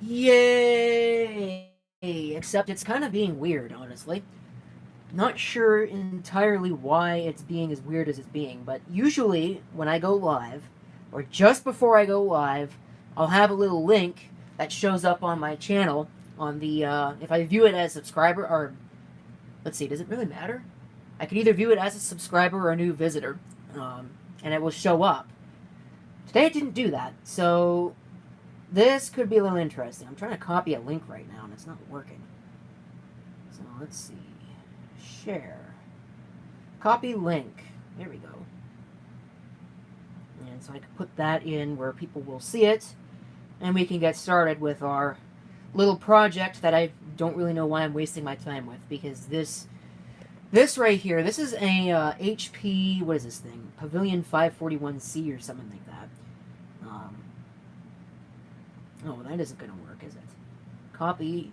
Yay! Except it's kind of being weird, honestly. Not sure entirely why it's being as weird as it's being, but usually when I go live, or just before I go live, I'll have a little link that shows up on my channel on the, if I view it as subscriber, or, let's see, does it really matter? I could either view it as a subscriber or a new visitor, and it will show up. Today it didn't do that, so this could be a little interesting. I'm trying to copy a link right now, and it's not working. So let's see. Share. Copy link. There we go. And so I can put that in where people will see it, and we can get started with our little project that I don't really know why I'm wasting my time with, because this right here, this is a HP, what is this thing? Pavilion 541C or something like that. Oh, that isn't going to work, is it? Copy.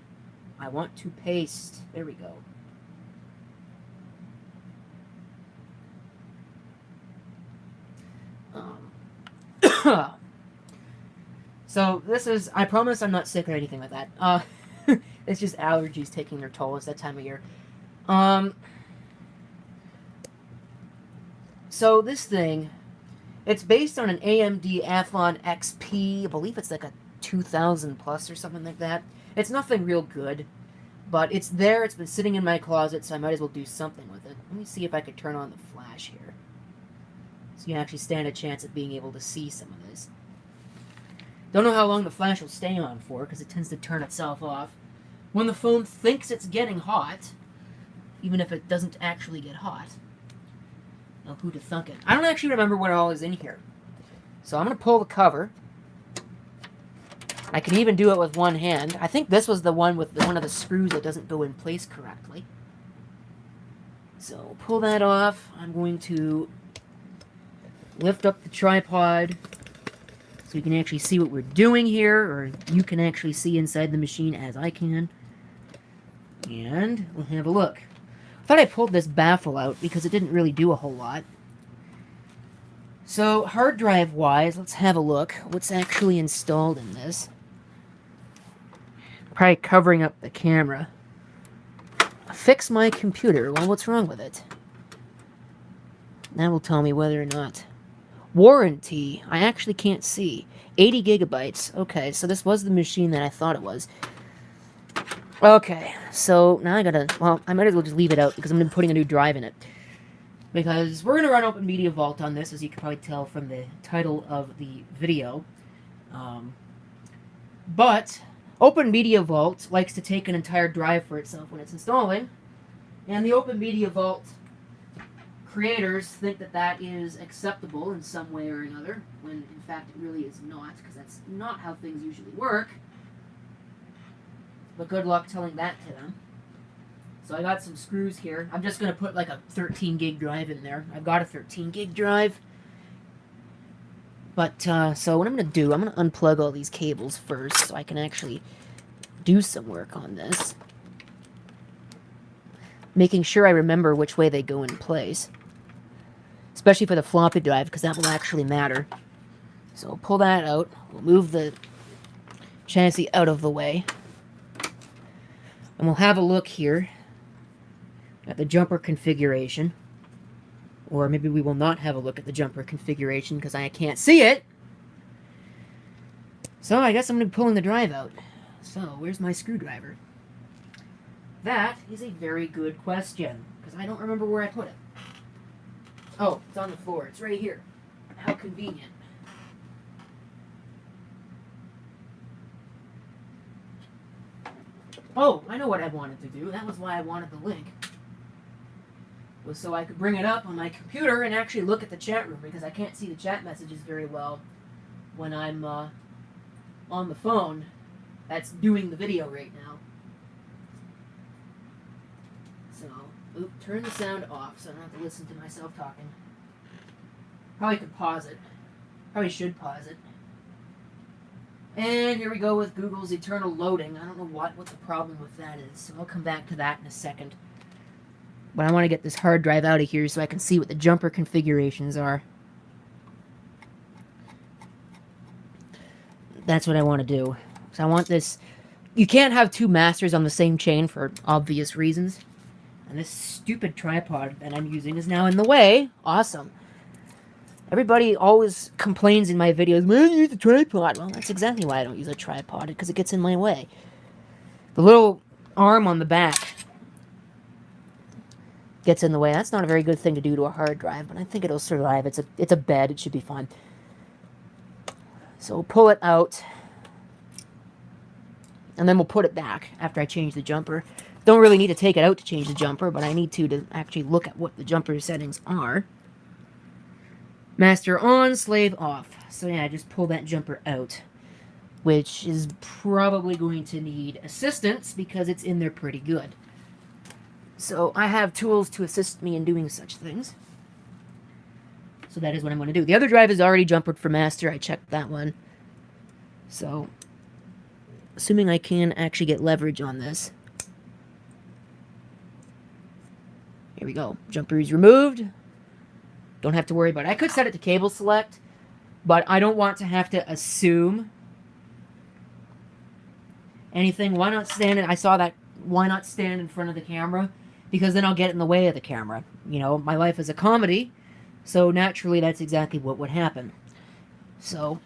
I want to paste. There we go. So this is, I promise I'm not sick or anything like that. It's just allergies taking their toll. It's that time of year. So this thing, it's based on an AMD Athlon XP. I believe it's like a 2000 plus or something like that. It's nothing real good, but it's there. It's been sitting in my closet, so I might as well do something with it. Let me see if I could turn on the flash here, so you can actually stand a chance at being able to see some of this. Don't know how long the flash will stay on for, because it tends to turn itself off when the phone thinks it's getting hot, even if it doesn't actually get hot. Now, who'd have thunk it? I don't actually remember what all is in here. So I'm going to pull the cover. I can even do it with one hand. I think this was the one with one of the screws that doesn't go in place correctly. So pull that off. I'm going to lift up the tripod so you can actually see what we're doing here, or you can actually see inside the machine as I can. And we'll have a look. I thought I pulled this baffle out because it didn't really do a whole lot. So, hard drive wise, let's have a look. What's actually installed in this? Probably covering up the camera. Fix my computer. Well, what's wrong with it? That will tell me whether or not. Warranty. I actually can't see. 80 gigabytes. Okay, so this was the machine that I thought it was. Okay, so now I gotta, well, I might as well just leave it out because I'm gonna be putting a new drive in it. Because we're gonna run OpenMediaVault on this, as you can probably tell from the title of the video. But OpenMediaVault likes to take an entire drive for itself when it's installing, and the OpenMediaVault creators think that that is acceptable in some way or another, when in fact it really is not, because that's not how things usually work. But good luck telling that to them. So I got some screws here. I'm just going to put like a 13 gig drive in there. I've got a 13 gig drive. But, so what I'm going to do, I'm going to unplug all these cables first so I can actually do some work on this. Making sure I remember which way they go in place. Especially for the floppy drive, because that will actually matter. So we'll pull that out. We'll move the chassis out of the way. And we'll have a look here at the jumper configuration. Or maybe we will not have a look at the jumper configuration because I can't see it. So I guess I'm going to be pulling the drive out. So where's my screwdriver? That is a very good question, because I don't remember where I put it. Oh, it's on the floor. It's right here. How convenient. Oh, I know what I wanted to do. That was why I wanted the link. Was so I could bring it up on my computer and actually look at the chat room, because I can't see the chat messages very well when I'm on the phone that's doing the video right now. So, turn the sound off so I don't have to listen to myself talking. Probably could pause it. Probably should pause it. And here we go with Google's eternal loading. I don't know what the problem with that is, so I'll come back to that in a second. But I want to get this hard drive out of here so I can see what the jumper configurations are. That's what I want to do. So I want this... You can't have two masters on the same chain for obvious reasons. And this stupid tripod that I'm using is now in the way. Awesome. Everybody always complains in my videos, man, you use a tripod. Well, that's exactly why I don't use a tripod, because it gets in my way. The little arm on the back gets in the way. That's not a very good thing to do to a hard drive, but I think it'll survive. It's a bed. It should be fine. So we'll pull it out, and then we'll put it back after I change the jumper. Don't really need to take it out to change the jumper, but I need to actually look at what the jumper settings are. Master on, slave off. So yeah, just pull that jumper out, which is probably going to need assistance because it's in there pretty good. So I have tools to assist me in doing such things. So that is what I'm going to do. The other drive is already jumpered for master. I checked that one. So, assuming I can actually get leverage on this. Here we go. Jumper is removed. Don't have to worry about it. I could set it to cable select, but I don't want to have to assume anything. Why not stand in... I saw that. Why not stand in front of the camera? Because then I'll get in the way of the camera. You know, my life is a comedy, so naturally that's exactly what would happen. So,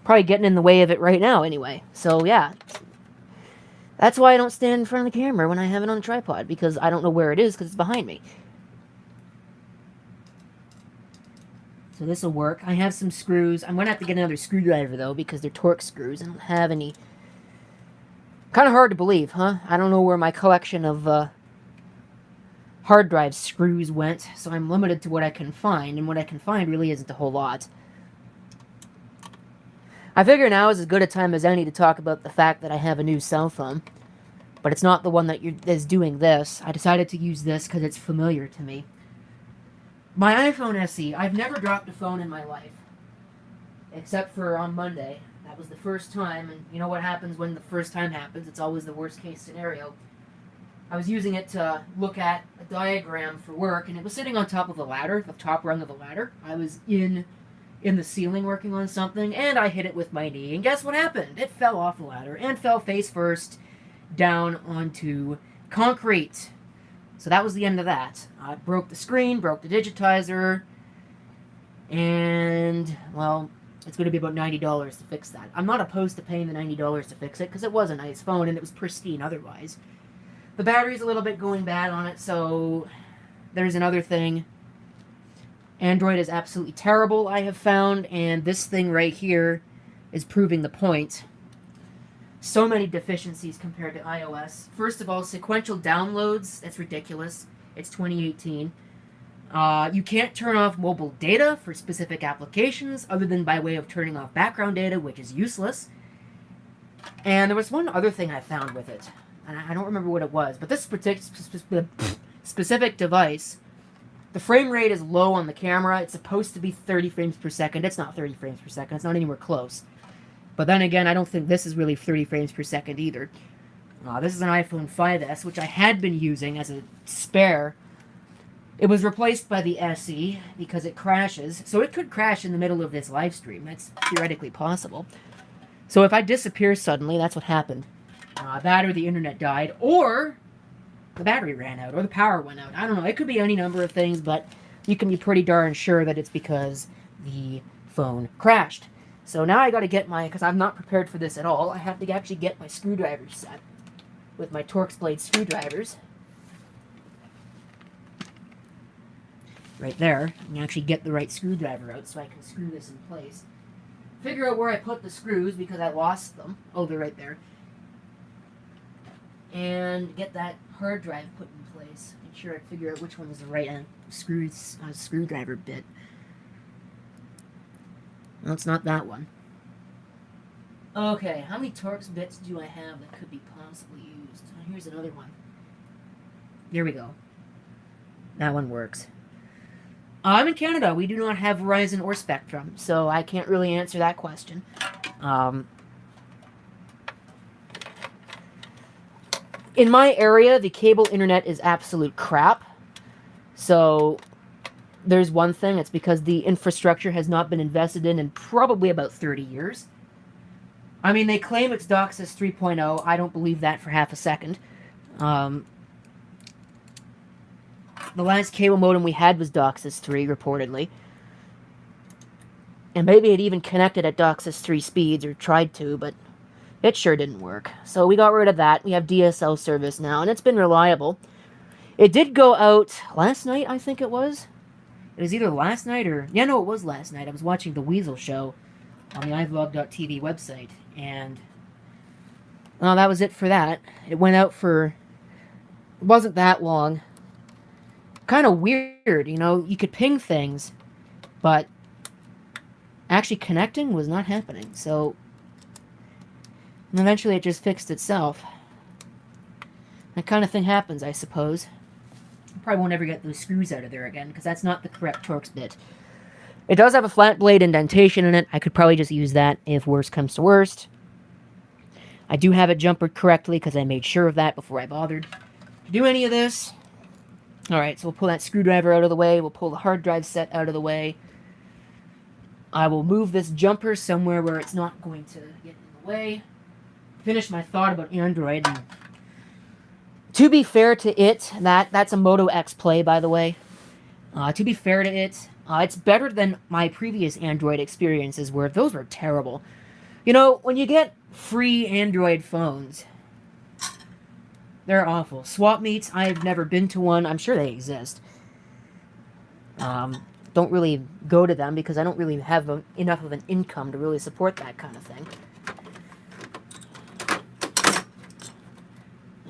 probably getting in the way of it right now anyway. So yeah, that's why I don't stand in front of the camera when I have it on a tripod, because I don't know where it is because it's behind me. So this will work. I have some screws. I'm going to have to get another screwdriver though, because they're Torx screws. I don't have any. Kind of hard to believe, huh? I don't know where my collection of hard drive screws went, so I'm limited to what I can find, and what I can find really isn't a whole lot. I figure now is as good a time as any to talk about the fact that I have a new cell phone, but it's not the one that is doing this. I decided to use this because it's familiar to me. My iPhone SE, I've never dropped a phone in my life, except for on Monday. That was the first time, and you know what happens when the first time happens? It's always the worst case scenario. I was using it to look at a diagram for work, and it was sitting on top of the ladder, the top rung of the ladder. I was in the ceiling working on something, and I hit it with my knee, and guess what happened? It fell off the ladder, and fell face first down onto concrete. So that was the end of that. I broke the screen, broke the digitizer, and, well, it's going to be about $90 to fix that. I'm not opposed to paying the $90 to fix it, because it was a nice phone, and it was pristine otherwise. The battery's a little bit going bad on it, so there's another thing. Android is absolutely terrible, I have found, and this thing right here is proving the point. So many deficiencies compared to iOS. First of all, sequential downloads, that's ridiculous. It's 2018. You can't turn off mobile data for specific applications other than by way of turning off background data, which is useless. And there was one other thing I found with it. And I don't remember what it was, but this specific device, the frame rate is low on the camera. It's supposed to be 30 frames per second. It's not 30 frames per second. It's not anywhere close. But then again, I don't think this is really 30 frames per second either. This is an iPhone 5S, which I had been using as a spare. It was replaced by the SE because it crashes. So it could crash in the middle of this live stream. That's theoretically possible. So if I disappear suddenly, that's what happened. That or the internet died, or the battery ran out, or the power went out. I don't know. It could be any number of things, but you can be pretty darn sure that it's because the phone crashed. So now I got to get my, because I'm not prepared for this at all, I have to actually get my screwdriver set with my Torx blade screwdrivers. Right there. And actually get the right screwdriver out so I can screw this in place. Figure out where I put the screws because I lost them. Oh, they're right there. And get that hard drive put in place. Make sure I figure out which one is the right screwdriver bit. Well, it's not that one. Okay, how many Torx bits do I have that could be possibly used? Here's another one. There we go. That one works. I'm in Canada. We do not have Verizon or Spectrum, so I can't really answer that question. In my area, the cable internet is absolute crap. So there's one thing. It's because the infrastructure has not been invested in probably about 30 years. I mean, they claim it's DOCSIS 3.0. I don't believe that for half a second. Um, the last cable modem we had was DOCSIS 3, reportedly. And maybe it even connected at DOCSIS 3 speeds, or tried to, but it sure didn't work. So we got rid of that. We have DSL service now, and it's been reliable. It did go out last night, I think it was. It was either last night or... Yeah, no, it was last night. I was watching The Weasel Show on the iVlog.tv website, and... well, that was it for that. It went out for... it wasn't that long. Kind of weird, you know? You could ping things, but actually connecting was not happening, so... and eventually it just fixed itself. That kind of thing happens, I suppose. Probably won't ever get those screws out of there again, because that's not the correct Torx bit. It does have a flat blade indentation in it. I could probably just use that if worst comes to worst. I do have it jumpered correctly, because I made sure of that before I bothered to do any of this. Alright, so we'll pull that screwdriver out of the way. We'll pull the hard drive set out of the way. I will move this jumper somewhere where it's not going to get in the way. Finish my thought about Android, and to be fair to it, that's a Moto X Play, by the way. To be fair to it, it's better than my previous Android experiences, where those were terrible. You know, when you get free Android phones, they're awful. Swap meets, I've never been to one. I'm sure they exist. Don't really go to them, because I don't really have enough of an income to really support that kind of thing.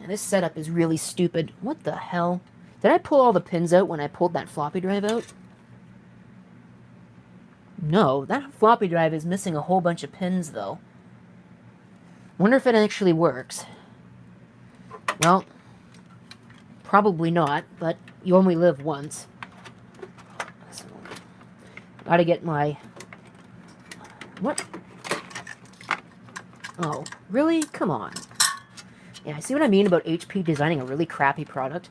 This setup is really stupid. What the hell? Did I pull all the pins out when I pulled that floppy drive out? No, that floppy drive is missing a whole bunch of pins, though. Wonder if it actually works. Well, probably not, but you only live once. So, gotta get my... what? Oh, really? Come on. Yeah, see what I mean about HP designing a really crappy product?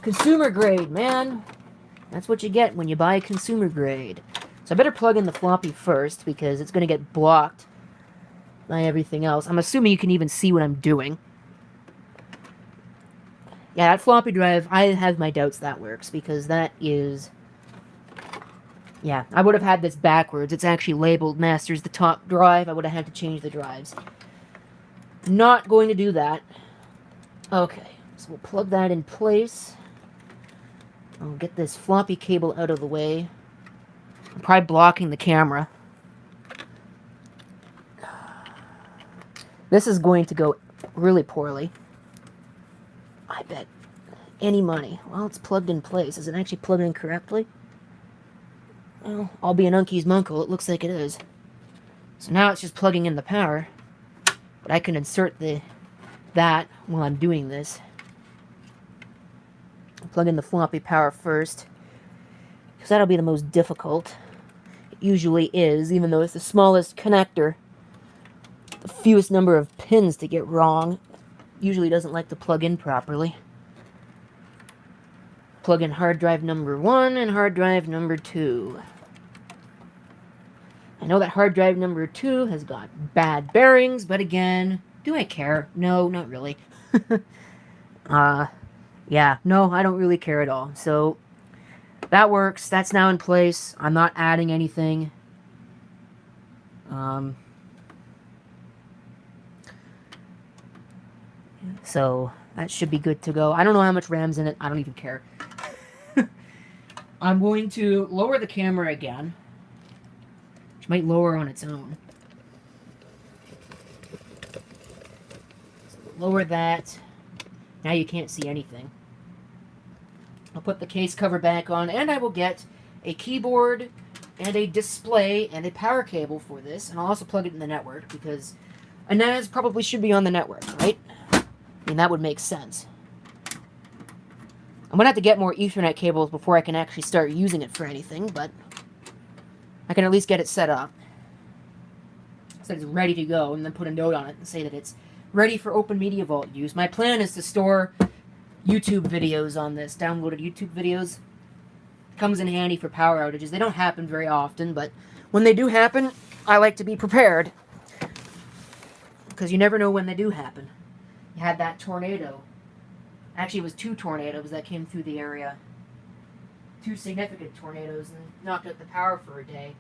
Consumer grade, man. That's what you get when you buy a consumer grade. So I better plug in the floppy first, because it's going to get blocked by everything else. I'm assuming you can even see what I'm doing. Yeah, that floppy drive, I have my doubts that works, because that is... yeah, I would have had this backwards. It's actually labeled Master's the top drive. I would have had to change the drives. Not going to do that. Okay, so we'll plug that in place. I'll get this floppy cable out of the way. I'm probably blocking the camera. This is going to go really poorly. I bet any money. Well, it's plugged in place. Is it actually plugged in correctly? Well, I'll be an Unkey's Munkle. It looks like it is. So now it's just plugging in the power. But I can insert that while I'm doing this. I'll plug in the floppy power first, because that'll be the most difficult. It usually is, even though it's the smallest connector. The fewest number of pins to get wrong. Usually doesn't like to plug in properly. Plug in hard drive number 1 and hard drive number 2. I know that hard drive number 2 has got bad bearings, but again, do I care? No, not really. Yeah, no, I don't really care at all. So, that works. That's now in place. I'm not adding anything. So, that should be good to go. I don't know how much RAM's in it. I don't even care. I'm going to lower the camera again, which might lower on its own. So lower that. Now you can't see anything. I'll put the case cover back on, and I will get a keyboard and a display and a power cable for this, and I'll also plug it in the network, because a NAS probably should be on the network, right? I mean, that would make sense. I'm going to have to get more Ethernet cables before I can actually start using it for anything, but I can at least get it set up. So it's ready to go, and then put a note on it and say that it's ready for OpenMediaVault use. My plan is to store YouTube videos on this, downloaded YouTube videos. Comes in handy for power outages. They don't happen very often, but when they do happen, I like to be prepared. Because you never know when they do happen. You had that tornado. Actually, it was 2 tornadoes that came through the area. 2 significant tornadoes and knocked out the power for a day.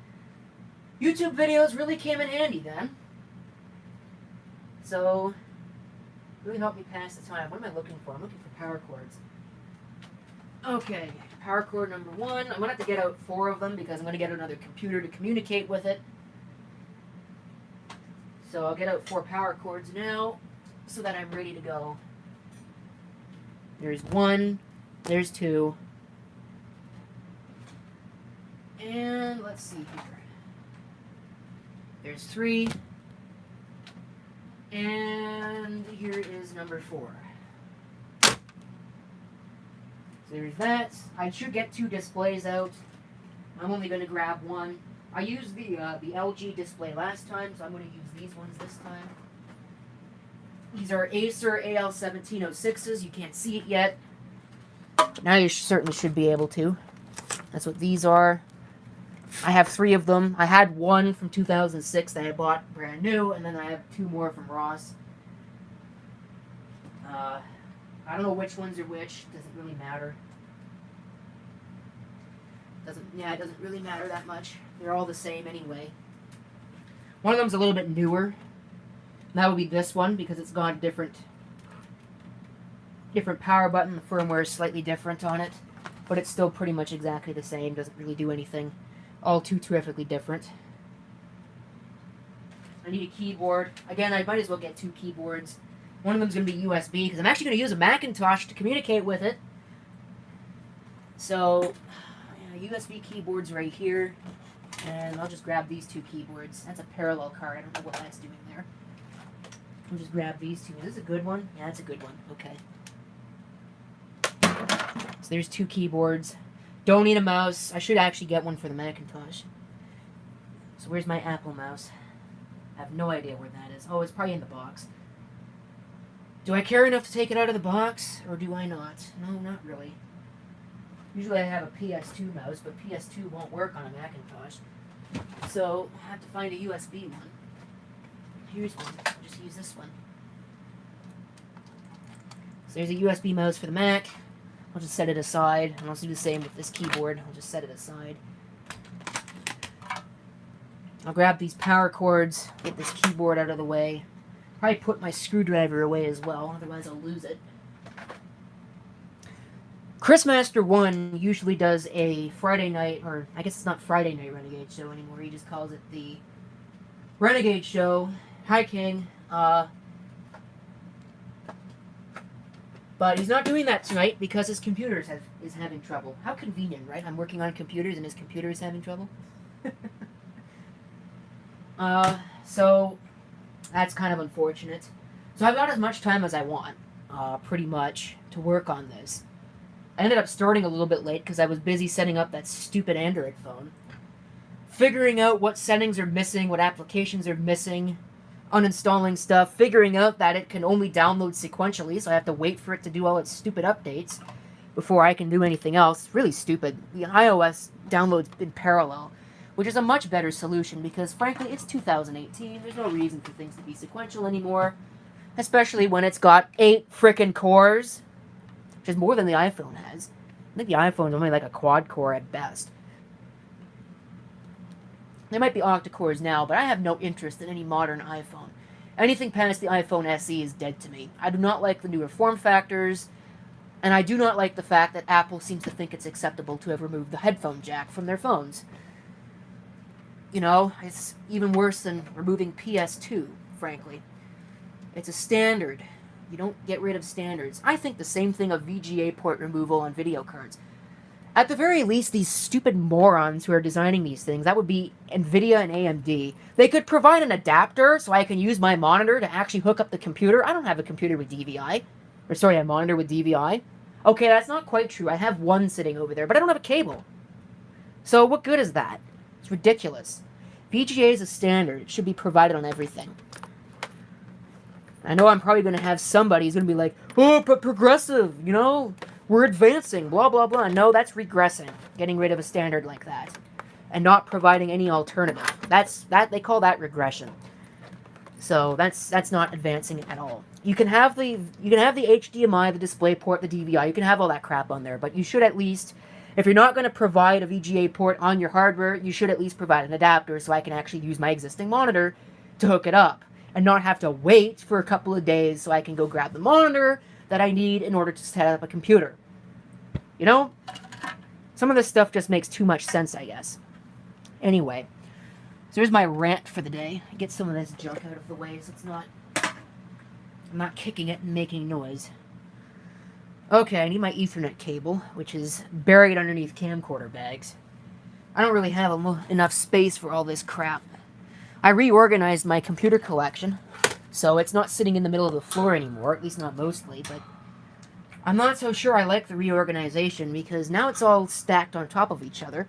YouTube videos really came in handy then. So, really helped me pass the time. What am I looking for? I'm looking for power cords. Okay, power cord number 1. I'm going to have to get out 4 of them because I'm going to get another computer to communicate with it. So I'll get out 4 power cords now so that I'm ready to go. There's 1, there's 2, and let's see here. There's 3, and here is number 4. So there's that. I should get 2 displays out. I'm only going to grab 1. I used the LG display last time, so I'm going to use these ones this time. These are Acer AL1706s. You can't see it yet. Now you certainly should be able to. That's what these are. I have 3 of them. I had 1 from 2006 that I bought brand new, and then I have 2 more from Ross. I don't know which ones are which. Doesn't really matter. It doesn't really matter that much. They're all the same anyway. One of them's a little bit newer. And that would be this one because it's got a different power button. The firmware is slightly different on it, but it's still pretty much exactly the same. Doesn't really do anything. All too terrifically different. I need a keyboard. Again, I might as well get 2 keyboards. One of them's going to be USB because I'm actually going to use a Macintosh to communicate with it. So, USB keyboard's right here, and I'll just grab these 2 keyboards. That's a parallel card. I don't know what that's doing there. I'll just grab these 2. Is this a good one? Yeah, that's a good one. Okay. So there's 2 keyboards. Don't need a mouse. I should actually get one for the Macintosh. So where's my Apple mouse? I have no idea where that is. Oh, it's probably in the box. Do I care enough to take it out of the box, or do I not? No, not really. Usually I have a PS2 mouse, but PS2 won't work on a Macintosh. So I have to find a USB one. Here's one. I'll just use this one. So there's a USB mouse for the Mac. I'll just set it aside. And I'll do the same with this keyboard. I'll just set it aside. I'll grab these power cords, get this keyboard out of the way. Probably put my screwdriver away as well, otherwise I'll lose it. Chrismaster 1 usually does a Friday night, or I guess it's not Friday Night Renegade Show anymore. He just calls it the Renegade Show. Hi, King. But he's not doing that tonight because his computer is having trouble. How convenient, right? I'm working on computers and his computer is having trouble. So that's kind of unfortunate. So I've got as much time as I want, pretty much, to work on this. I ended up starting a little bit late because I was busy setting up that stupid Android phone. Figuring out what settings are missing, what applications are missing, uninstalling stuff, figuring out that it can only download sequentially, so I have to wait for it to do all its stupid updates before I can do anything else. It's really stupid. The iOS downloads in parallel, which is a much better solution because, frankly, it's 2018. There's no reason for things to be sequential anymore, especially when it's got 8 frickin' cores. Which is more than the iPhone has. I think the iPhone's only like a quad core at best. There might be octa-cores now, but I have no interest in any modern iPhone. Anything past the iPhone SE is dead to me. I do not like the newer form factors, and I do not like the fact that Apple seems to think it's acceptable to have removed the headphone jack from their phones. You know, it's even worse than removing PS2, frankly. It's a standard. You don't get rid of standards. I think the same thing of VGA port removal on video cards. At the very least, these stupid morons who are designing these things, that would be NVIDIA and AMD, they could provide an adapter so I can use my monitor to actually hook up the computer. I don't have a computer with DVI. Or sorry, a monitor with DVI. Okay, that's not quite true. I have one sitting over there, but I don't have a cable. So what good is that? It's ridiculous. VGA is a standard. It should be provided on everything. I know I'm probably going to have somebody who's going to be like, oh, but progressive, you know, we're advancing, blah, blah, blah. No, that's regressing, getting rid of a standard like that, and not providing any alternative. They call that regression. So that's not advancing at all. You can have the HDMI, the DisplayPort, the DVI. You can have all that crap on there, but you should at least, if you're not going to provide a VGA port on your hardware, you should at least provide an adapter so I can actually use my existing monitor to hook it up and not have to wait for a couple of days so I can go grab the monitor that I need in order to set up a computer. You know? Some of this stuff just makes too much sense, I guess. Anyway, so here's my rant for the day. Get some of this junk out of the way so I'm not kicking it and making noise. Okay, I need my Ethernet cable, which is buried underneath camcorder bags. I don't really have enough space for all this crap. I reorganized my computer collection, so it's not sitting in the middle of the floor anymore, at least not mostly, but I'm not so sure I like the reorganization because now it's all stacked on top of each other.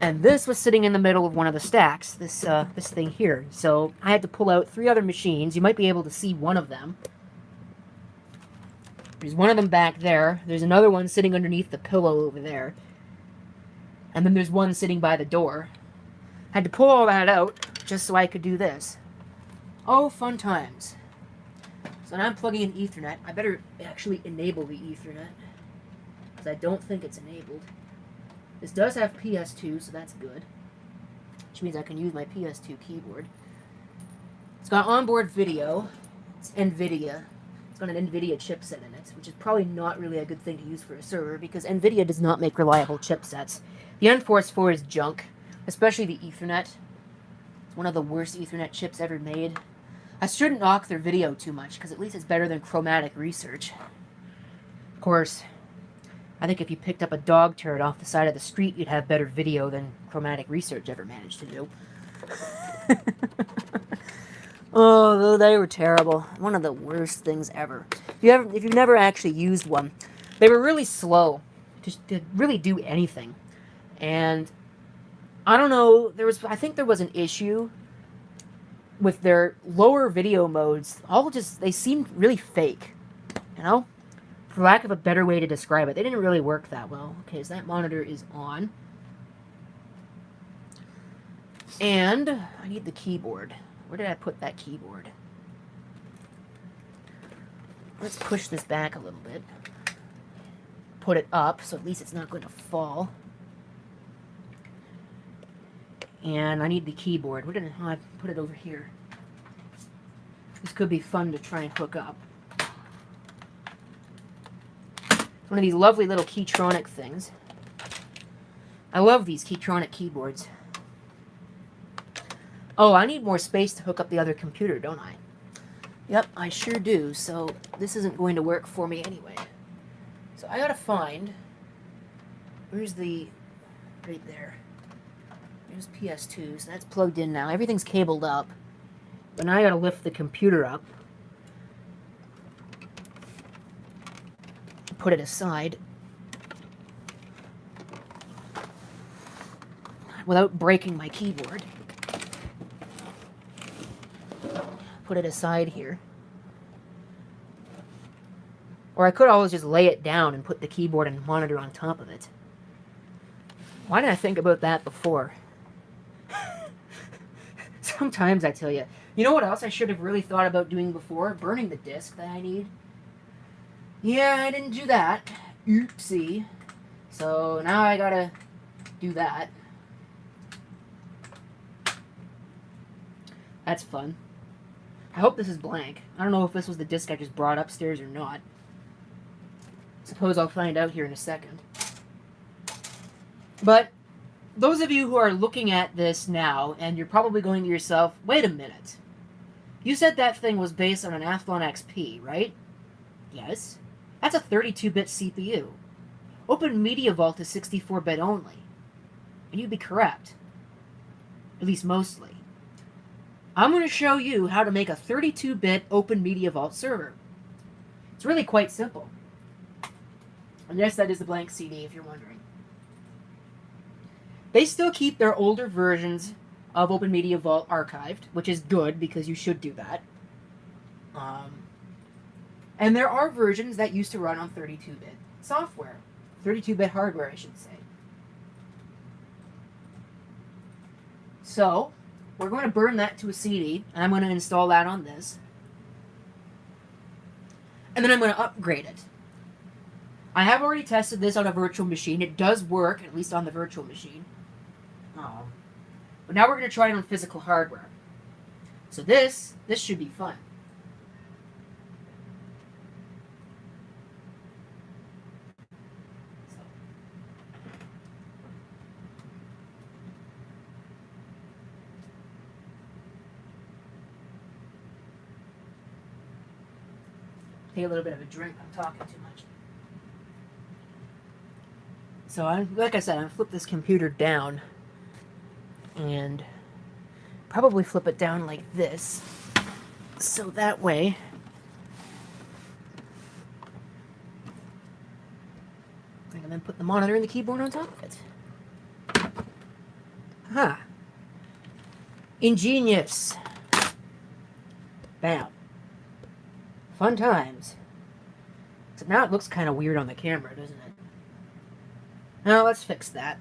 And this was sitting in the middle of one of the stacks, this thing here. So I had to pull out 3 other machines. You might be able to see one of them. There's one of them back there. There's another one sitting underneath the pillow over there. And then there's one sitting by the door. I had to pull all that out just so I could do this. Oh, fun times. So now I'm plugging in Ethernet. I better actually enable the Ethernet, because I don't think it's enabled. This does have PS2, so that's good. Which means I can use my PS2 keyboard. It's got onboard video. It's NVIDIA. It's got an NVIDIA chipset in it, which is probably not really a good thing to use for a server, because NVIDIA does not make reliable chipsets. The N-Force 4 is junk, especially the Ethernet. It's one of the worst Ethernet chips ever made. I shouldn't knock their video too much, because at least it's better than chromatic research. Of course, I think if you picked up a dog turd off the side of the street, you'd have better video than chromatic research ever managed to do. Oh, they were terrible. One of the worst things ever. If you've never actually used one, they were really slow to really do anything. And I don't know, I think there was an issue with their lower video modes. They seemed really fake, you know? For lack of a better way to describe it. They didn't really work that well. Okay, so that monitor is on. And I need the keyboard. Where did I put that keyboard? Let's push this back a little bit. Put it up, so at least it's not going to fall. And I need the keyboard. I put it over here. This could be fun to try and hook up. One of these lovely little Keytronic things. I love these Keytronic keyboards. Oh, I need more space to hook up the other computer, don't I? Yep, I sure do, so this isn't going to work for me anyway. So I gotta find... Where's the... Right there. There's PS2, so that's plugged in now. Everything's cabled up. But now I gotta lift the computer up. Put it aside. Without breaking my keyboard. Put it aside here. Or I could always just lay it down and put the keyboard and monitor on top of it. Why didn't I think about that before? Sometimes I tell you. You know what else I should have really thought about doing before? Burning the disk that I need. Yeah, I didn't do that. Oopsie. So now I gotta do that. That's fun. I hope this is blank. I don't know if this was the disk I just brought upstairs or not. Suppose I'll find out here in a second. But those of you who are looking at this now, and you're probably going to yourself, wait a minute. You said that thing was based on an Athlon XP, right? Yes. That's a 32-bit CPU. OpenMediaVault is 64-bit only. And you'd be correct. At least mostly. I'm going to show you how to make a 32-bit OpenMediaVault server. It's really quite simple. And yes, that is the blank CD, if you're wondering. They still keep their older versions of OpenMediaVault archived, which is good, because you should do that. And there are versions that used to run on 32-bit software. 32-bit hardware, I should say. So, we're going to burn that to a CD, and I'm going to install that on this. And then I'm going to upgrade it. I have already tested this on a virtual machine. It does work, at least on the virtual machine. But now we're going to try it on physical hardware. So this should be fun. Take a little bit of a drink. I'm talking too much. So, like I said, I'm going to flip this computer down. And probably flip it down like this. So that way... I can then put the monitor and the keyboard on top of it. Huh. Ingenious. Bam. Fun times. So now it looks kind of weird on the camera, doesn't it? Now let's fix that.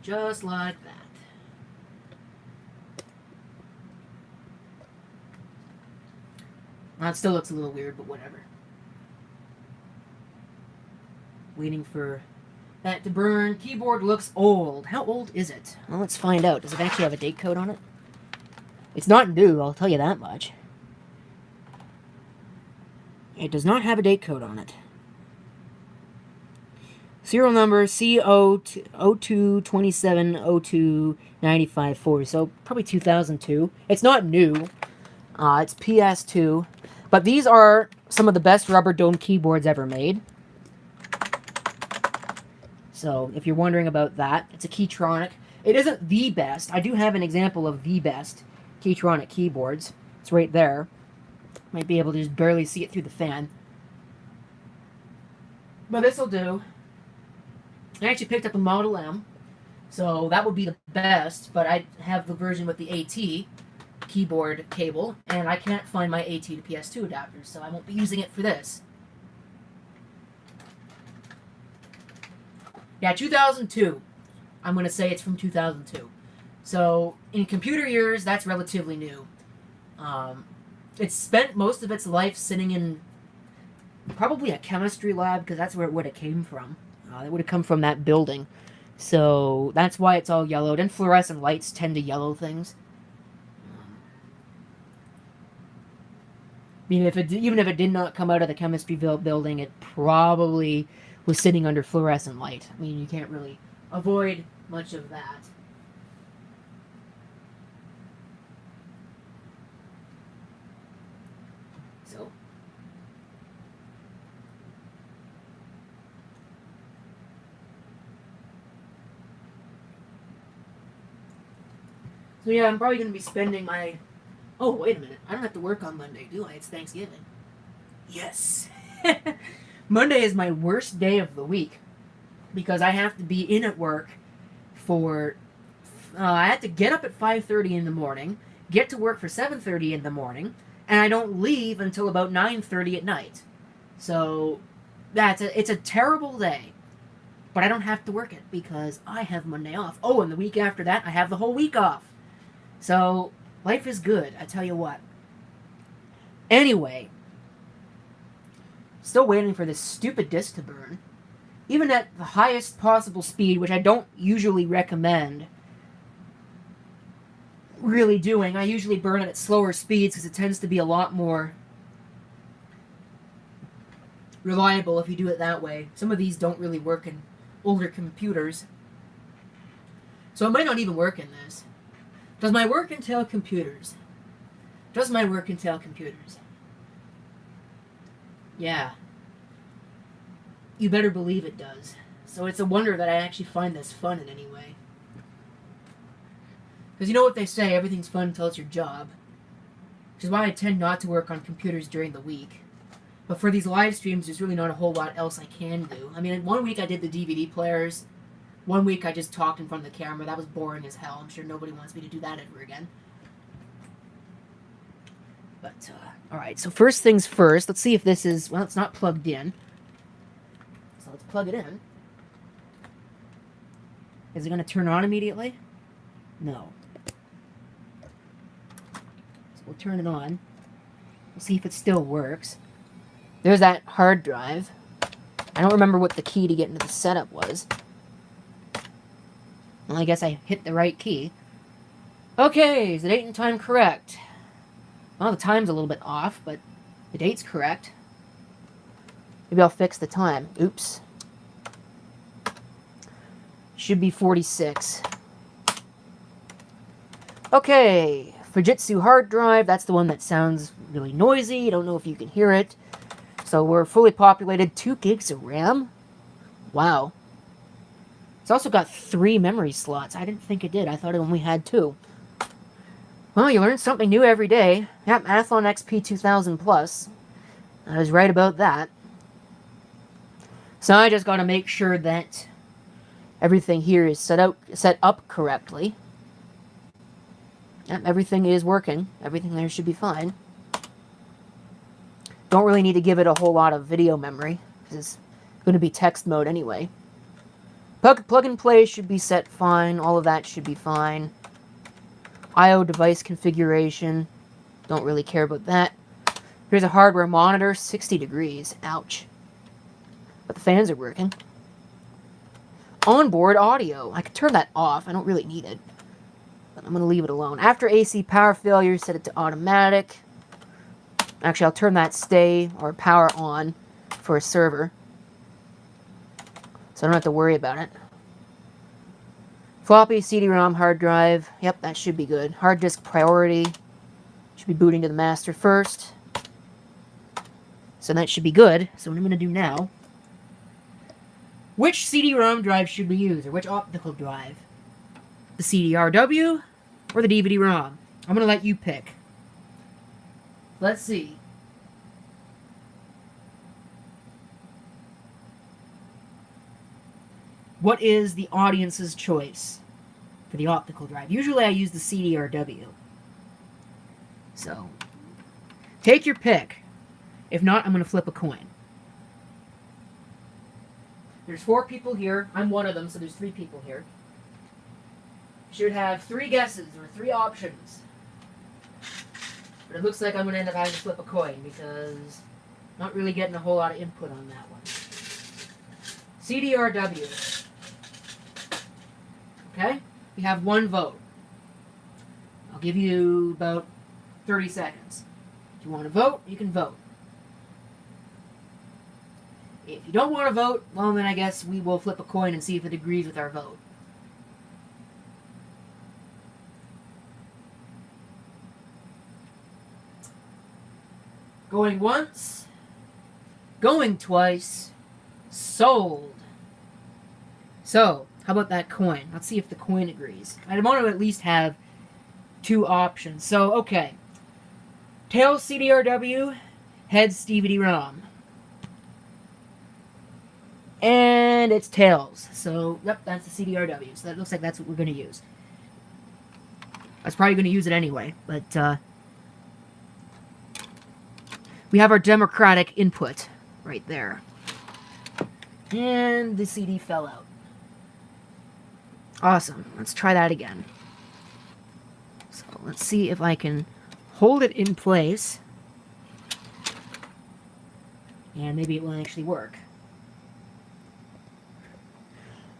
Just like that. Now it still looks a little weird, but whatever. Waiting for that to burn. Keyboard looks old. How old is it? Well, let's find out. Does it actually have a date code on it? It's not new, I'll tell you that much. It does not have a date code on it. Serial number C02270295-4, so probably 2002. It's not new. It's PS2. But these are some of the best rubber dome keyboards ever made. So, if you're wondering about that, it's a Keytronic. It isn't the best. I do have an example of the best Keytronic keyboards. It's right there. Might be able to just barely see it through the fan. But this'll do. I actually picked up a Model M, so that would be the best, but I have the version with the AT keyboard cable, and I can't find my AT to PS2 adapter, so I won't be using it for this. Yeah, 2002. I'm going to say it's from 2002. So, in computer years, that's relatively new. It's spent most of its life sitting in probably a chemistry lab, because that's where it came from. It would have come from that building. So, that's why it's all yellowed. And fluorescent lights tend to yellow things. Even if it did not come out of the chemistry building, it probably was sitting under fluorescent light. I mean, you can't really avoid much of that. So yeah, I'm probably going to be spending my... Oh, wait a minute. I don't have to work on Monday, do I? It's Thanksgiving. Yes! Monday is my worst day of the week because I have to be in at work for... I have to get up at 5:30 in the morning, get to work for 7:30 in the morning, and I don't leave until about 9:30 at night. So, it's a terrible day. But I don't have to work it because I have Monday off. Oh, and the week after that, I have the whole week off. So, life is good, I tell you what. Anyway, still waiting for this stupid disc to burn. Even at the highest possible speed, which I don't usually recommend really doing. I usually burn it at slower speeds because it tends to be a lot more reliable if you do it that way. Some of these don't really work in older computers. So it might not even work in this. Does my work entail computers? Does my work entail computers? Yeah. You better believe it does. So it's a wonder that I actually find this fun in any way. Because you know what they say, everything's fun until it's your job. Which is why I tend not to work on computers during the week. But for these live streams, there's really not a whole lot else I can do. I mean, in one week I did the DVD players. One week I just talked in front of the camera. That was boring as hell. I'm sure nobody wants me to do that ever again. But, alright, so first things first, let's see if this is, well, it's not plugged in. So let's plug it in. Is it going to turn on immediately? No. So we'll turn it on. We'll see if it still works. There's that hard drive. I don't remember what the key to get into the setup was. Well, I guess I hit the right key. Okay, is the date and time correct? Well, the time's a little bit off, but the date's correct. Maybe I'll fix the time. Oops. Should be 46. Okay, Fujitsu hard drive. That's the one that sounds really noisy. I don't know if you can hear it. So we're fully populated. 2 gigs of RAM. Wow. It's also got 3 memory slots. I didn't think it did. I thought it only had 2. Well, you learn something new every day. Yep, Athlon XP 2000 Plus. I was right about that. So I just got to make sure that everything here is set up correctly. Yep, everything is working. Everything there should be fine. Don't really need to give it a whole lot of video memory, because it's going to be text mode anyway. Plug and play should be set fine. All of that should be fine. I/O device configuration. Don't really care about that. Here's a hardware monitor. 60 degrees. Ouch. But the fans are working. Onboard audio. I could turn that off. I don't really need it. But I'm going to leave it alone. After AC power failure, set it to automatic. Actually, I'll turn that stay or power on for a server. So I don't have to worry about it. Floppy, CD-ROM, hard drive. Yep, that should be good. Hard disk priority. Should be booting to the master first. So that should be good. So what I'm going to do now... Which CD-ROM drive should we use? Or which optical drive? The CDRW or the DVD-ROM? I'm going to let you pick. Let's see. What is the audience's choice for the optical drive? Usually I use the CDRW. So, take your pick. If not, I'm going to flip a coin. There's 4 people here. I'm one of them, so there's 3 people here. Should have 3 guesses or 3 options. But it looks like I'm going to end up having to flip a coin because I'm not really getting a whole lot of input on that one. CDRW. Okay? We have 1 vote. I'll give you about 30 seconds. If you want to vote, you can vote. If you don't want to vote, well then I guess we will flip a coin and see if it agrees with our vote. Going once. Going twice. Sold. So, how about that coin? Let's see if the coin agrees. I want to at least have 2 options. So, okay. Tails CDRW, heads DVD-ROM. And it's tails. So, yep, that's the CDRW. So that looks like that's what we're going to use. I was probably going to use it anyway, but we have our democratic input right there. And the CD fell out. Awesome. Let's try that again. So let's see if I can hold it in place. And maybe it will actually work.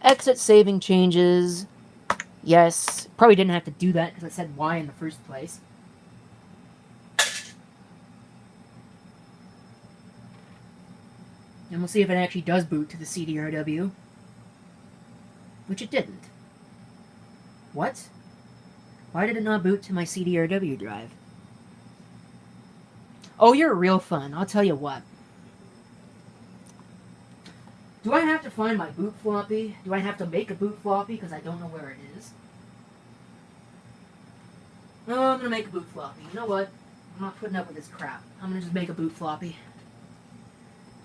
Exit saving changes. Yes. Probably didn't have to do that because I said why in the first place. And we'll see if it actually does boot to the CDRW. Which it didn't. What? Why did it not boot to my CDRW drive? Oh, you're real fun. I'll tell you what. Do I have to find my boot floppy? Do I have to make a boot floppy because I don't know where it is? No, I'm going to make a boot floppy. You know what? I'm not putting up with this crap. I'm going to just make a boot floppy.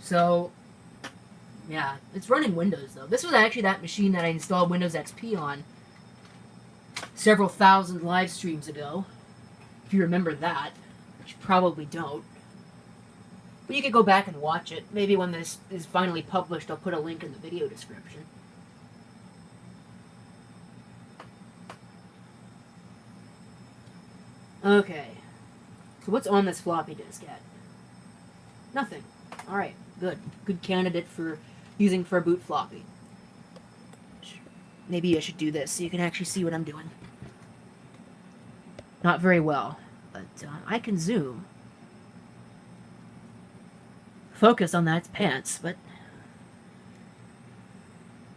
So, Yeah, it's running Windows, though. This was actually that machine that I installed Windows XP on several thousand live streams ago. If you remember that, which you probably don't. But you could go back and watch it. Maybe when this is finally published, I'll put a link in the video description. Okay. So what's on this floppy disk at? Nothing. Alright, good. Good candidate for using for a boot floppy. Maybe I should do this so you can actually see what I'm doing. Not very well, but I can zoom. Focus on that pants, but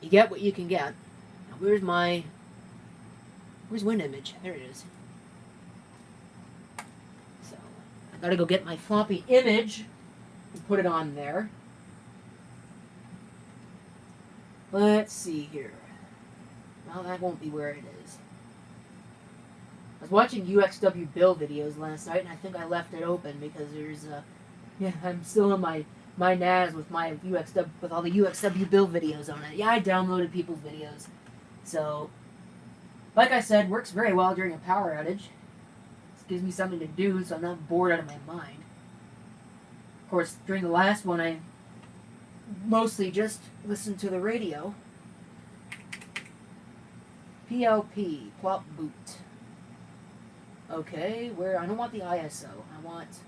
you get what you can get. Now, where's WinImage? There it is. So, I gotta go get my floppy image and put it on there. Let's see here. Well, that won't be where it is. I was watching UXW build videos last night, and I think I left it open because there's yeah, I'm still on my NAS with my UXW with all the UXW build videos on it. Yeah, I downloaded people's videos. So, like I said, works very well during a power outage. This gives me something to do, so I'm not bored out of my mind. Of course, during the last one, I mostly just listened to the radio. PLP, plop boot. Okay, where I don't want the ISO. I want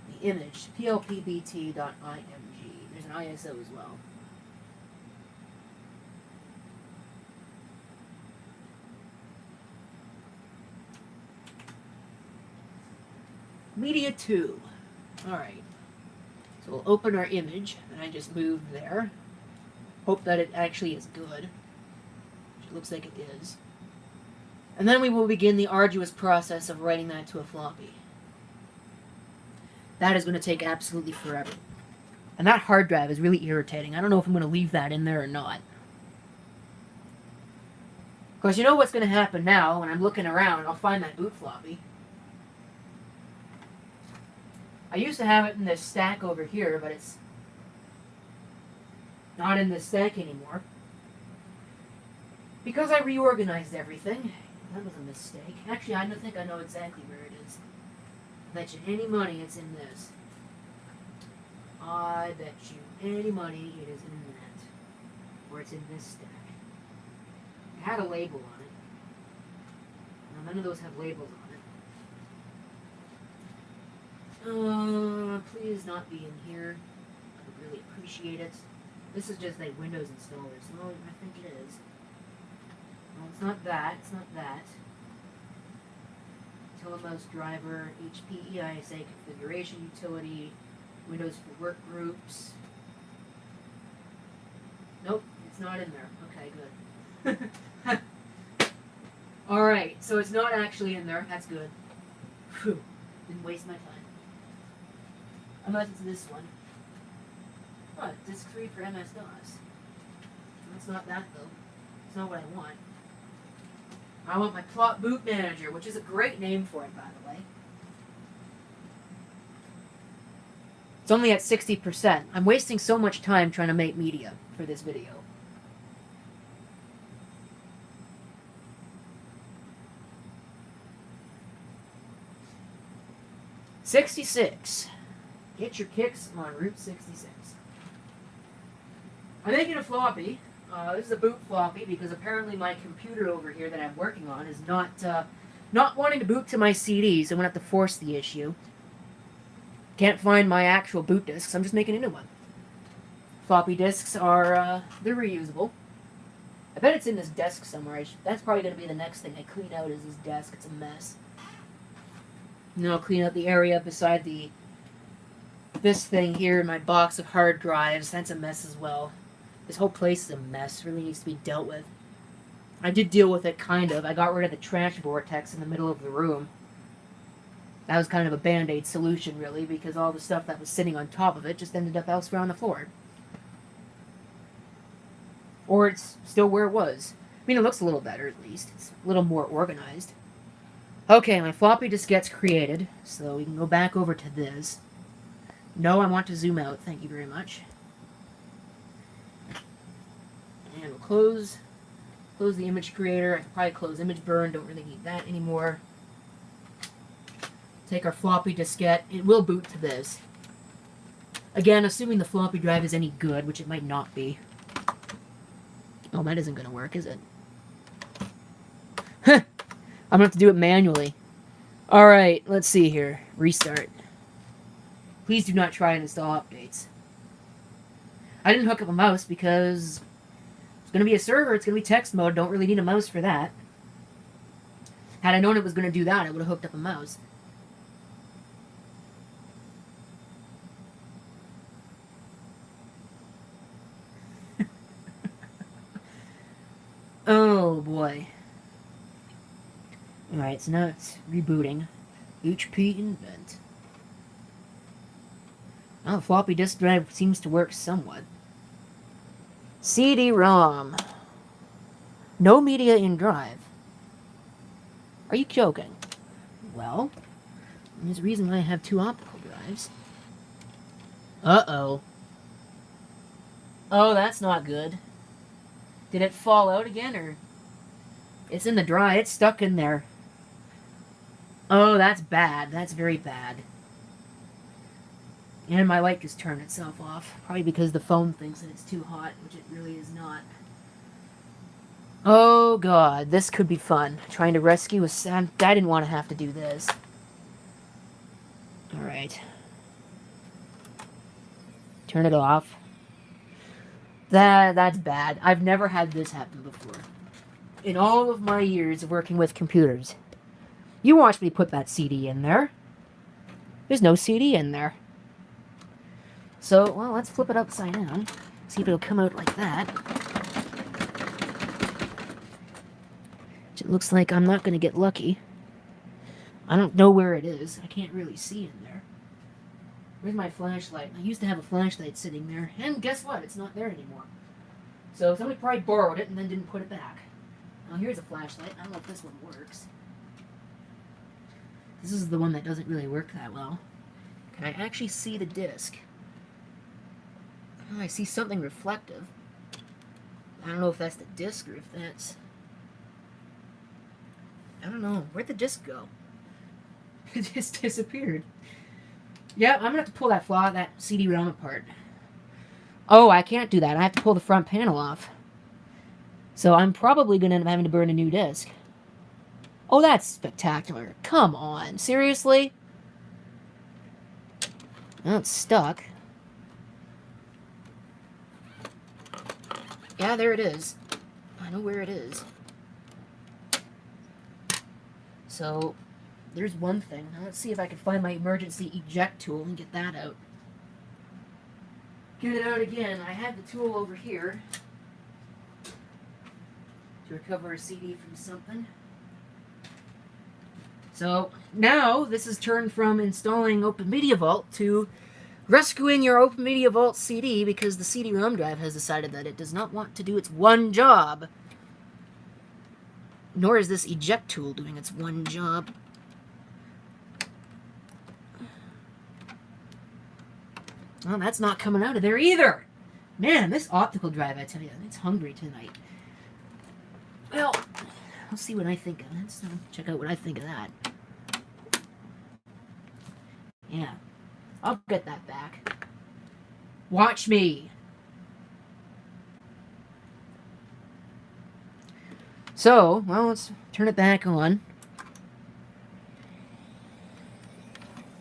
the image. plpbt.img. There's an ISO as well. Media 2. Alright. So we'll open our image that I just moved there. Hope that it actually is good. Which it looks like it is. And then we will begin the arduous process of writing that to a floppy. That is going to take absolutely forever. And that hard drive is really irritating. I don't know if I'm going to leave that in there or not. Of course, you know what's going to happen now when I'm looking around. I'll find that boot floppy. I used to have it in this stack over here, but it's not in this stack anymore. Because I reorganized everything. That was a mistake. Actually, I don't think I know exactly where it is. I bet you any money it's in this. I bet you any money it is in that. Or it's in this stack. It had a label on it. Now, none of those have labels on it. Please not be in here. I would really appreciate it. This is just a Windows installer, so I think it is. No, it's not that. It's not that. Telemouse driver, HP EISA configuration utility, Windows for work groups. Nope, it's not in there. Okay, good. Alright, so it's not actually in there. That's good. Whew. Didn't waste my time. Unless it's this one. Oh, disk 3 for MS-DOS. That's not that, though. It's not what I want. I want my plot boot manager, which is a great name for it, by the way. It's only at 60%. I'm wasting so much time trying to make media for this video. '66. Get your kicks on Route 66. I'm making a floppy. This is a boot floppy because apparently my computer over here that I'm working on is not wanting to boot to my CDs. I'm going to have to force the issue. Can't find my actual boot disks. I'm just making a new one. Floppy disks are, they're reusable. I bet it's in this desk somewhere. That's probably going to be the next thing I clean out is this desk. It's a mess. And then I'll clean out the area beside this thing here in my box of hard drives. That's a mess as well. This whole place is a mess. Really needs to be dealt with. I did deal with it, kind of. I got rid of the trash vortex in the middle of the room. That was kind of a band-aid solution, really, because all the stuff that was sitting on top of it just ended up elsewhere on the floor. Or it's still where it was. I mean, it looks a little better, at least. It's a little more organized. Okay, my floppy disk gets created, so we can go back over to this. No, I want to zoom out. Thank you very much. And we'll close the image creator. I can probably close image burn. Don't really need that anymore. Take our floppy diskette. It will boot to this. Again, assuming the floppy drive is any good, which it might not be. Oh, that isn't going to work, is it? I'm going to have to do it manually. Alright, let's see here. Restart. Please do not try and install updates. I didn't hook up a mouse because it's going to be a server, it's going to be text mode, don't really need a mouse for that. Had I known it was going to do that, I would have hooked up a mouse. Oh boy. Alright, so now it's rebooting. HP invent. Oh, floppy disk drive seems to work somewhat. CD-ROM. No media in drive. Are you joking? Well, there's a reason why I have 2 optical drives. Uh-oh. Oh, that's not good. Did it fall out again, or... It's in the dry, it's stuck in there. Oh, that's bad. That's very bad. And my light just turned itself off. Probably because the phone thinks that it's too hot, which it really is not. Oh god, this could be fun. Trying to rescue a son. I didn't want to have to do this. Alright. Turn it off. That's bad. I've never had this happen before. In all of my years of working with computers. You watched me put that CD in there. There's no CD in there. So, well, let's flip it upside down. See if it'll come out like that. It looks like I'm not going to get lucky. I don't know where it is. I can't really see in there. Where's my flashlight? I used to have a flashlight sitting there. And guess what? It's not there anymore. So somebody probably borrowed it and then didn't put it back. Now here's a flashlight. I don't know if this one works. This is the one that doesn't really work that well. Can I actually see the disc? Oh, I see something reflective. I don't know if that's the disc or if that's... I don't know. Where'd the disc go? It just disappeared. Yeah, I'm gonna have to pull that CD-ROM apart. Oh, I can't do that. I have to pull the front panel off. So I'm probably gonna end up having to burn a new disc. Oh, that's spectacular. Come on. Seriously? Oh, it's stuck. Yeah, there it is. I know where it is. So, there's one thing. Now let's see if I can find my emergency eject tool and get that out. Get it out again. I had the tool over here to recover a CD from something. So, now this has turned from installing OpenMediaVault to rescuing your OpenMediaVault CD because the CD-ROM drive has decided that it does not want to do its one job. Nor is this eject tool doing its one job. Well, that's not coming out of there either. Man, this optical drive, I tell you, it's hungry tonight. Well, I'll see what I think of that. So check out what I think of that. Yeah, I'll get that back. Watch me. So, well, let's turn it back on.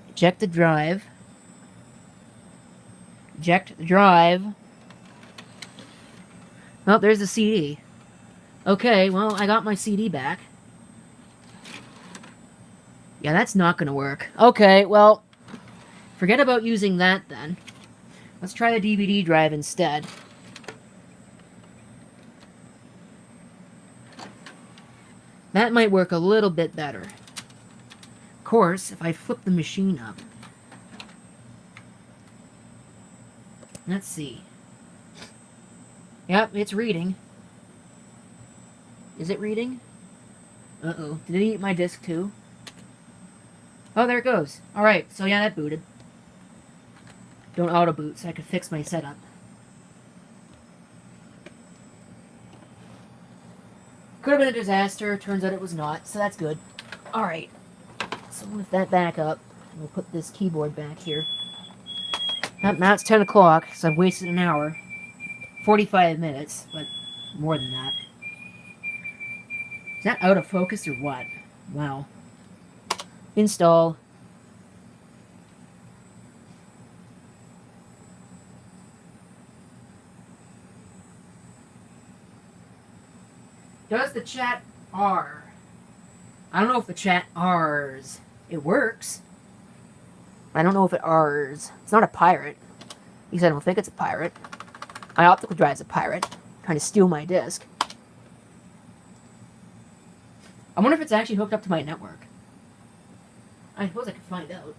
Eject the drive. Eject the drive. Oh, there's the CD. Okay, well, I got my CD back. Yeah, that's not gonna work. Okay, well, forget about using that then. Let's try the DVD drive instead. That might work a little bit better. Of course, if I flip the machine up. Let's see. Yep, it's reading. Is it reading? Uh-oh. Did it eat my disc too? Oh, there it goes. Alright, so yeah, that booted. don't auto boot, so I could fix my setup. Could have been a disaster. Turns out it was not, so that's good. Alright, so with that back up, we'll put this keyboard back here. Now it's 10 o'clock, so I've wasted an hour. 45 minutes, but more than that. Is that out of focus or what? Wow. Install. Does the chat R? I don't know if the chat R's. It works. I don't know if it R's. It's not a pirate. At least I don't think it's a pirate. My optical drive's a pirate. Trying to steal my disk. I wonder if it's actually hooked up to my network. I suppose I could find out.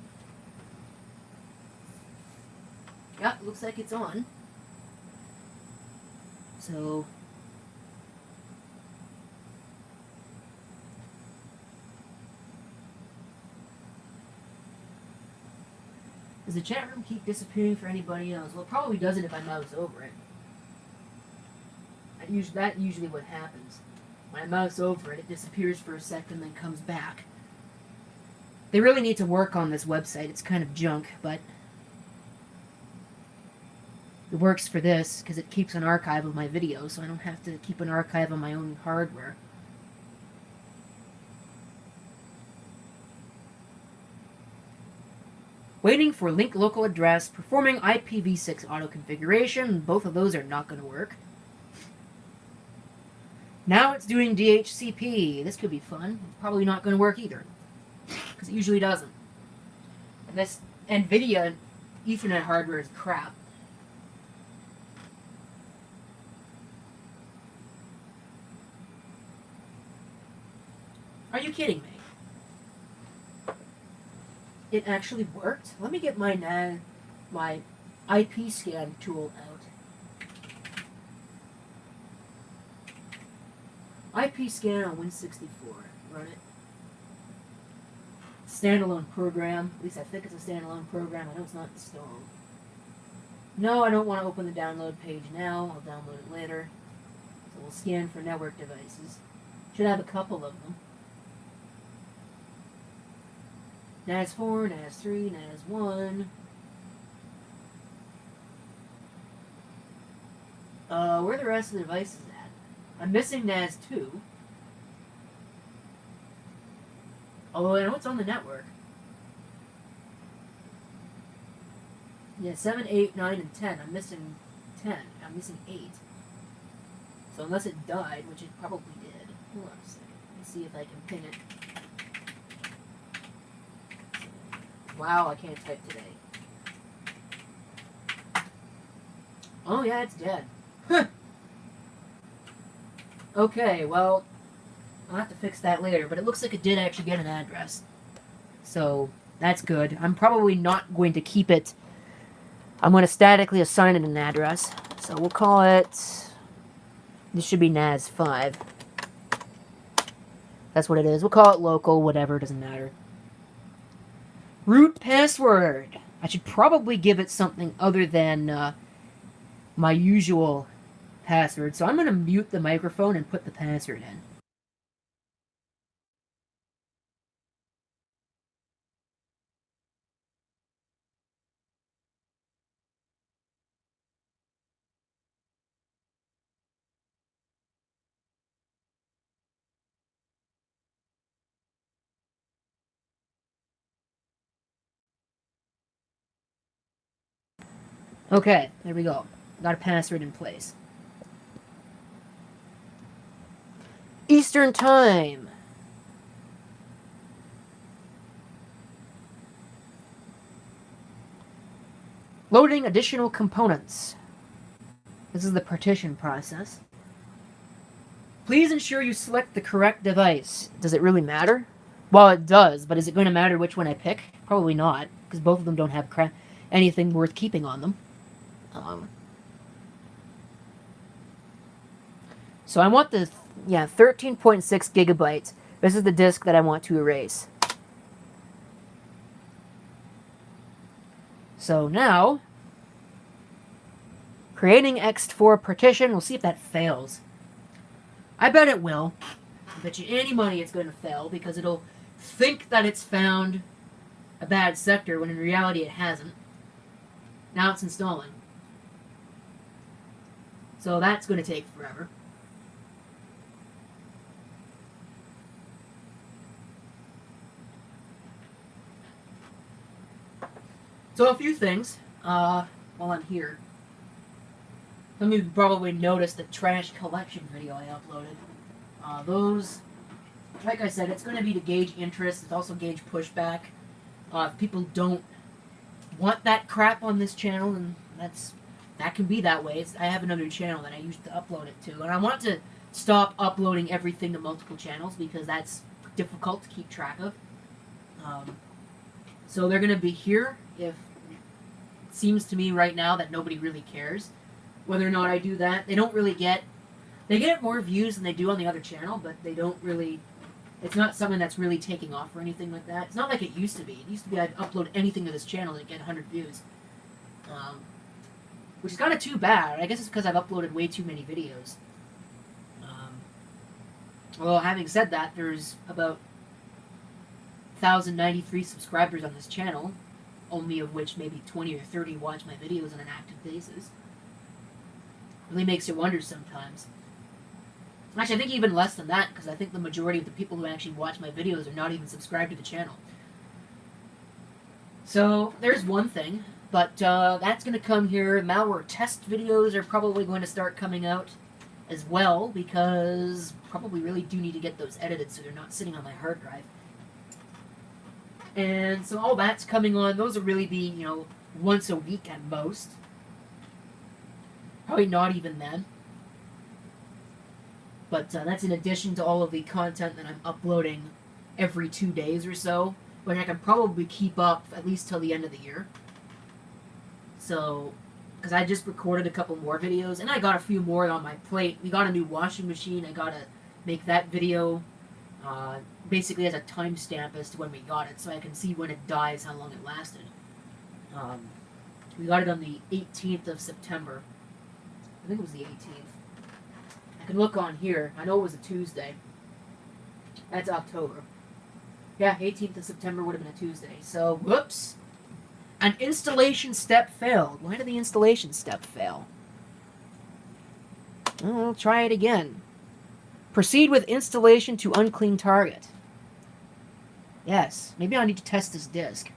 Yeah, looks like it's on. So... does the chat room keep disappearing for anybody else? Well, it probably doesn't if I mouse over it. That's usually what happens. When I mouse over it, it disappears for a second, then comes back. They really need to work on this website. It's kind of junk, but it works for this because it keeps an archive of my videos, so I don't have to keep an archive on my own hardware. Waiting for link local address, performing IPv6 auto configuration. Both of those are not going to work. Now it's doing DHCP. This could be fun. It's probably not going to work either, because it usually doesn't. And this NVIDIA Ethernet hardware is crap. Are you kidding me? It actually worked? Let me get my IP scan tool out. IP scan on Win64. Run it. Standalone program. At least I think it's a standalone program. I know it's not installed. No, I don't want to open the download page now. I'll download it later. So we'll scan for network devices. Should have a couple of them. NAS 4, NAS 3, NAS 1. Where are the rest of the devices at? I'm missing NAS 2. Although I know it's on the network. Yeah, 7, 8, 9, and 10. I'm missing 10. I'm missing 8. So unless it died, which it probably did. Hold on a second. Let me see if I can ping it. Wow, I can't type today. Oh yeah, it's dead. Huh. Okay, well, I'll have to fix that later, but it looks like it did actually get an address. So, that's good. I'm probably not going to keep it. I'm going to statically assign it an address. So we'll call it... this should be NAS 5. That's what it is. We'll call it local, whatever, doesn't matter. Root password. I should probably give it something other than my usual password. So I'm going to mute the microphone and put the password in. Okay, there we go. Got a password in place. Eastern Time. Loading additional components. This is the partition process. Please ensure you select the correct device. Does it really matter? Well, it does, but is it going to matter which one I pick? Probably not, because both of them don't have anything worth keeping on them. So I want the 13.6 gigabytes. This is the disk that I want to erase. So now Creating X4 partition. We'll see if that fails. I bet it will. I bet you any money it's going to fail because it'll think that it's found a bad sector when in reality it hasn't. Now it's installing. So that's going to take forever. So a few things while I'm here. Some of you probably noticed the trash collection video I uploaded. Those, like I said, it's going to be to gauge interest. It's also gauge pushback. If people don't want that crap on this channel, then that can be that way. I have another channel that I used to upload it to, and I want to stop uploading everything to multiple channels because that's difficult to keep track of. So they're going to be here if it seems to me right now that nobody really cares whether or not I do that. They don't really get... They get more views than they do on the other channel, but they don't really... It's not something that's really taking off or anything like that. It's not like it used to be. It used to be I'd upload anything to this channel and get 100 views. Which is kind of too bad. I guess it's because I've uploaded way too many videos. Well, having said that, there's about 1,093 subscribers on this channel, only of which maybe 20 or 30 watch my videos on an active basis. Really makes you wonder sometimes. Actually, I think even less than that, because I think the majority of the people who actually watch my videos are not even subscribed to the channel. So, there's one thing, but that's going to come here. Malware test videos are probably going to start coming out as well, because probably really do need to get those edited so they're not sitting on my hard drive. And so all that's coming on. Those will really be, once a week at most. Probably not even then. But that's in addition to all of the content that I'm uploading every 2 days or so, which I can probably keep up at least till the end of the year. So, because I just recorded a couple more videos, and I got a few more on my plate. We got a new washing machine. I gotta make that video basically as a timestamp as to when we got it, so I can see when it dies, how long it lasted. We got it on the 18th of September. I think it was the 18th. I can look on here. I know it was a Tuesday. That's October. Yeah, 18th of September would have been a Tuesday. So, whoops. An installation step failed. Why did the installation step fail? Well, I'll try it again. Proceed with installation to unclean target. Yes, maybe I need to test this disk.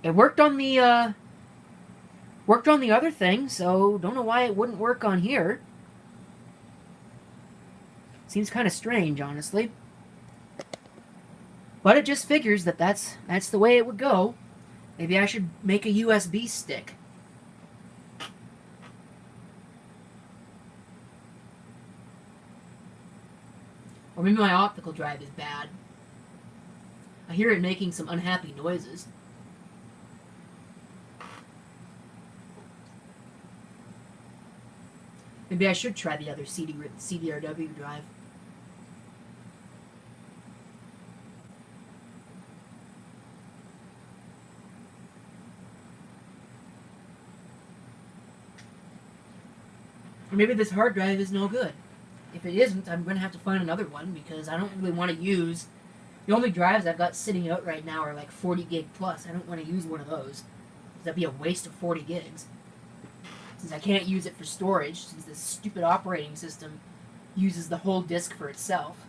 It worked on the other thing, so don't know why it wouldn't work on here. Seems kind of strange, honestly. But it just figures that that's the way it would go. Maybe I should make a USB stick. Or maybe my optical drive is bad. I hear it making some unhappy noises. Maybe I should try the other CDRW drive. Or maybe this hard drive is no good. If it isn't, I'm going to have to find another one because I don't really want to use... The only drives I've got sitting out right now are like 40 gig plus. I don't want to use one of those. That'd be a waste of 40 gigs. Since I can't use it for storage, since this stupid operating system uses the whole disk for itself.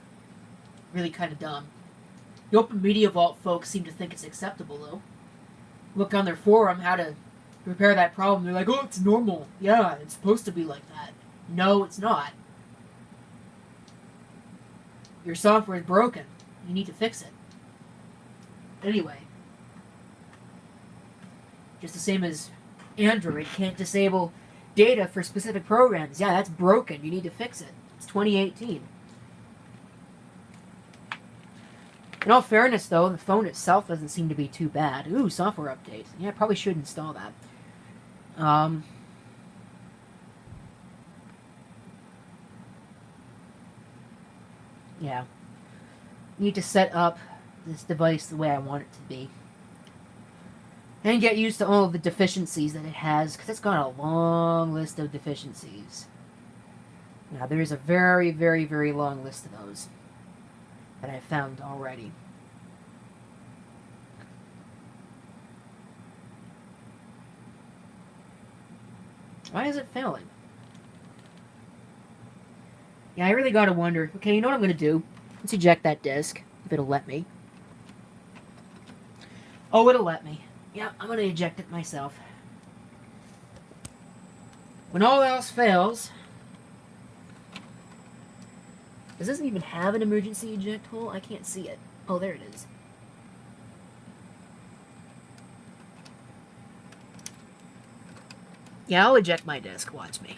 Really kind of dumb. The OpenMediaVault folks seem to think it's acceptable, though. Look on their forum how to repair that problem. They're like, oh, it's normal. Yeah, it's supposed to be like that. No, it's not. Your software is broken. You need to fix it. Anyway. Just the same as Android can't disable data for specific programs. Yeah, that's broken. You need to fix it. It's 2018. In all fairness, though, the phone itself doesn't seem to be too bad. Ooh, software update. Yeah, I probably should install that. Yeah. Need to set up this device the way I want it to be. And get used to all of the deficiencies that it has, because it's got a long list of deficiencies. Now, there is a very, very, very long list of those that I've found already. Why is it failing? Yeah, I really gotta wonder. Okay, you know what I'm gonna do? Let's eject that disk, if it'll let me. Oh, it'll let me. Yeah, I'm gonna eject it myself. When all else fails... Does this even have an emergency eject hole? I can't see it. Oh, there it is. Yeah, I'll eject my disk. Watch me.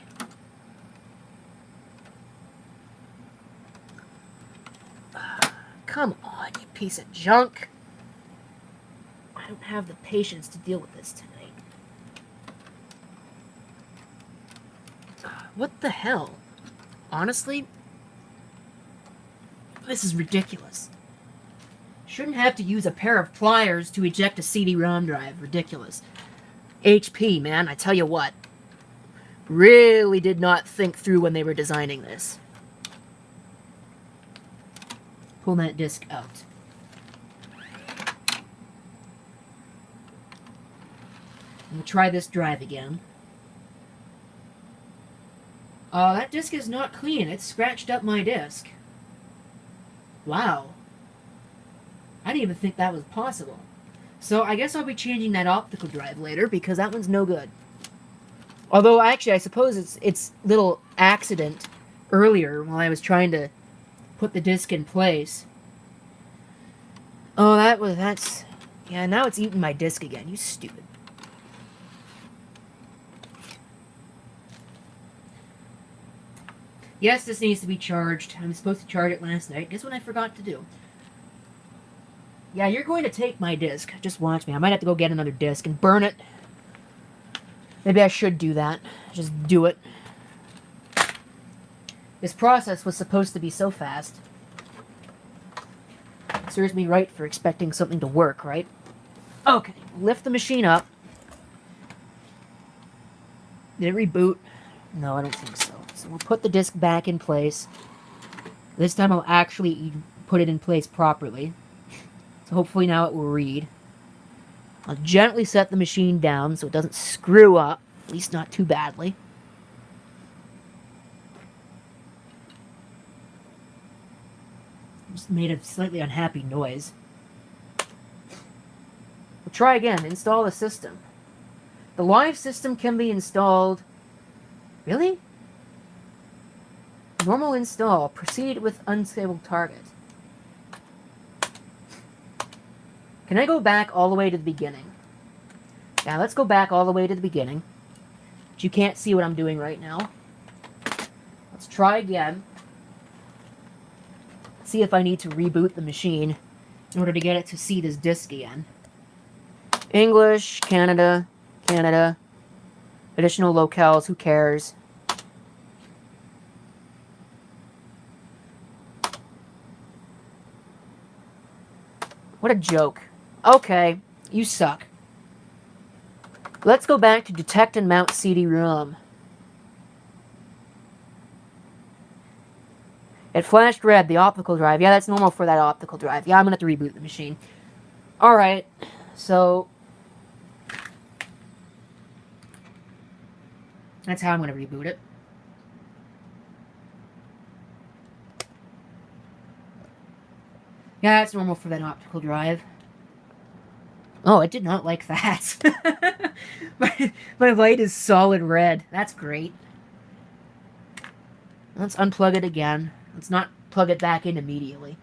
Come on, you piece of junk. I don't have the patience to deal with this tonight. What the hell? Honestly, this is ridiculous. Shouldn't have to use a pair of pliers to eject a CD-ROM drive. Ridiculous. HP, man, I tell you what. Really did not think through when they were designing this. Pull that disk out. I'm gonna try this drive again. That disk is not clean. It's scratched up my disk. Wow. I didn't even think that was possible. So I guess I'll be changing that optical drive later, because that one's no good. Although, actually, I suppose it's little accident earlier while I was trying to put the disk in place. Oh, that's... Yeah, now it's eating my disk again. You stupid. Yes, this needs to be charged. I was supposed to charge it last night. Guess what I forgot to do? Yeah, you're going to take my disk. Just watch me. I might have to go get another disk and burn it. Maybe I should do that. Just do it. This process was supposed to be so fast. Serves me right for expecting something to work, right? Okay, lift the machine up. Did it reboot? No, I don't think so. So we'll put the disk back in place. This time I'll actually put it in place properly. So hopefully now it will read. I'll gently set the machine down so it doesn't screw up. At least not too badly. Just made a slightly unhappy noise. We'll try again. Install the system. The live system can be installed... Really? Normal install. Proceed with unstable target. Can I go back all the way to the beginning? Yeah, let's go back all the way to the beginning. But you can't see what I'm doing right now. Let's try again. See if I need to reboot the machine in order to get it to see this disk again. English, Canada, Canada. Additional locales, who cares? What a joke. Okay, you suck. Let's go back to detect and mount CD-ROM. It flashed red, the optical drive. Yeah, that's normal for that optical drive. Yeah, I'm going to have to reboot the machine. Alright, so... That's how I'm going to reboot it. Yeah, that's normal for that optical drive. Oh, it did not like that. my light is solid red. That's great. Let's unplug it again. Let's not plug it back in immediately.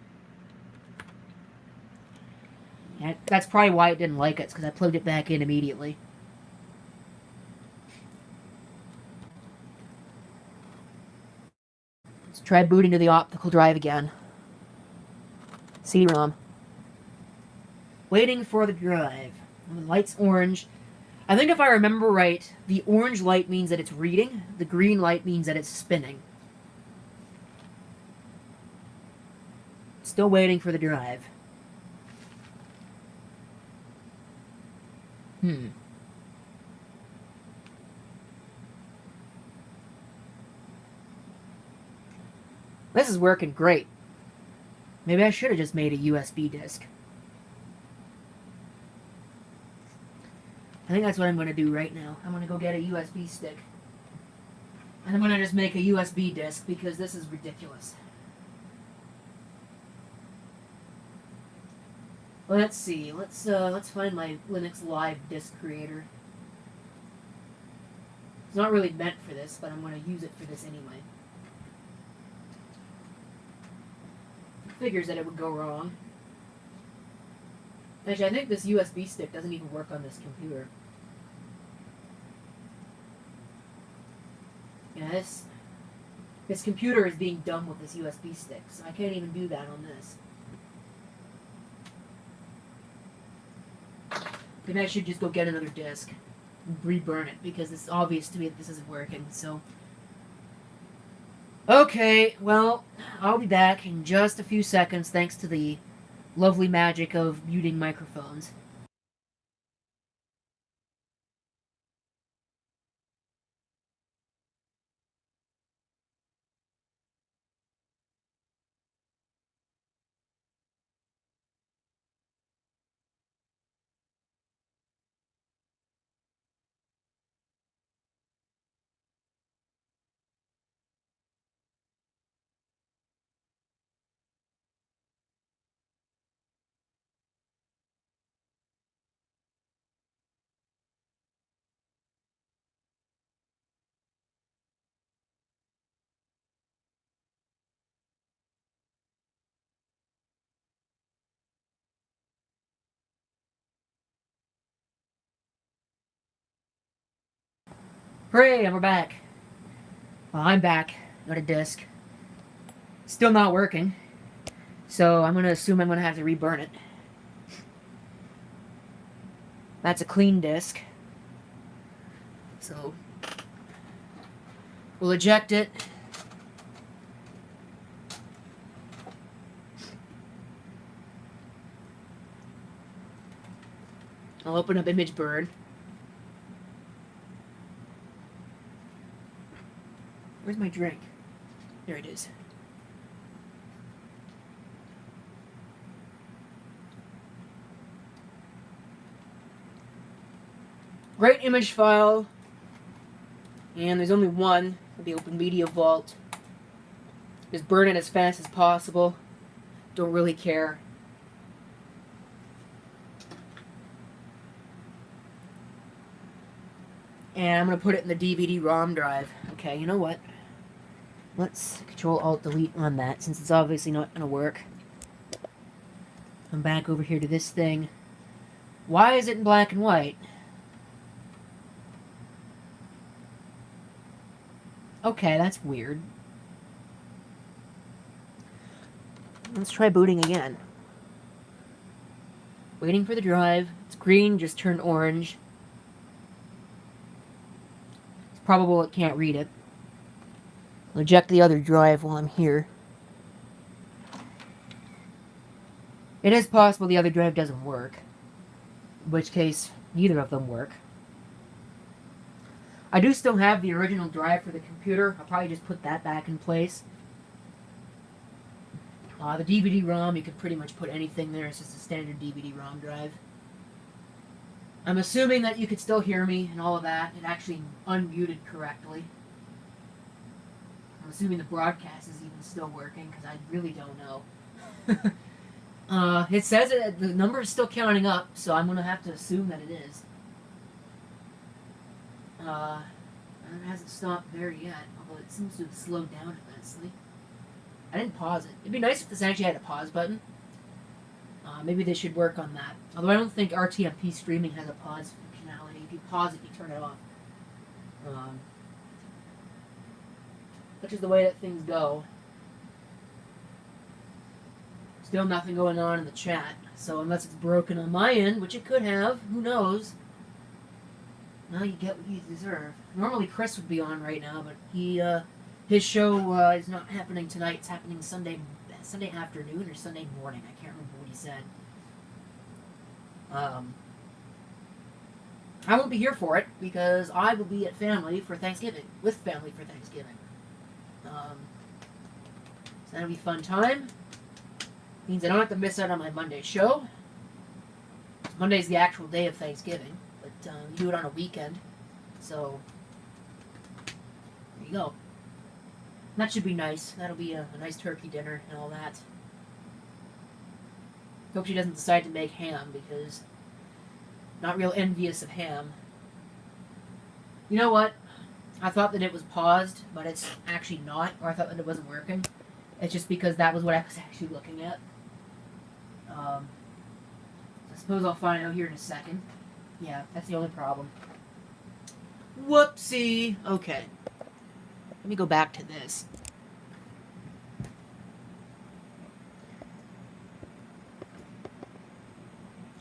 Yeah, that's probably why it didn't like it, because I plugged it back in immediately. Let's try booting to the optical drive again. CD-ROM. Waiting for the drive. The light's orange. I think if I remember right, the orange light means that it's reading. The green light means that it's spinning. Still waiting for the drive. Hmm. This is working great. Maybe I should have just made a USB disk. I think that's what I'm going to do right now. I'm going to go get a USB stick. And I'm going to just make a USB disk because this is ridiculous. Let's see. Let's find my Linux Live disk creator. It's not really meant for this, but I'm going to use it for this anyway. It figures that it would go wrong. Actually, I think this USB stick doesn't even work on this computer. Yeah, this computer is being dumb with this USB stick, so I can't even do that on this. Maybe I should just go get another disk and reburn it, because it's obvious to me that this isn't working, so... Okay, well, I'll be back in just a few seconds thanks to the lovely magic of muting microphones. Hooray, and we're back. Well, I'm back. Got a disk. Still not working. So I'm going to assume I'm going to have to reburn it. That's a clean disk. So we'll eject it. I'll open up ImageBird. Where's my drink? There it is. Great image file. And there's only one for the OpenMediaVault. Just burn it as fast as possible. Don't really care. And I'm going to put it in the DVD-ROM drive. Okay, you know what? Let's Control-Alt-Delete on that, since it's obviously not going to work. I'm back over here to this thing. Why is it in black and white? Okay, that's weird. Let's try booting again. Waiting for the drive. It's green, just turned orange. It's probable it can't read it. I'll eject the other drive while I'm here. It is possible the other drive doesn't work. In which case, neither of them work. I do still have the original drive for the computer. I'll probably just put that back in place. The DVD-ROM, you could pretty much put anything there. It's just a standard DVD-ROM drive. I'm assuming that you could still hear me and all of that. It actually unmuted correctly. I'm assuming the broadcast is even still working, because I really don't know. It says the number is still counting up, so I'm going to have to assume that it is. It hasn't stopped there yet, although it seems to have slowed down immensely. I didn't pause it. It'd be nice if this actually had a pause button. Maybe they should work on that. Although I don't think RTMP streaming has a pause functionality. If you pause it, you turn it off. Which is the way that things go. Still nothing going on in the chat. So unless it's broken on my end, which it could have, who knows? Now you get what you deserve. Normally Chris would be on right now, but his show is not happening tonight. It's happening Sunday afternoon or Sunday morning. I can't remember what he said. I won't be here for it because I will be at family for Thanksgiving, with family for Thanksgiving. So that'll be a fun time. Means I don't have to miss out on my Monday show. Monday's the actual day of Thanksgiving, but we do it on a weekend. So, there you go. That should be nice. That'll be a nice turkey dinner and all that. Hope she doesn't decide to make ham because not real envious of ham. You know what? I thought that it was paused, but it's actually not, or I thought that it wasn't working. It's just because that was what I was actually looking at. I suppose I'll find out here in a second. Yeah, that's the only problem. Whoopsie! Okay. Let me go back to this.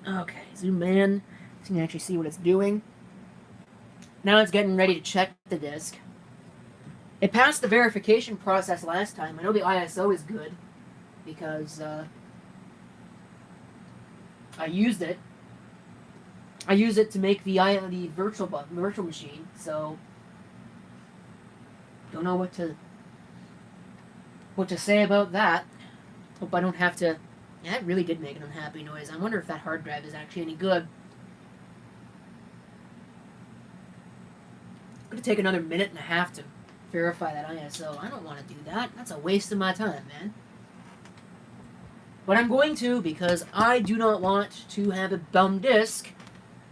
Okay, zoom in so you can actually see what it's doing. Now it's getting ready to check the disk. It passed the verification process last time. I know the ISO is good because I used it. I used it to make the virtual machine. So don't know what to say about that. Hope I don't have to. Yeah, it really did make an unhappy noise. I wonder if that hard drive is actually any good. It's gonna take another minute and a half to verify that ISO. I don't want to do that. That's a waste of my time, man. But I'm going to because I do not want to have a bum disk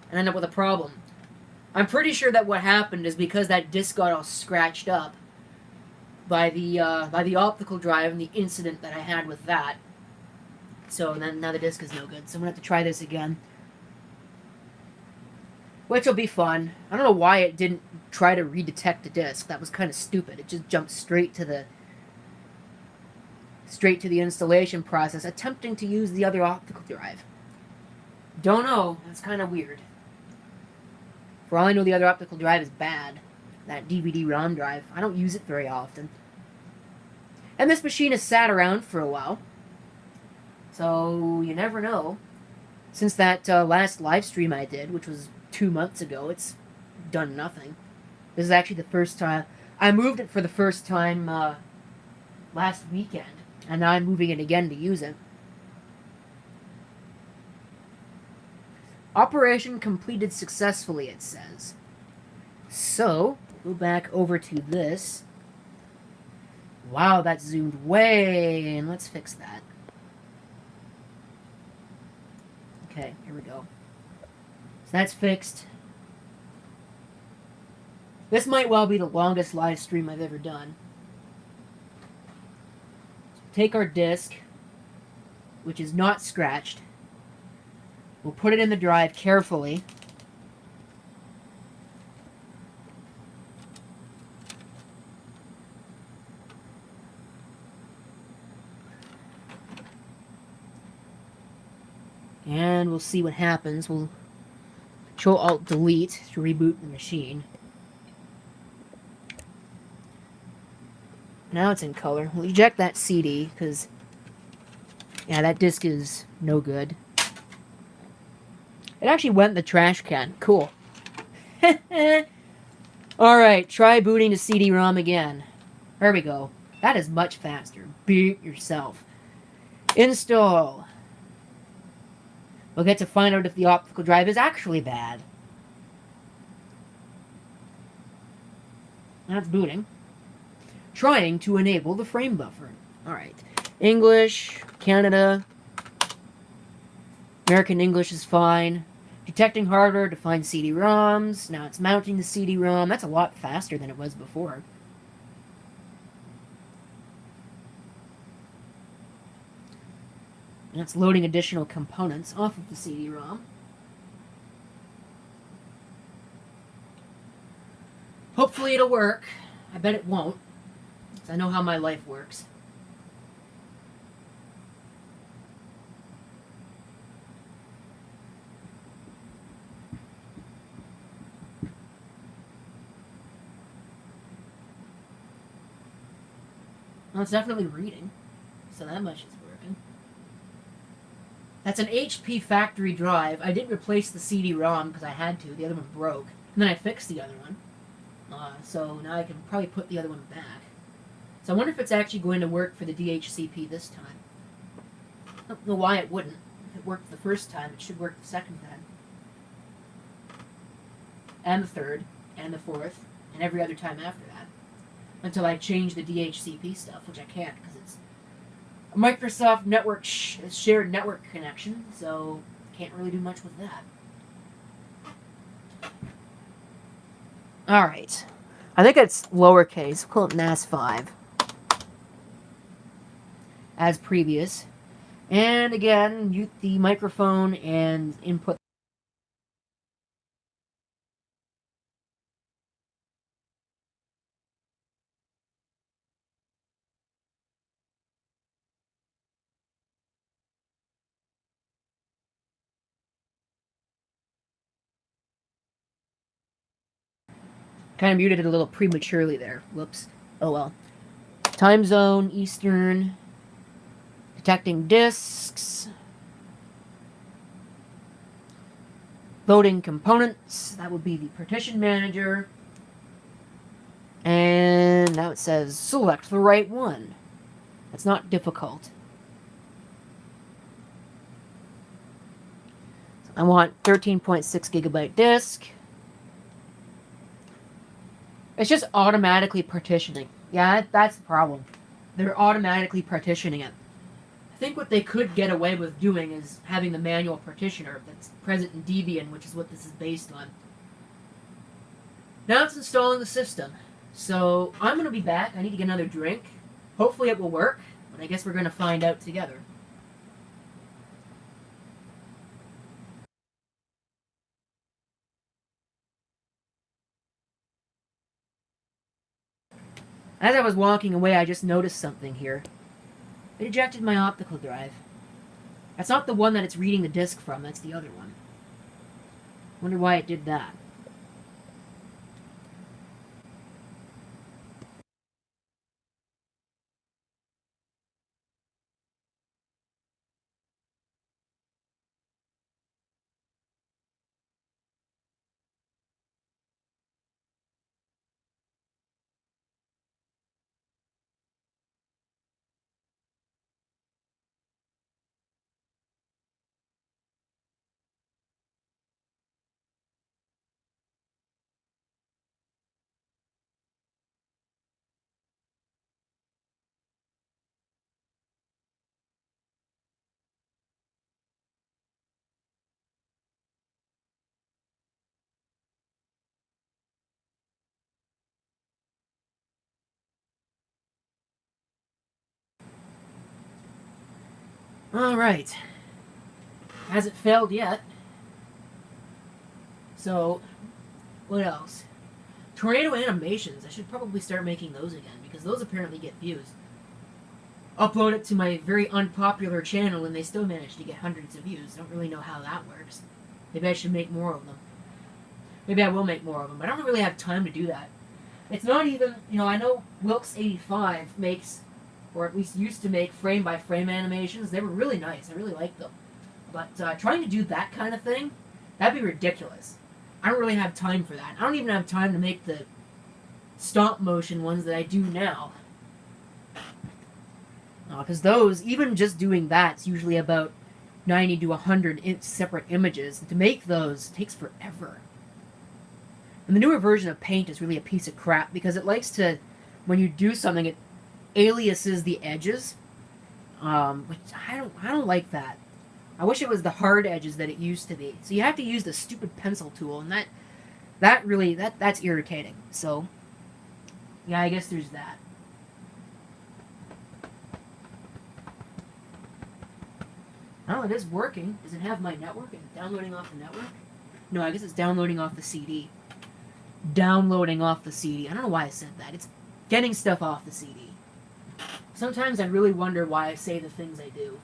and end up with a problem. I'm pretty sure that what happened is because that disk got all scratched up by the optical drive and the incident that I had with that. So then now the disk is no good. So I'm gonna have to try this again, which will be fun. I don't know why it didn't try to redetect the disk. That was kind of stupid. It just jumped straight to the installation process, attempting to use the other optical drive. Don't know. That's kind of weird. For all I know, the other optical drive is bad. That DVD-ROM drive. I don't use it very often. And this machine has sat around for a while. So, you never know. Since that last live stream I did, which was 2 months ago, it's done nothing. This is actually the first time. I moved it for the first time last weekend. And now I'm moving it again to use it. Operation completed successfully, it says. So, go back over to this. Wow, that zoomed way in. Let's fix that. Okay, here we go. So that's fixed. This might well be the longest live stream I've ever done. So take our disk, which is not scratched. We'll put it in the drive carefully. And we'll see what happens. We'll Control-Alt-Delete to reboot the machine. Now it's in color. We'll eject that CD, because, yeah, that disc is no good. It actually went in the trash can. Cool. Alright, try booting the CD-ROM again. There we go. That is much faster. Beat yourself. Install. We'll get to find out if the optical drive is actually bad. That's booting. Trying to enable the frame buffer. Alright. English, Canada. American English is fine. Detecting hardware to find CD-ROMs. Now it's mounting the CD-ROM. That's a lot faster than it was before. And it's loading additional components off of the CD-ROM. Hopefully it'll work. I bet it won't, because I know how my life works. Well, it's definitely reading, so that much is working. That's an HP factory drive. I didn't replace the CD-ROM because I had to. The other one broke. And then I fixed the other one. So now I can probably put the other one back. So I wonder if it's actually going to work for the DHCP this time. I don't know why it wouldn't. If it worked the first time, it should work the second time. And the third. And the fourth. And every other time after that. Until I change the DHCP stuff, which I can't because it's a Microsoft network shared network connection, so can't really do much with that. Alright. I think it's lowercase. We'll call it NAS5. As previous. And again, mute the microphone and input. Kind of muted it a little prematurely there. Whoops. Oh well. Time zone, Eastern. Detecting disks. Loading components. That would be the partition manager. And now it says select the right one. That's not difficult. I want 13.6 gigabyte disk. It's just automatically partitioning. Yeah, that's the problem. They're automatically partitioning it. I think what they could get away with doing is having the manual partitioner that's present in Debian, which is what this is based on. Now it's installing the system. So I'm going to be back. I need to get another drink. Hopefully it will work, but I guess we're going to find out together. As I was walking away, I just noticed something here. It ejected my optical drive. That's not the one that it's reading the disk from, that's the other one. Wonder why it did that. Alright. Hasn't failed yet. So, what else? Tornado animations. I should probably start making those again, because those apparently get views. Upload it to my very unpopular channel, and they still manage to get hundreds of views. Don't really know how that works. Maybe I should make more of them. Maybe I will make more of them, but I don't really have time to do that. It's not even, I know Wilkes85 makes, or at least used to make, frame-by-frame animations. They were really nice. I really liked them. But trying to do that kind of thing, that'd be ridiculous. I don't really have time for that. I don't even have time to make the stop-motion ones that I do now. Because those, even just doing that's usually about 90 to 100 separate images. To make those takes forever. And the newer version of Paint is really a piece of crap because it likes to, when you do something, it aliases the edges, which I don't like that. I wish it was the hard edges that it used to be. So you have to use the stupid pencil tool, and that's irritating. So yeah, I guess there's that. Oh, it is working. Does it have my network? Is it downloading off the network? No, I guess it's downloading off the CD. Downloading off the CD. I don't know why I said that. It's getting stuff off the CD. Sometimes I really wonder why I say the things I do.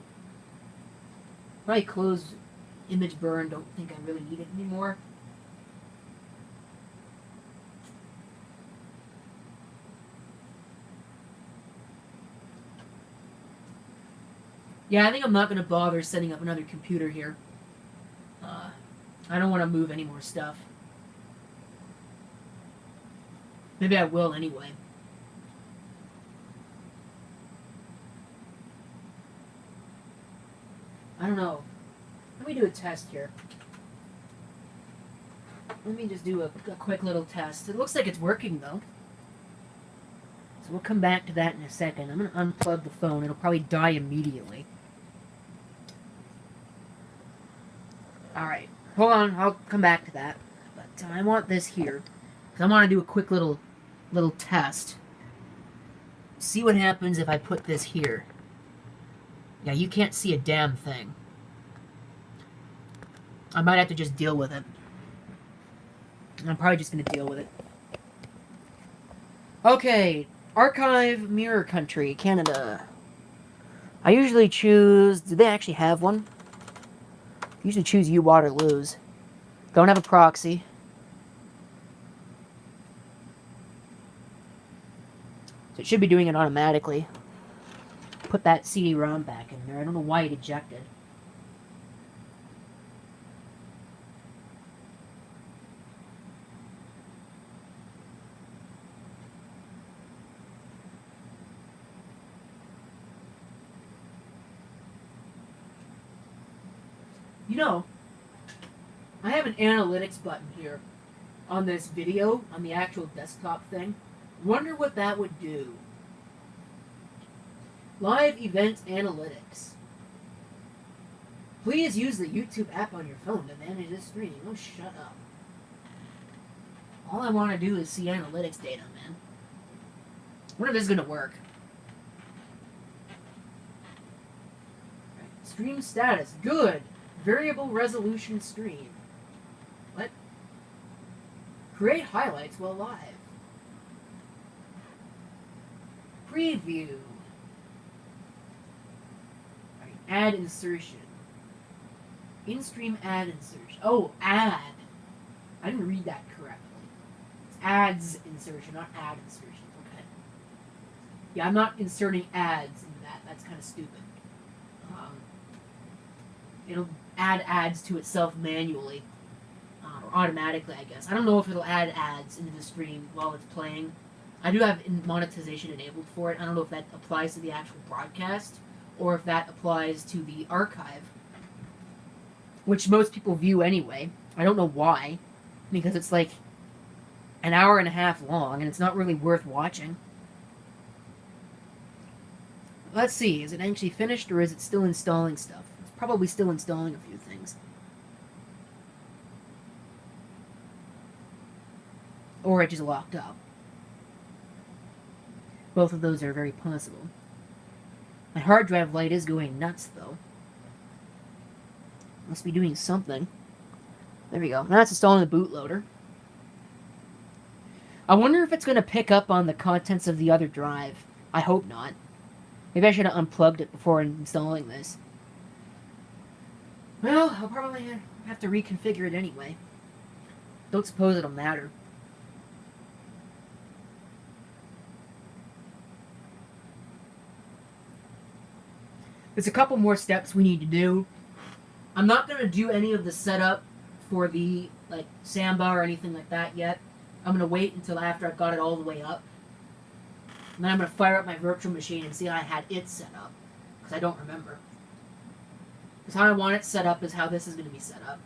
Probably close image burn. Don't think I really need it anymore. Yeah, I think I'm not going to bother setting up another computer here. I don't want to move any more stuff. Maybe I will anyway. I don't know. Let me do a test here. Let me just do a quick little test. It looks like it's working, though. So we'll come back to that in a second. I'm going to unplug the phone. It'll probably die immediately. Alright. Hold on. I'll come back to that. But I want this here. Because I want to do a quick little test. See what happens if I put this here. Yeah, you can't see a damn thing. I might have to just deal with it. I'm probably just going to deal with it. Okay. Archive Mirror Country, Canada. I usually choose... Do they actually have one? I usually choose U Waterloos. Don't have a proxy. So it should be doing it automatically. Put that CD-ROM back in there. I don't know why it ejected. You know, I have an analytics button here on this video, on the actual desktop thing. Wonder what that would do. Live event analytics. Please use the YouTube app on your phone to manage this streaming. Oh, shut up. All I want to do is see analytics data, man. I wonder if this is going to work. Right. Stream status. Good. Variable resolution stream. What? Create highlights while live. Preview. Right. Ad insertion. In-stream ad insertion. Oh, ad. I didn't read that correctly. It's ads insertion, not ad insertion. Okay. Yeah, I'm not inserting ads into that. That's kind of stupid. It'll add ads to itself manually. Or automatically, I guess. I don't know if it'll add ads into the stream while it's playing. I do have monetization enabled for it. I don't know if that applies to the actual broadcast or if that applies to the archive, which most people view anyway. I don't know why, because it's like an hour and a half long and it's not really worth watching. Let's see, is it actually finished or is it still installing stuff? It's probably still installing a few things. Or it just locked up. Both of those are very possible. My hard drive light is going nuts, though. Must be doing something. There we go. Now it's installing the bootloader. I wonder if it's going to pick up on the contents of the other drive. I hope not. Maybe I should have unplugged it before installing this. Well, I'll probably have to reconfigure it anyway. Don't suppose it'll matter. There's a couple more steps we need to do. I'm not going to do any of the setup for the Samba or anything like that yet. I'm going to wait until after I've got it all the way up. And then I'm going to fire up my virtual machine and see how I had it set up. Because I don't remember. Because how I want it set up is how this is going to be set up.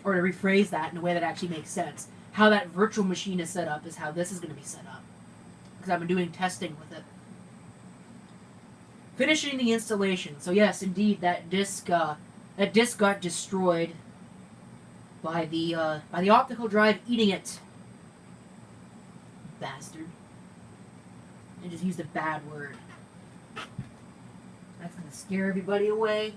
Or to rephrase that in a way that actually makes sense. How that virtual machine is set up is how this is going to be set up. Because I've been doing testing with it. Finishing the installation. So yes, indeed, that disc got destroyed by the optical drive eating it. Bastard. I just used a bad word. That's gonna scare everybody away.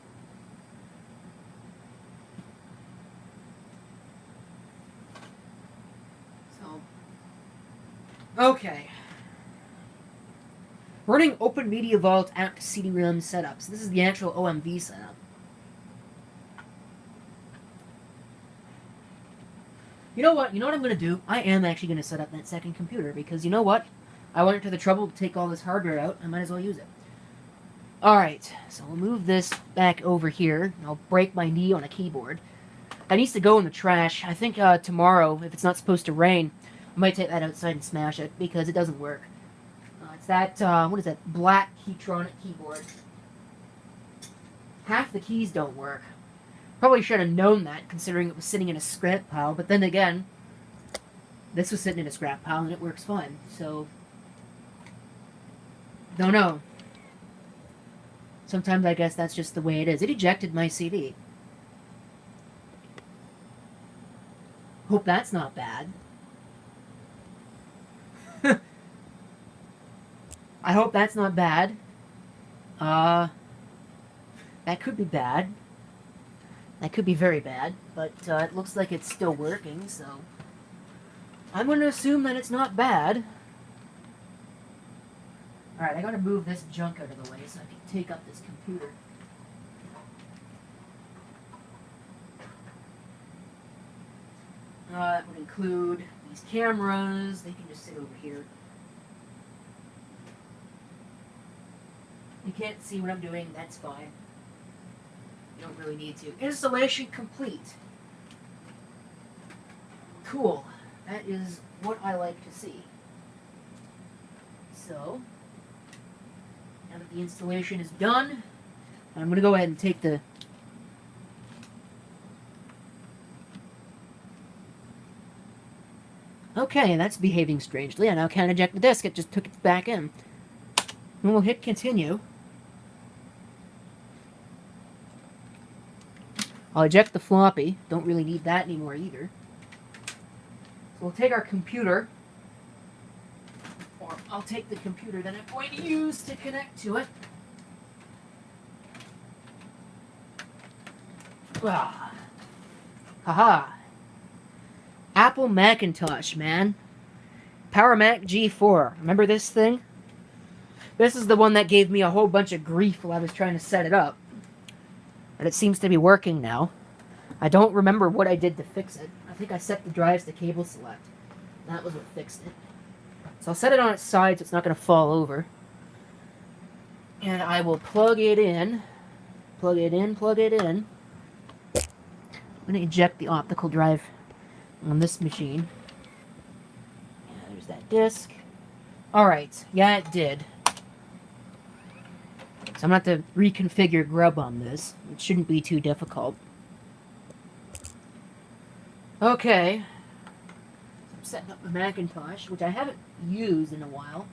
So, okay. Running OpenMediaVault app CD-ROM setups. This is the actual OMV setup. You know what? You know what I'm going to do? I am actually going to set up that second computer because you know what? I went to the trouble to take all this hardware out. I might as well use it. Alright, so we'll move this back over here. I'll break my knee on a keyboard. That needs to go in the trash. I think tomorrow, if it's not supposed to rain, I might take that outside and smash it because it doesn't work. It's that, what is that, black Keytronic keyboard. Half the keys don't work. Probably should have known that, considering it was sitting in a scrap pile, but then again, this was sitting in a scrap pile and it works fine, so... Don't know. Sometimes I guess that's just the way it is. It ejected my CD. Hope that's not bad. I hope that's not bad. That could be bad. That could be very bad, but it looks like it's still working, so... I'm going to assume that it's not bad. Alright, I gotta move this junk out of the way so I can take up this computer. It would include these cameras. They can just sit over here. You can't see what I'm doing, that's fine. You don't really need to. Installation complete. Cool. That is what I like to see. So, now that the installation is done, I'm going to go ahead and take the... Okay, that's behaving strangely. I now can't eject the disk. It just took it back in. And we'll hit continue. I'll eject the floppy. Don't really need that anymore either. So we'll take our computer. Or I'll take the computer that I'm going to use to connect to it. Ah. Haha. Apple Macintosh, man. Power Mac G4. Remember this thing? This is the one that gave me a whole bunch of grief while I was trying to set it up. But it seems to be working now. I don't remember what I did to fix it. I think I set the drives to cable select. That was what fixed it. So I'll set it on its side so it's not going to fall over. And I will plug it in. Plug it in, plug it in. I'm going to eject the optical drive on this machine. Yeah, there's that disk. Alright, yeah it did. So I'm going to have to reconfigure Grub on this. It shouldn't be too difficult. Okay. I'm setting up the Macintosh, which I haven't used in a while.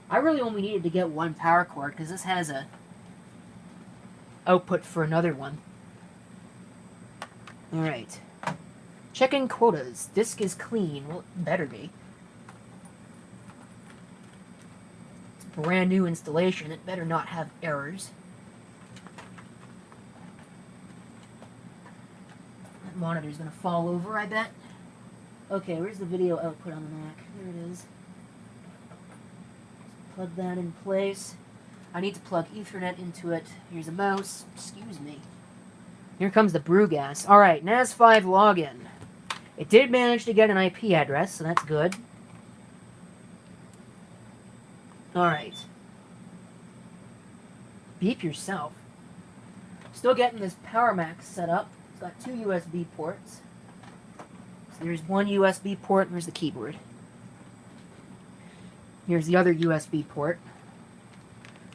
I really only needed to get one power cord, because this has a output for another one. Alright. Checking quotas. Disk is clean. Well, it better be. It's a brand new installation. It better not have errors. That monitor's gonna fall over, I bet. Okay, where's the video output on the Mac? There it is. Plug that in place. I need to plug Ethernet into it. Here's a mouse. Excuse me. Here comes the brew gas. Alright, NAS5 login. It did manage to get an IP address, so that's good. Alright. Beep yourself. Still getting this Power Mac set up. It's got two USB ports. So there's one USB port, and there's the keyboard. Here's the other USB port.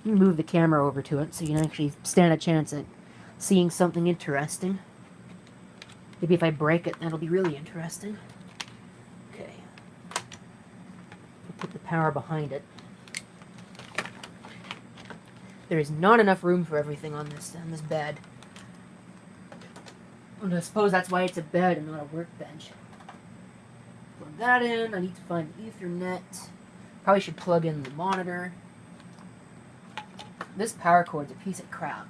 Let me move the camera over to it so you can actually stand a chance at seeing something interesting. Maybe if I break it, that'll be really interesting. Okay. I'll put the power behind it. There is not enough room for everything on this bed. And I suppose that's why it's a bed and not a workbench. Plug that in. I need to find Ethernet. Probably should plug in the monitor. This power cord's a piece of crap.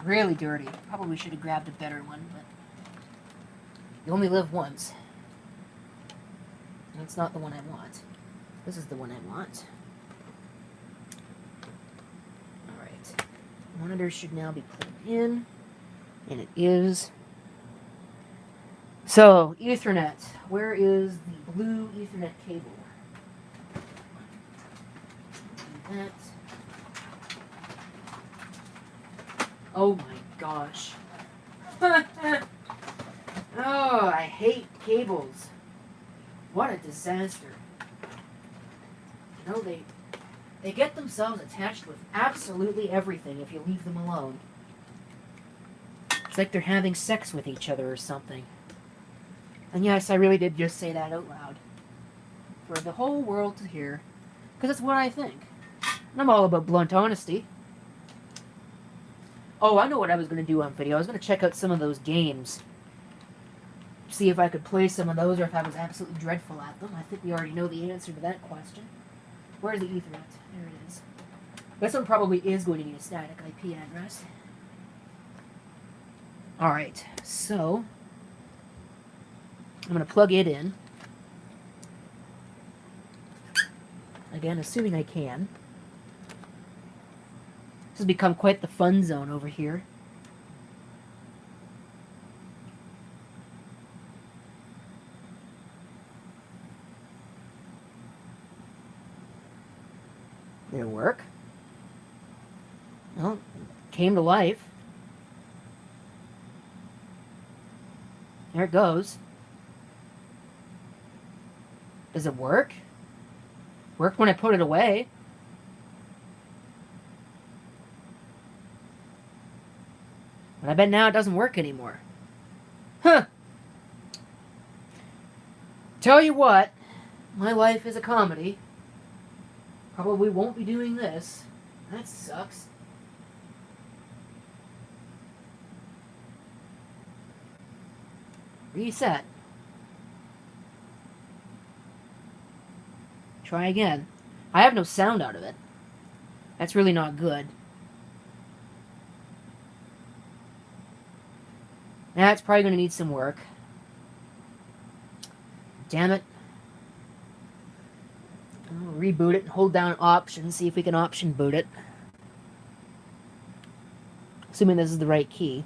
Really dirty. Probably should have grabbed a better one, but you only live once. That's not the one I want. This is the one I want. Alright. Monitor should now be plugged in. And it is. So, Ethernet. Where is the blue Ethernet cable? That. Oh my gosh. Oh, I hate cables. What a disaster. You know, they get themselves attached with absolutely everything if you leave them alone. It's like they're having sex with each other or something. And yes, I really did just say that out loud. For the whole world to hear. Because it's what I think. And I'm all about blunt honesty. Oh, I know what I was going to do on video. I was going to check out some of those games. See if I could play some of those or if I was absolutely dreadful at them. I think we already know the answer to that question. Where's the Ethernet? There it is. This one probably is going to need a static IP address. Alright, so I'm going to plug it in. Again, assuming I can. This has become quite the fun zone over here. Did it work? Well, it came to life. There it goes. Does it work? Worked when I put it away. But I bet now it doesn't work anymore. Huh. Tell you what, my life is a comedy. Probably won't be doing this. That sucks. Reset. Try again. I have no sound out of it. That's really not good. That's probably going to need some work. Damn it. I'll reboot it and hold down Option, see if we can Option boot it. Assuming this is the right key.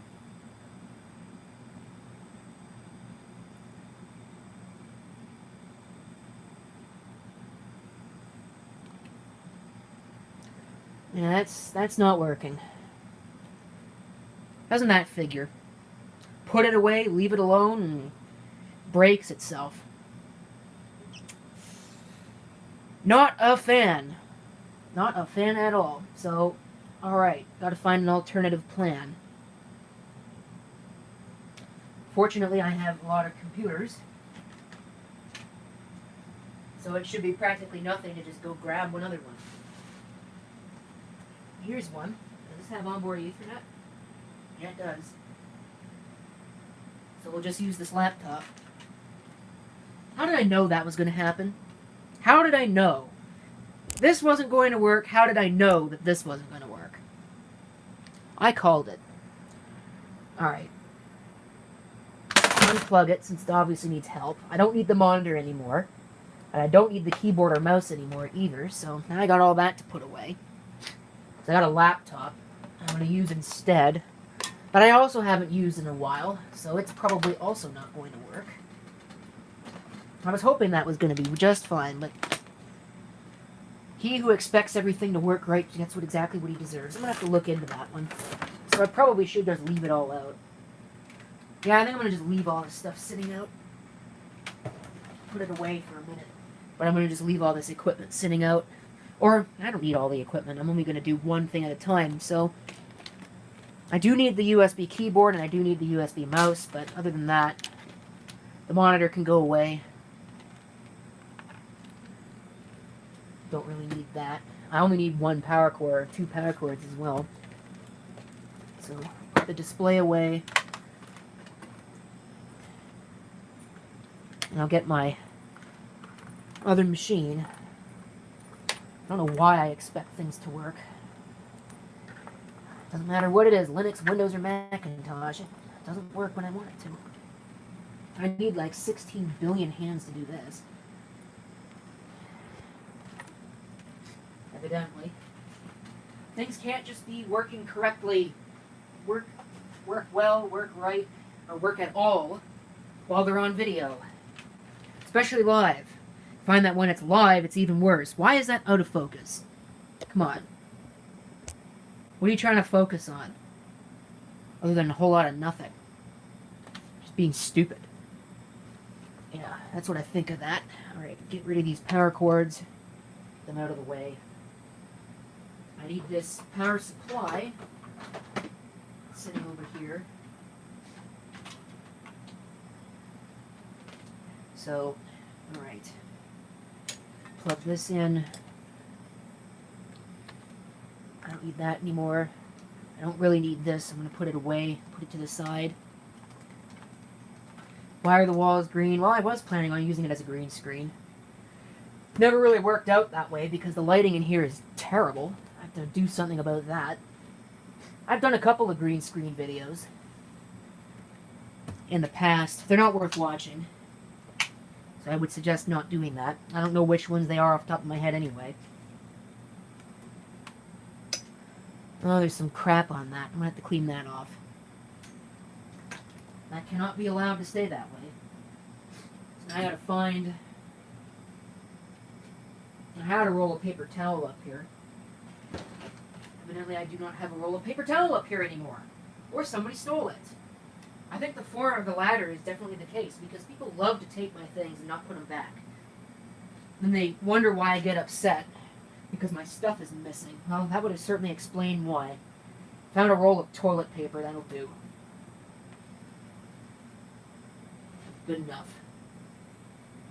Yeah, that's not working. Doesn't that figure? Put it away, leave it alone, and breaks itself. Not a fan. Not a fan at all. So, alright, gotta find an alternative plan. Fortunately, I have a lot of computers. So it should be practically nothing to just go grab one other one. Here's one. Does this have onboard Ethernet? Yeah, it does. So we'll just use this laptop. How did I know that was going to happen? How did I know? This wasn't going to work. How did I know that this wasn't going to work? I called it. Alright. Unplug it since it obviously needs help. I don't need the monitor anymore. And I don't need the keyboard or mouse anymore either. So now I got all that to put away. So I got a laptop I'm going to use instead. But I also haven't used in a while. So it's probably also not going to work. I was hoping that was going to be just fine, but he who expects everything to work right gets exactly what he deserves. I'm going to have to look into that one. So I probably should just leave it all out. Yeah, I think I'm going to just leave all this stuff sitting out. Put it away for a minute. But I'm going to just leave all this equipment sitting out. Or, I don't need all the equipment. I'm only going to do one thing at a time. So, I do need the USB keyboard and I do need the USB mouse. But other than that, the monitor can go away. Don't really need that. I only need one power cord, or 2 power cords as well. So, put the display away. And I'll get my other machine. I don't know why I expect things to work. Doesn't matter what it is, Linux, Windows, or Macintosh. It doesn't work when I want it to. I need like 16 billion hands to do this. Evidently. Things can't just be working correctly. Work well, work right, or work at all. while they're on video. Especially live. Find that when it's live, it's even worse. Why is that out of focus? Come on. What are you trying to focus on? Other than a whole lot of nothing. Just being stupid. Yeah, that's what I think of that. Alright, get rid of these power cords. Get them out of the way. I need this power supply sitting over here. So, alright. Plug this in. I don't need that anymore. I don't really need this. I'm going to put it away, put it to the side. Why are the walls green? Well, I was planning on using it as a green screen. Never really worked out that way because the lighting in here is terrible. I have to do something about that. I've done a couple of green screen videos in the past. They're not worth watching. So I would suggest not doing that. I don't know which ones they are off the top of my head anyway. Oh, there's some crap on that. I'm going to have to clean that off. That cannot be allowed to stay that way. So now I gotta find... I had a roll of paper towel up here. Evidently I do not have a roll of paper towel up here anymore. Or somebody stole it. I think the former of the latter is definitely the case, because people love to take my things and not put them back. Then they wonder why I get upset, because my stuff is missing. Well, that would have certainly explained why. Found a roll of toilet paper, that'll do. Good enough.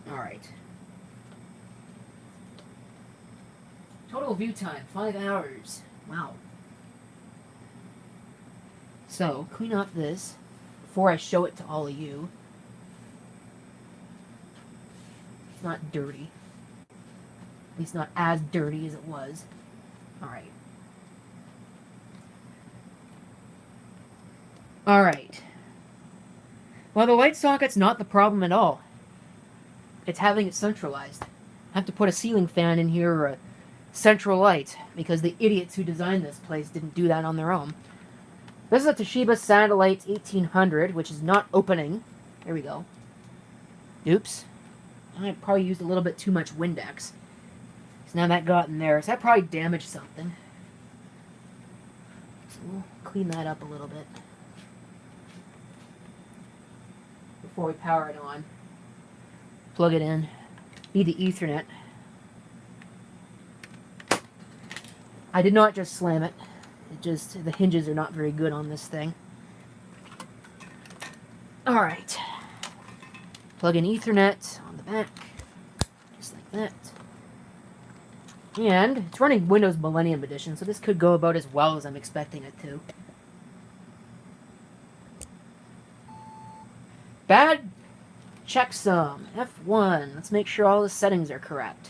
Alright. Total view time, 5 hours. Wow. So, clean up this before I show it to all of you. It's not dirty. At least not as dirty as it was. Alright. Alright. Well, the light socket's not the problem at all. It's having it centralized. I have to put a ceiling fan in here or a central light, because the idiots who designed this place didn't do that on their own. This is a Toshiba Satellite 1800, which is not opening. There we go. Oops. I probably used a little bit too much Windex. So now that got in there. So that probably damaged something. So we'll clean that up a little bit before we power it on. Plug it in. Be the Ethernet. I did not just slam it. It just, the hinges are not very good on this thing. Alright. Plug in Ethernet on the back. Just like that. And it's running Windows Millennium Edition, so this could go about as well as I'm expecting it to. Bad checksum. F1. Let's make sure all the settings are correct.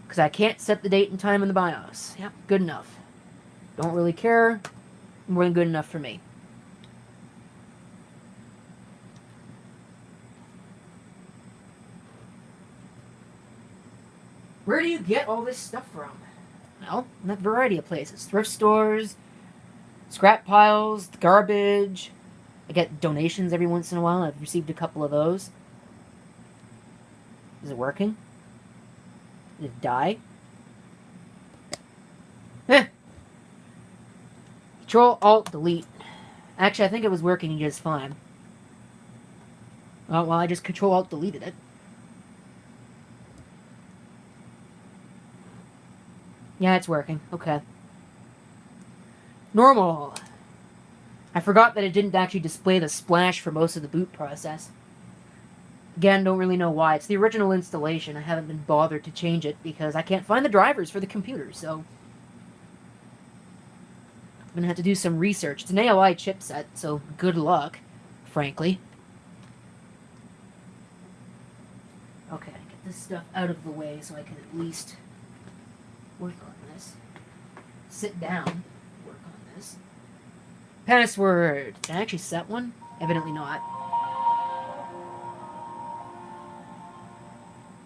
Because I can't set the date and time in the BIOS. Yep, good enough. Don't really care. More than good enough for me. Where do you get all this stuff from? Well, in a variety of places. Thrift stores, scrap piles, garbage. I get donations every once in a while. I've received a couple of those. Is it working? Did it die? Eh. Control, Alt, Delete. Actually, I think it was working just fine. Oh, well, I just Control, Alt, deleted it. Yeah, it's working. Okay. Normal. I forgot that it didn't actually display the splash for most of the boot process. Again, don't really know why. It's the original installation. I haven't been bothered to change it because I can't find the drivers for the computer, so I'm going to have to do some research. It's an AOI chipset, so good luck, frankly. Okay, get this stuff out of the way so I can at least work on this. Sit down, work on this. Password. Did I actually set one? Evidently not.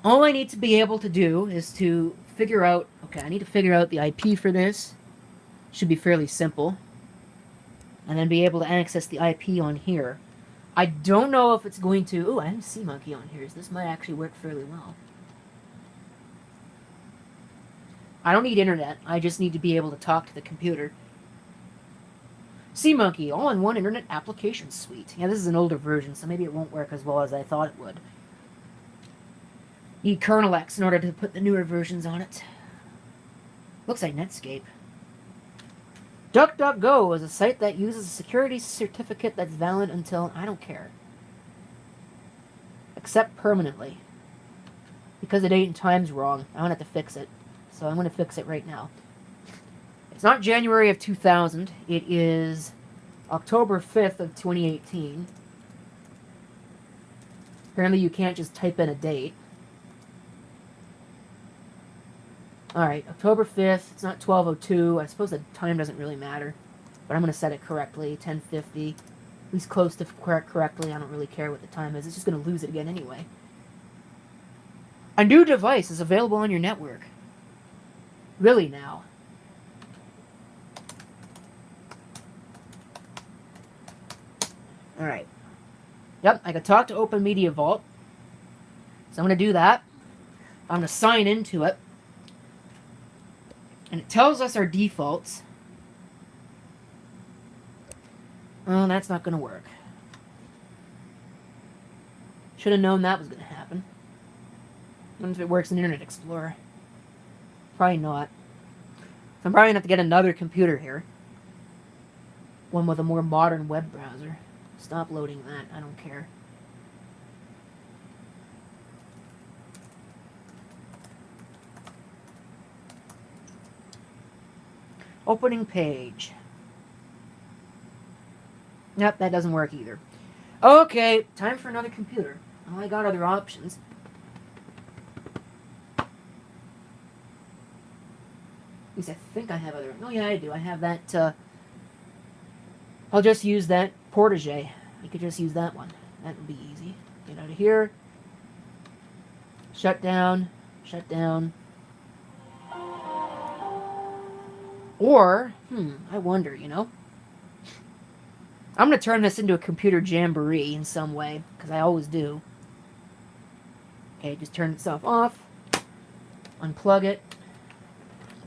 All I need to be able to do is to figure out... Okay, I need to figure out the IP for this. Should be fairly simple. And then be able to access the IP on here. I don't know if it's going to... Ooh, I have Sea Monkey on here, so this might actually work fairly well. I don't need internet. I just need to be able to talk to the computer. Sea Monkey, all-in-one internet application suite. Yeah, this is an older version, so maybe it won't work as well as I thought it would. Need kernel X in order to put the newer versions on it. Looks like Netscape. DuckDuckGo is a site that uses a security certificate that's valid until... I don't care. Except permanently. Because the date and time's wrong. I'm going to have to fix it. So I'm going to fix it right now. It's not January of 2000. It is October 5th of 2018. Apparently you can't just type in a date. Alright, October 5th. It's not 12:02. I suppose the time doesn't really matter. But I'm going to set it correctly. 10:50. At least close to correctly. I don't really care what the time is. It's just going to lose it again anyway. A new device is available on your network. Really now. Alright. Yep, I can talk to OpenMediaVault. So I'm going to do that. I'm going to sign into it. And it tells us our defaults. Oh, that's not going to work. Should have known that was going to happen. I wonder if it works in Internet Explorer. Probably not. So I'm probably going to have to get another computer here. One with a more modern web browser. Stop loading that. I don't care. Opening page. Yep, that doesn't work either. Okay, time for another computer. Oh, I got other options. At least I think I have other... Oh, yeah, I do. I have that, I'll just use that Portage. You could just use that one. That would be easy. Get out of here. Shut down. Shut down. Or, I wonder, you know? I'm going to turn this into a computer jamboree in some way, because I always do. Okay, just turn itself off. Unplug it.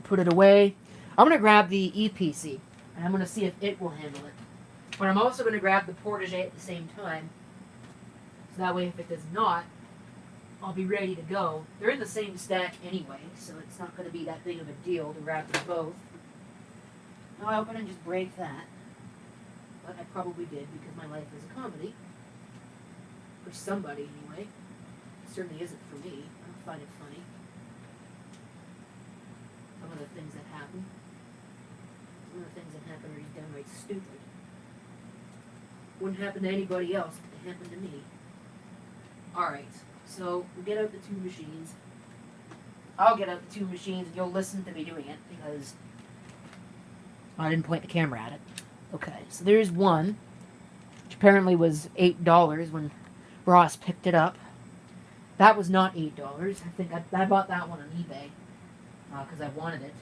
Put it away. I'm going to grab the EPC, and I'm going to see if it will handle it. But I'm also going to grab the Portage at the same time. So that way, if it does not, I'll be ready to go. They're in the same stack anyway, so it's not going to be that big of a deal to grab them both. No, I hope I didn't just break that. But I probably did, because my life is a comedy. For somebody, anyway. It certainly isn't for me. I don't find it funny. Some of the things that happen. Some of the things that happen are just downright stupid. Wouldn't happen to anybody else, but it happened to me. Alright, so we'll get out the two machines. I'll get out the two machines, and you'll listen to me doing it, because I didn't point the camera at it. Okay, so there's one, which apparently was $8 when Ross picked it up. That was not $8. I think I bought that one on eBay because I wanted it.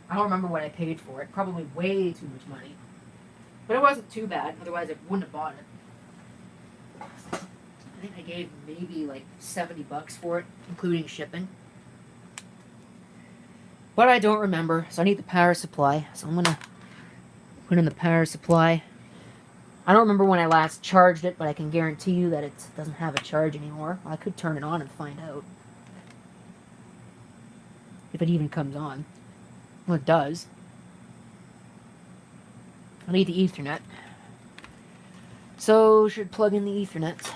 I don't remember what I paid for it. Probably way too much money. But it wasn't too bad, otherwise I wouldn't have bought it. I think I gave maybe like $70 for it, including shipping. But I don't remember, so I need the power supply. So I'm going to put in the power supply. I don't remember when I last charged it, but I can guarantee you that it doesn't have a charge anymore. I could turn it on and find out. If it even comes on. Well, it does. I need the Ethernet. So, should plug in the Ethernet.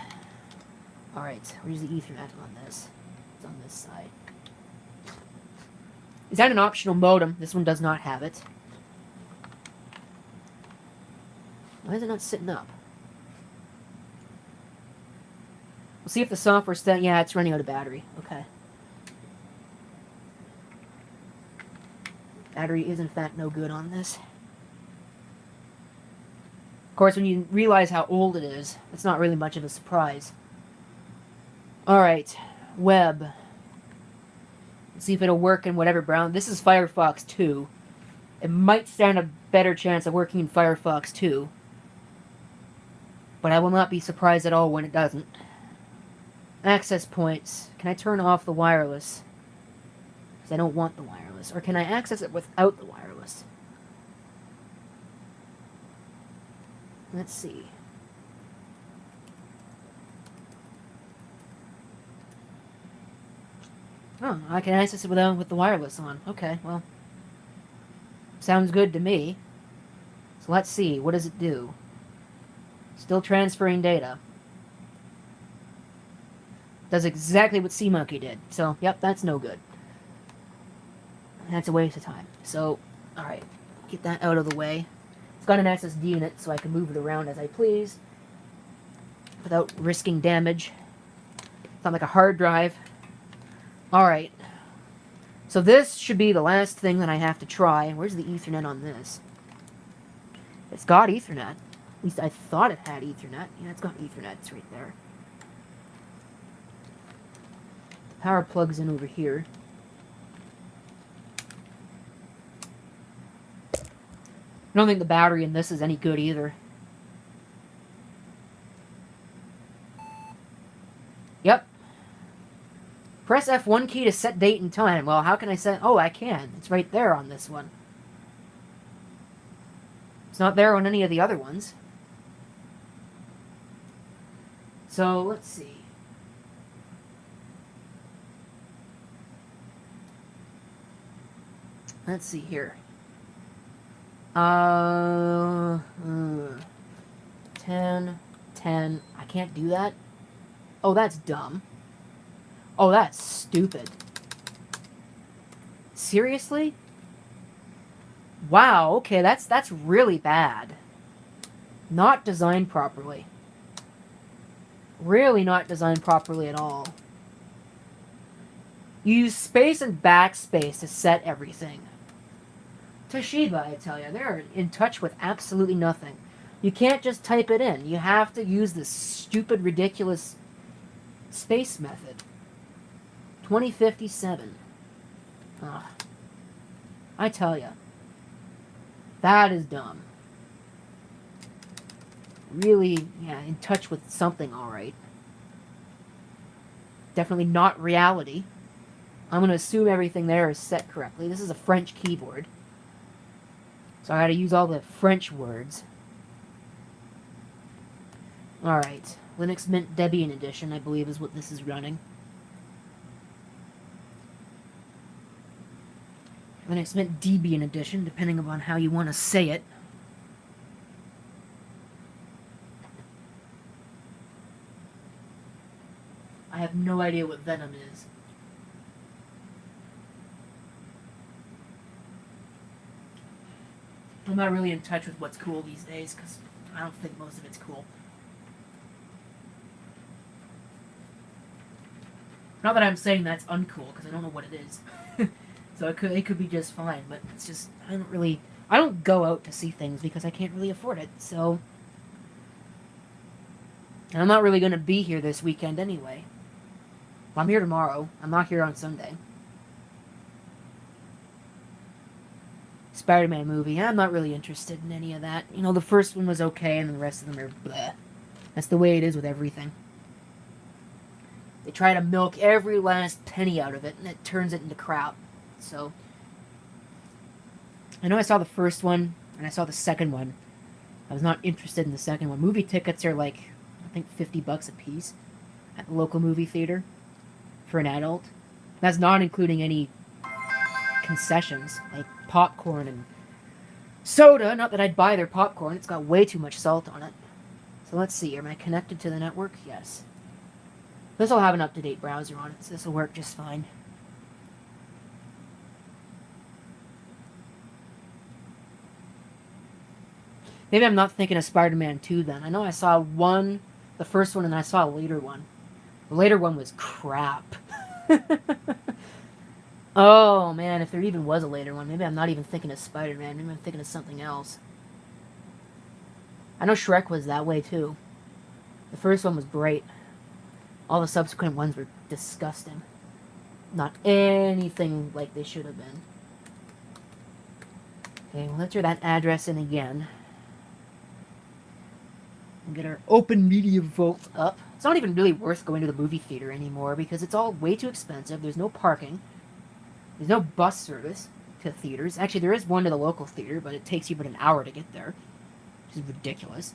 Alright, where's the Ethernet on this? It's on this side. Is that an optional modem? This one does not have it. Why is it not sitting up? We'll see if the software's still... Yeah, it's running out of battery. Okay. Battery is, in fact, no good on this. Of course, when you realize how old it is, it's not really much of a surprise. Alright. Web. Let's see if it'll work in whatever browser. This is Firefox 2. It might stand a better chance of working in Firefox 2. But I will not be surprised at all when it doesn't. Access points. Can I turn off the wireless? Because I don't want the wireless. Or can I access it without the wireless? Let's see. Oh, I can access it with the wireless on. Okay, well. Sounds good to me. So let's see. What does it do? Still transferring data. Does exactly what SeaMonkey did. So, yep, that's no good. That's a waste of time. So, alright. Get that out of the way. It's got an SSD in it, so I can move it around as I please. Without risking damage. It's not like a hard drive. Alright. So this should be the last thing that I have to try. Where's the Ethernet on this? It's got Ethernet. At least I thought it had Ethernet. Yeah, it's got Ethernet. It's right there. Power plugs in over here. I don't think the battery in this is any good either. Yep. Press F1 key to set date and time. Well, how can I set... Oh, I can. It's right there on this one. It's not there on any of the other ones. So, let's see. Let's see here. 10, 10. I can't do that. Oh, that's dumb. Oh, that's stupid. Seriously? Wow, okay, that's really bad. Not designed properly. Really not designed properly at all. You use space and backspace to set everything. Toshiba, I tell you, they're in touch with absolutely nothing. You can't just type it in. You have to use this stupid, ridiculous space method. 2057. Ugh. I tell you. That is dumb. Really, yeah, in touch with something, alright. Definitely not reality. I'm going to assume everything there is set correctly. This is a French keyboard. So I gotta use all the French words. Alright. Linux Mint Debian Edition, I believe, is what this is running. Linux Mint Debian Edition, depending upon how you want to say it. I have no idea what Venom is. I'm not really in touch with what's cool these days, because I don't think most of it's cool. Not that I'm saying that's uncool, because I don't know what it is. So it could be just fine, but it's just, I don't go out to see things because I can't really afford it, so... And I'm not really going to be here this weekend anyway. I'm here tomorrow. I'm not here on Sunday. Spider-Man movie. I'm not really interested in any of that. You know, the first one was okay, and the rest of them are bleh. That's the way it is with everything. They try to milk every last penny out of it, and it turns it into crap. So, I know I saw the first one, and I saw the second one. I was not interested in the second one. Movie tickets are like, I think $50 a piece at the local movie theater for an adult. That's not including any concessions, like popcorn and soda. Not that I'd buy their popcorn. It's got way too much salt on it. So let's see. Am I connected to the network? Yes. This will have an up-to-date browser on it, so this will work just fine. Maybe I'm not thinking of Spider-Man 2 then. I know I saw one, the first one, and I saw a later one. The later one was crap. Oh, man, if there even was a later one. Maybe I'm not even thinking of Spider-Man. Maybe I'm thinking of something else. I know Shrek was that way, too. The first one was great. All the subsequent ones were disgusting. Not anything like they should have been. Okay, well, let's enter that address in again. And get our OpenMediaVault up. It's not even really worth going to the movie theater anymore because it's all way too expensive. There's no parking. There's no bus service to theaters. Actually, there is one to the local theater, but it takes you about an hour to get there, which is ridiculous.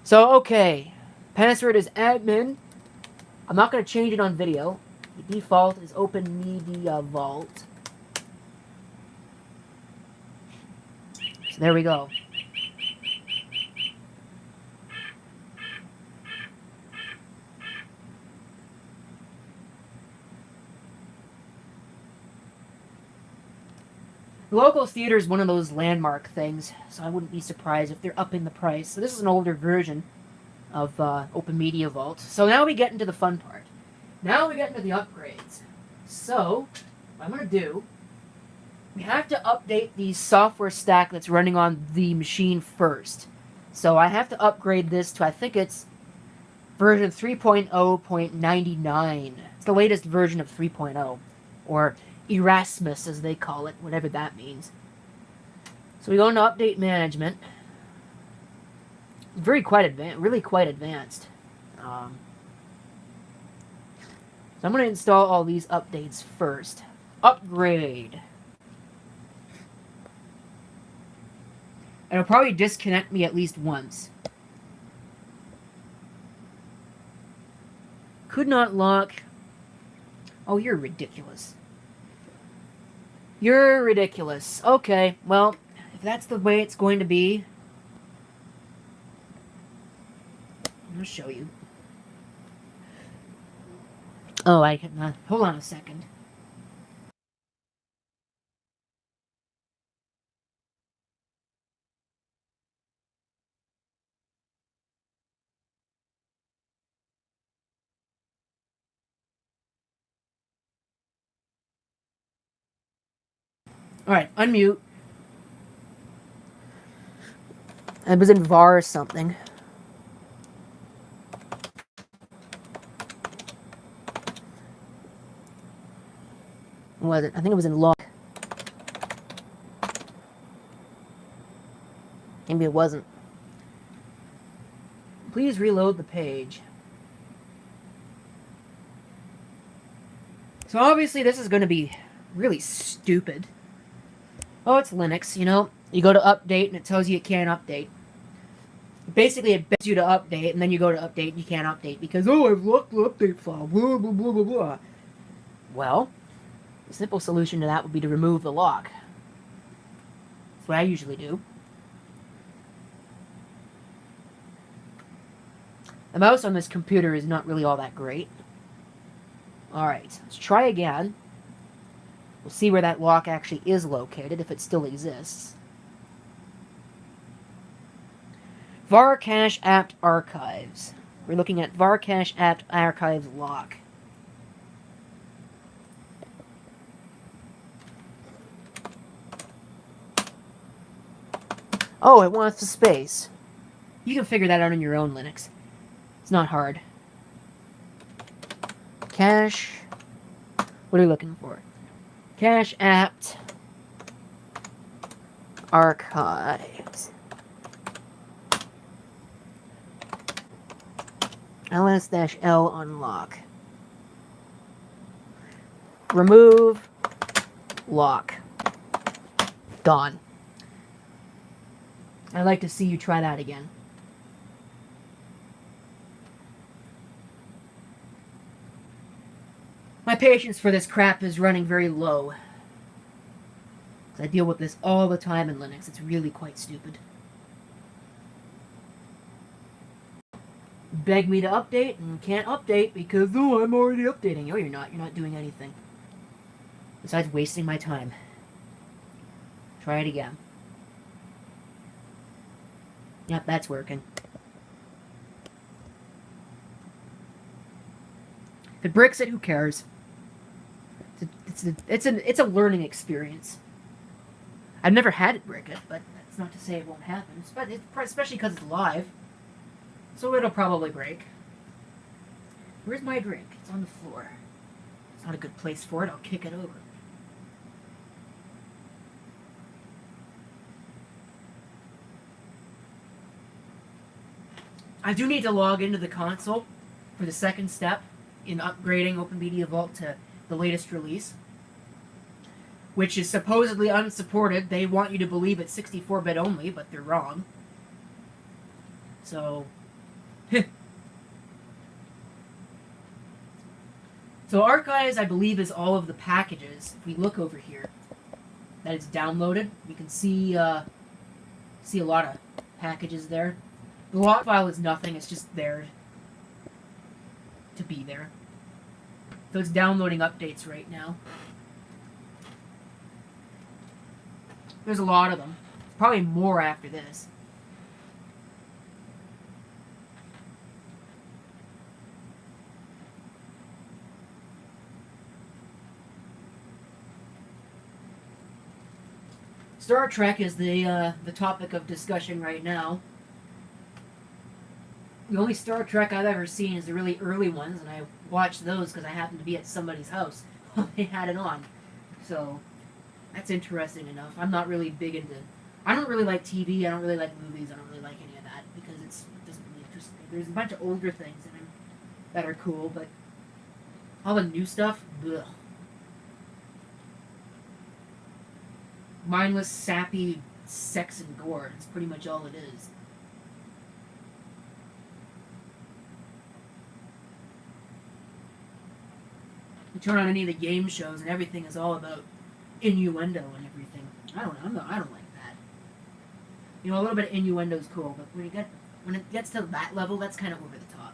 So, okay. Password is admin. I'm not going to change it on video. The default is OpenMediaVault. So there we go. The local theater is one of those landmark things, so I wouldn't be surprised if they're upping the price. So this is an older version of OpenMediaVault. So now we get into the fun part. Now we get into the upgrades. So, what I'm going to do, we have to update the software stack that's running on the machine first. So I have to upgrade this to, I think it's version 3.0.99. It's the latest version of 3.0, or Erasmus as they call it, whatever that means. So we go into update management. It's really quite advanced. So I'm going to install all these updates first. Upgrade. It'll probably disconnect me at least once. Could not lock. Oh, you're ridiculous. You're ridiculous. Okay, well, if that's the way it's going to be, I'll show you. Oh, I can. Hold on a second. Alright, unmute. It was in var or something. Was it? I think it was in log. Maybe it wasn't. Please reload the page. So obviously this is going to be really stupid. Oh, it's Linux, you know. You go to update and it tells you it can't update. Basically, it begs you to update, and then you go to update and you can't update because, oh, I've locked the update file, blah, blah, blah, blah, blah. Well, the simple solution to that would be to remove the lock. That's what I usually do. The mouse on this computer is not really all that great. Alright, let's try again. We'll see where that lock actually is located, if it still exists. var cache apt archives. We're looking at var cache apt archives lock. Oh, it wants the space. You can figure that out on your own, Linux. It's not hard. Cache. What are you looking for? Cache apt archives. ls-l unlock. Remove lock. Gone. I'd like to see you try that again. My patience for this crap is running very low. I deal with this all the time in Linux. It's really quite stupid. Beg me to update and can't update because, oh, I'm already updating. No, you're not. You're not doing anything. Besides wasting my time. Try it again. Yep, that's working. If it bricks it, who cares? It's a learning experience. I've never had it brick it, but that's not to say it won't happen. Especially because it's live. So it'll probably break. Where's my drink? It's on the floor. It's not a good place for it. I'll kick it over. I do need to log into the console for the second step in upgrading OpenMediaVault to the latest release, which is supposedly unsupported. They want you to believe it's 64-bit only, but they're wrong. So, so archives, I believe, is all of the packages. If we look over here, that it's downloaded, we can see see a lot of packages there. The log file is nothing; it's just there to be there. So it's downloading updates right now. There's a lot of them. Probably more after this. Star Trek is the topic of discussion right now. The only Star Trek I've ever seen is the really early ones, and I watched those because I happened to be at somebody's house while they had it on. So, that's interesting enough. I'm not really big into... I don't really like TV, I don't really like movies, I don't really like any of that, because it doesn't really interest me. There's a bunch of older things that are cool, but all the new stuff, ugh. Mindless, sappy sex and gore. That's pretty much all it is. You turn on any of the game shows and everything is all about innuendo and everything. I don't know. I don't like that. You know, a little bit of innuendo is cool, but when it gets to that level, that's kind of over the top.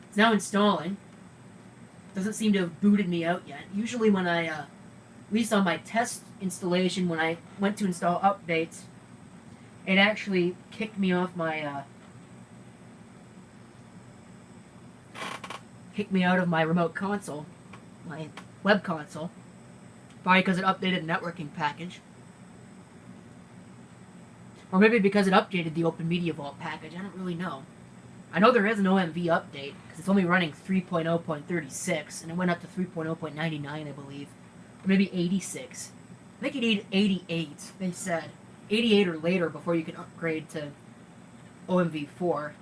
It's now installing. Doesn't seem to have booted me out yet. Usually when I, at least on my test installation, when I went to install updates, it actually kicked me off my, kicked me out of my remote console, my web console, probably because it updated the networking package. Or maybe because it updated the OpenMediaVault package, I don't really know. I know there is an OMV update, because it's only running 3.0.36, and it went up to 3.0.99, I believe. Or maybe 86. I think you need 88, they said. 88 or later before you can upgrade to OMV 4.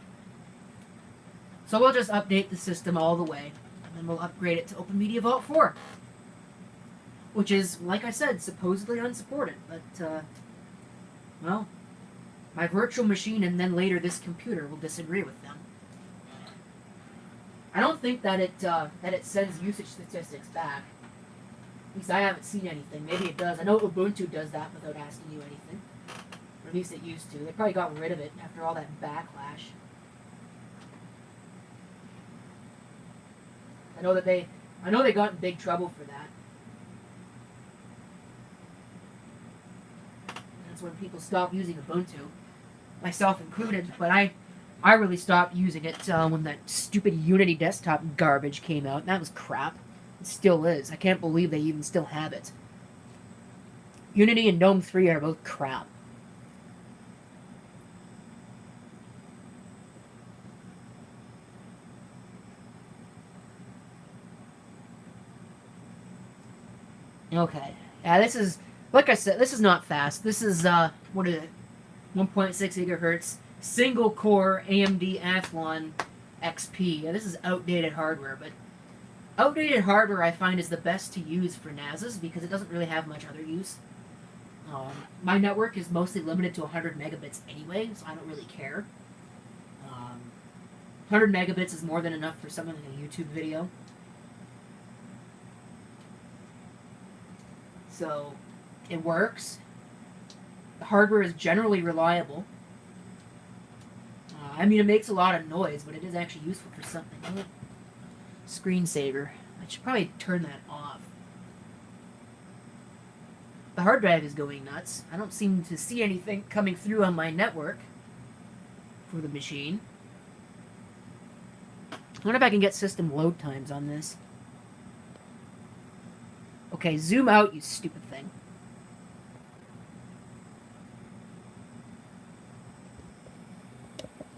So we'll just update the system all the way, and then we'll upgrade it to OpenMediaVault 4. Which is, like I said, supposedly unsupported, but, well, my virtual machine and then later this computer will disagree with them. I don't think that it sends usage statistics back. At least I haven't seen anything. Maybe it does. I know Ubuntu does that without asking you anything. Or at least it used to. They probably got rid of it after all that backlash. I know they got in big trouble for that. That's when people stopped using Ubuntu, myself included. But I really stopped using it when that stupid Unity desktop garbage came out. That was crap. It still is. I can't believe they even still have it. Unity and GNOME 3 are both crap. Okay. Yeah, this is, like I said, this is not fast. This is, what is it? 1.6 gigahertz, single core AMD Athlon XP. Yeah, this is outdated hardware, but outdated hardware I find is the best to use for NASs because it doesn't really have much other use. My network is mostly limited to 100 megabits anyway, so I don't really care. 100 megabits is more than enough for something like a YouTube video. So, it works. The hardware is generally reliable. I mean, it makes a lot of noise, but it is actually useful for something. Oh, screensaver. I should probably turn that off. The hard drive is going nuts. I don't seem to see anything coming through on my network for the machine. I wonder if I can get system load times on this. Okay, zoom out, you stupid thing.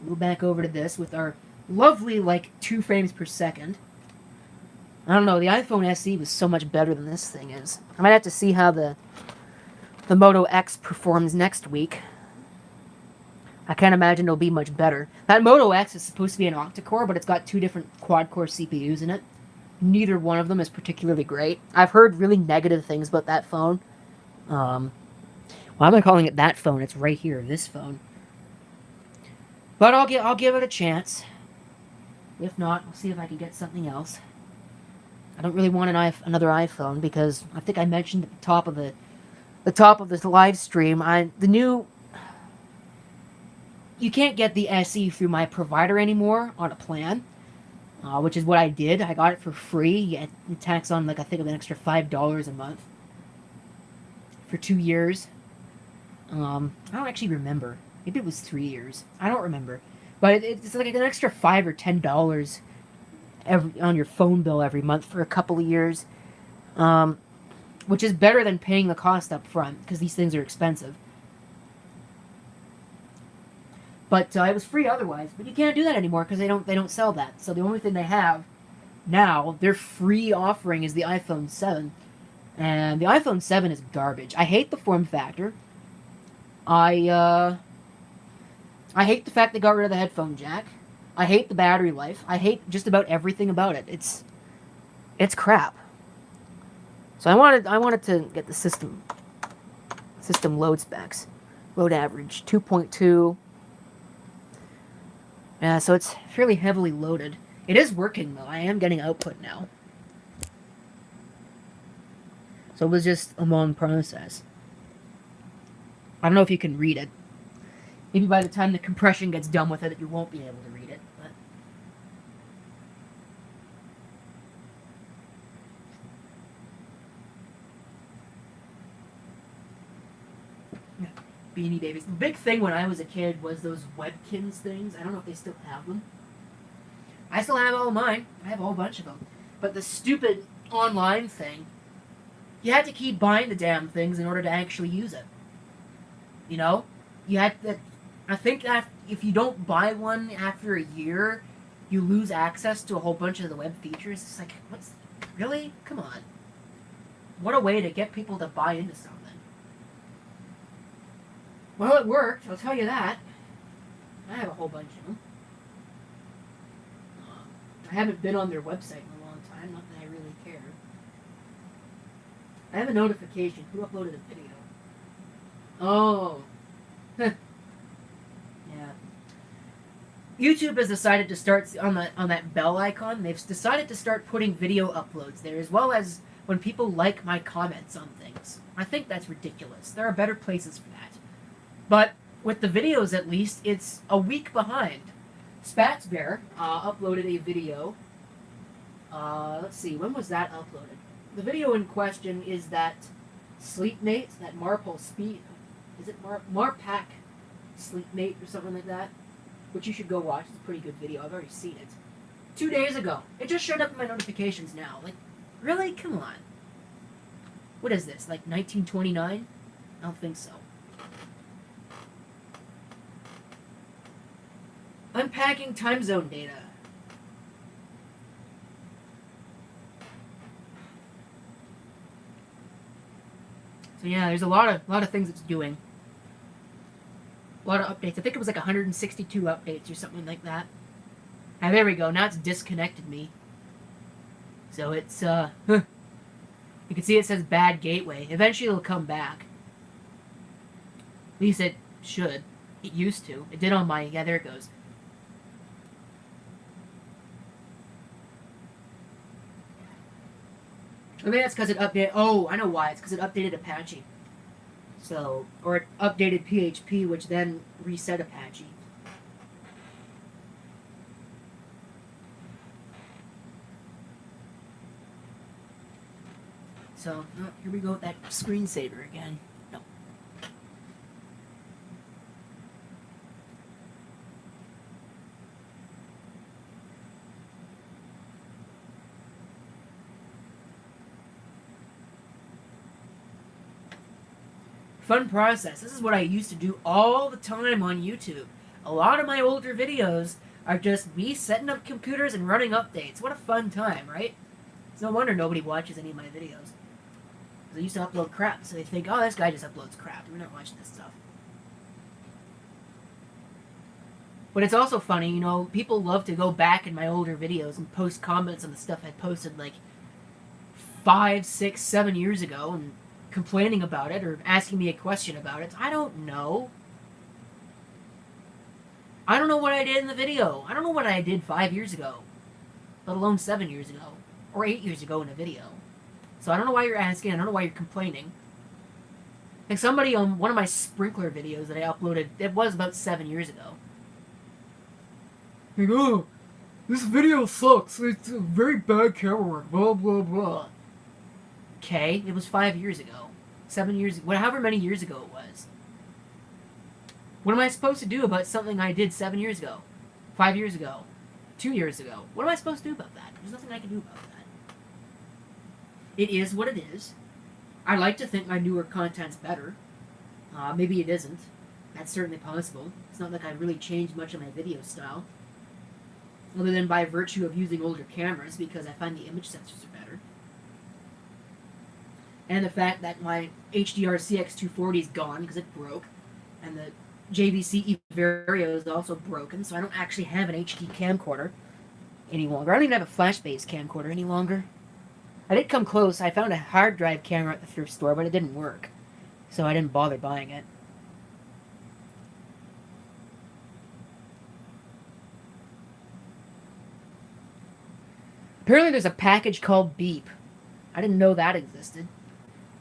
We'll go back over to this with our lovely, 2 frames per second. I don't know, the iPhone SE was so much better than this thing is. I might have to see how the the Moto X performs next week. I can't imagine it'll be much better. That Moto X is supposed to be an octa-core, but it's got 2 different quad-core CPUs in it. Neither one of them is particularly great. I've heard really negative things about that phone. Why am I calling it that phone? It's right here, this phone. But I'll give it a chance. If not, I'll see if I can get something else. I don't really want another iPhone because I think I mentioned at the top of this live stream, you can't get the SE through my provider anymore on a plan, which is what I did. I got it for free. You tax on I think an extra $5 a month for 2 years. I don't actually remember. Maybe it was 3 years. I don't remember. But it's like an extra $5 or $10 on your phone bill every month for a couple of years, which is better than paying the cost up front because these things are expensive. But it was free otherwise. But you can't do that anymore because they don't sell that. So the only thing they have now, their free offering is the iPhone 7, and the iPhone 7 is garbage. I hate the form factor. I hate the fact they got rid of the headphone jack. I hate the battery life. I hate just about everything about it. It's crap. So I wanted to get the system load specs. Load average 2.2. Yeah, so it's fairly heavily loaded. It is working though. I am getting output now. So it was just a long process. I don't know if you can read it. Maybe by the time the compression gets done with it, you won't be able to read it. But yeah. Beanie Babies. The big thing when I was a kid was those Webkins things. I don't know if they still have them. I still have all of mine. I have a whole bunch of them. But the stupid online thing, you had to keep buying the damn things in order to actually use it. You know? You had to... I think that if you don't buy one after a year, you lose access to a whole bunch of the web features. It's like, really? Come on. What a way to get people to buy into something. Well, it worked, I'll tell you that. I have a whole bunch of them. I haven't been on their website in a long time, not that I really care. I have a notification. Who uploaded a video? Oh. YouTube has decided to start on that bell icon. They've decided to start putting video uploads there, as well as when people like my comments on things. I think that's ridiculous. There are better places for that. But with the videos, at least, it's a week behind. Spatsbear uploaded a video. Let's see, when was that uploaded? The video in question is that Sleepmate, that Marpole Speed. Is it Marpack Sleepmate or something like that? Which you should go watch. It's a pretty good video. I've already seen it. 2 days ago. It just showed up in my notifications now. Like, really? Come on. What is this? Like 1929? I don't think so. Unpacking time zone data. So yeah, there's a lot of things it's doing. A lot of updates. I think it was like 162 updates or something like that. Ah, there we go. Now it's disconnected me. So it's, you can see it says bad gateway. Eventually it'll come back. At least it should. It used to. It did on my, yeah, there it goes. I mean, that's because it updated, oh, I know why. It's because it updated Apache. So, or it updated PHP, which then reset Apache. So, here we go with that screensaver again. No. Fun process. This is what I used to do all the time on YouTube. A lot of my older videos are just me setting up computers and running updates. What a fun time, right? It's no wonder nobody watches any of my videos. Because I used to upload crap, so they think, oh, this guy just uploads crap. We're not watching this stuff. But it's also funny, you know, people love to go back in my older videos and post comments on the stuff I posted like 5, 6, 7 years ago and complaining about it or asking me a question about it. I don't know. I don't know what I did in the video. I don't know what I did 5 years ago, let alone 7 years ago or 8 years ago in a video. So I don't know why you're asking. I don't know why you're complaining. Like somebody on one of my sprinkler videos that I uploaded, it was about 7 years ago. Like, oh, this video sucks. It's a very bad camera work. Blah, blah, blah. Okay, it was 5 years ago. 7 years, however many years ago it was. What am I supposed to do about something I did 7 years ago? 5 years ago? 2 years ago? What am I supposed to do about that? There's nothing I can do about that. It is what it is. I like to think my newer content's better. Maybe it isn't. That's certainly possible. It's not like I've really changed much of my video style. Other than by virtue of using older cameras, because I find the image sensors are better. And the fact that my HDR CX240 is gone because it broke. And the JVC Vario is also broken, so I don't actually have an HD camcorder any longer. I don't even have a flash-based camcorder any longer. I did come close. I found a hard drive camera at the thrift store, but it didn't work. So I didn't bother buying it. Apparently there's a package called Beep. I didn't know that existed.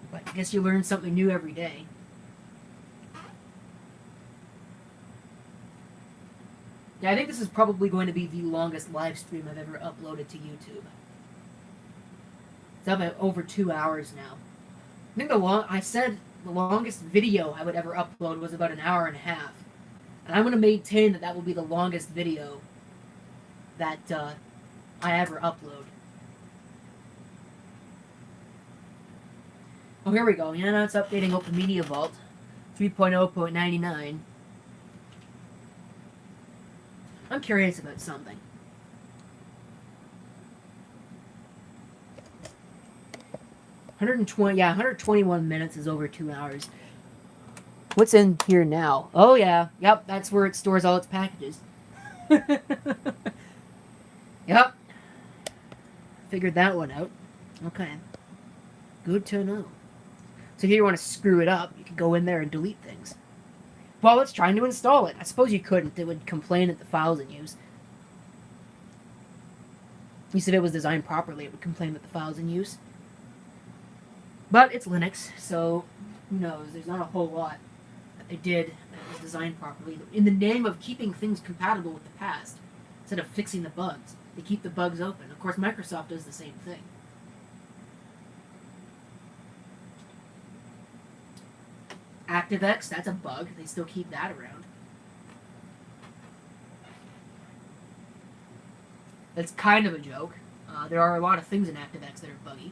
But I guess you learn something new every day. Yeah, I think this is probably going to be the longest live stream I've ever uploaded to YouTube. It's up at over 2 hours now. I think I said the longest video I would ever upload was about 1.5 hours. And I'm going to maintain that that will be the longest video that I ever upload. Oh, here we go. Yeah, now it's updating OpenMediaVault 3.0.99. I'm curious about something. 121 minutes is over 2 hours. What's in here now? Oh yeah, yep, that's where it stores all its packages. Yep. Figured that one out. Okay. Good to know. So if you want to screw it up, you can go in there and delete things. Well, it's trying to install it. I suppose you couldn't. It would complain at the files in use. At least if it was designed properly, it would complain at the files in use. But it's Linux, so who knows? There's not a whole lot that they did that was designed properly. In the name of keeping things compatible with the past, instead of fixing the bugs, they keep the bugs open. Of course, Microsoft does the same thing. ActiveX, that's a bug. They still keep that around. That's kind of a joke. There are a lot of things in ActiveX that are buggy.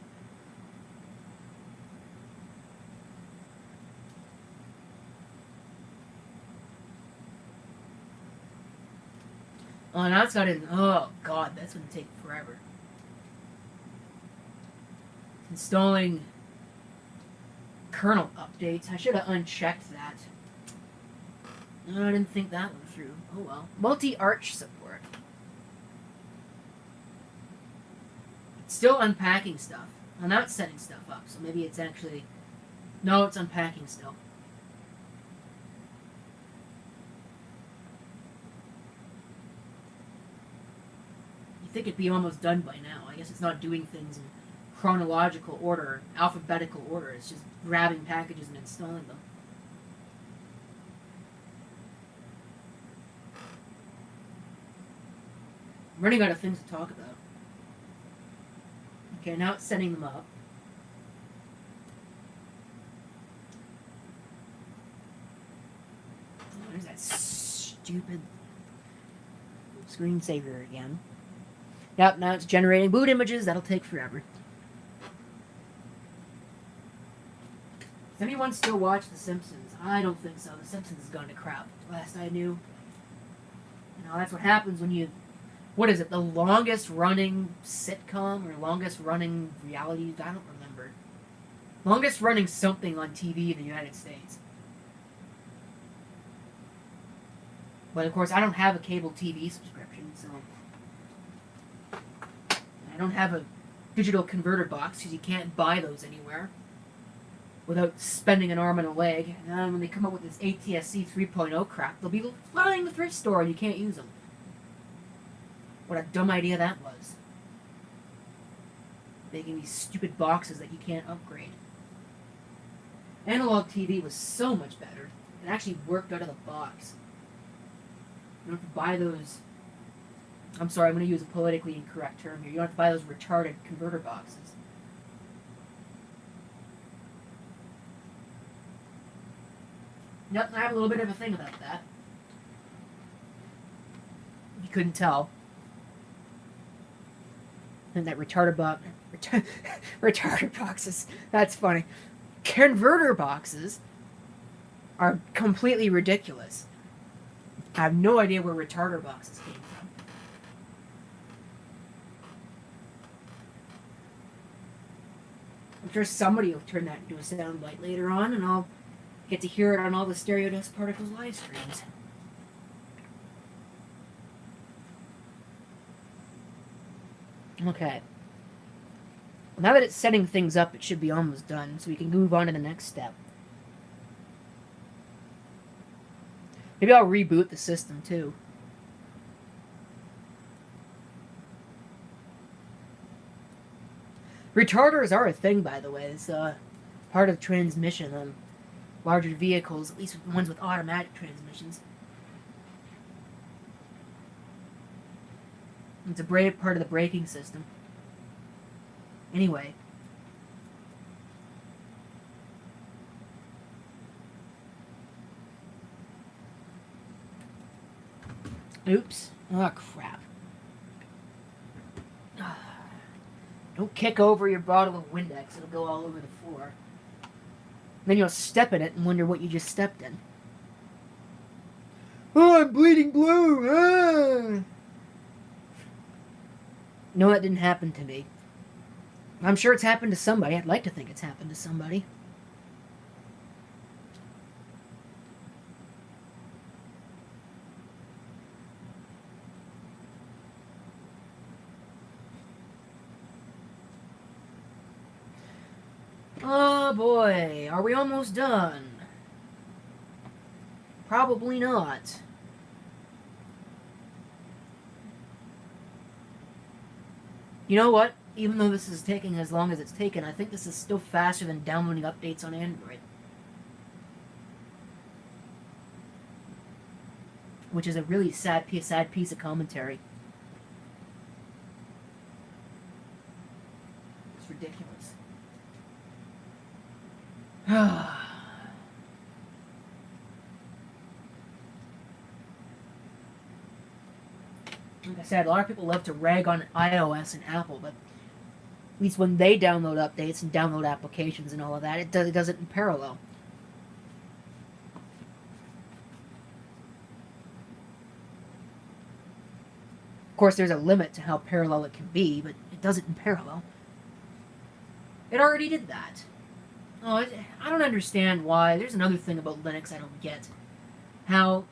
Oh, now it's got in. Oh, God, that's going to take forever. Installing kernel updates. I should have unchecked that. No, I didn't think that one through. Oh, well. Multi-arch support. It's still unpacking stuff. Well, now it's setting stuff up, so maybe it's actually... No, it's unpacking still. I think it'd be almost done by now. I guess it's not doing things in chronological order, alphabetical order. It's just grabbing packages and installing them. I'm running out of things to talk about. Okay, now it's setting them up. There's that stupid screensaver again. Yep, now it's generating boot images. That'll take forever. Does anyone still watch The Simpsons? I don't think so. The Simpsons has gone to crap. Last I knew. You know, that's what happens when you... What is it? The longest running sitcom or longest running reality? I don't remember. Longest running something on TV in the United States. But of course, I don't have a cable TV subscription, so I don't have a digital converter box because you can't buy those anywhere without spending an arm and a leg. And then when they come up with this ATSC 3.0 crap, they'll be flying the thrift store and you can't use them. What a dumb idea that was. Making these stupid boxes that you can't upgrade. Analog TV was so much better. It actually worked out of the box. You don't have to buy those... I'm sorry, I'm going to use a politically incorrect term here. You don't have to buy those retarded converter boxes. Yep, I have a little bit of a thing about that. You couldn't tell. And that retarder box... retarder boxes. That's funny. Converter boxes are completely ridiculous. I have no idea where retarder boxes came from. I'm sure somebody will turn that into a soundbite later on, and I'll get to hear it on all the Stereo Dust Particles live streams. Okay. Now that it's setting things up, it should be almost done, so we can move on to the next step. Maybe I'll reboot the system, too. Retarders are a thing, by the way. It's part of transmission on larger vehicles, at least ones with automatic transmissions. It's a part of the braking system. Anyway. Oops. Oh, crap. Don't kick over your bottle of Windex. It'll go all over the floor. Then you'll step in it and wonder what you just stepped in. Oh, I'm bleeding blue! Ah! No, that didn't happen to me. I'm sure it's happened to somebody. I'd like to think it's happened to somebody. Oh boy, are we almost done? Probably not. You know what? Even though this is taking as long as it's taken, I think this is still faster than downloading updates on Android. Which is a really sad piece of commentary. It's ridiculous. Like I said, a lot of people love to rag on iOS and Apple, but at least when they download updates and download applications and all of that, it does it in parallel. Of course, there's a limit to how parallel it can be, but it does it in parallel. It already did that. Oh, I don't understand why. There's another thing about Linux I don't get. How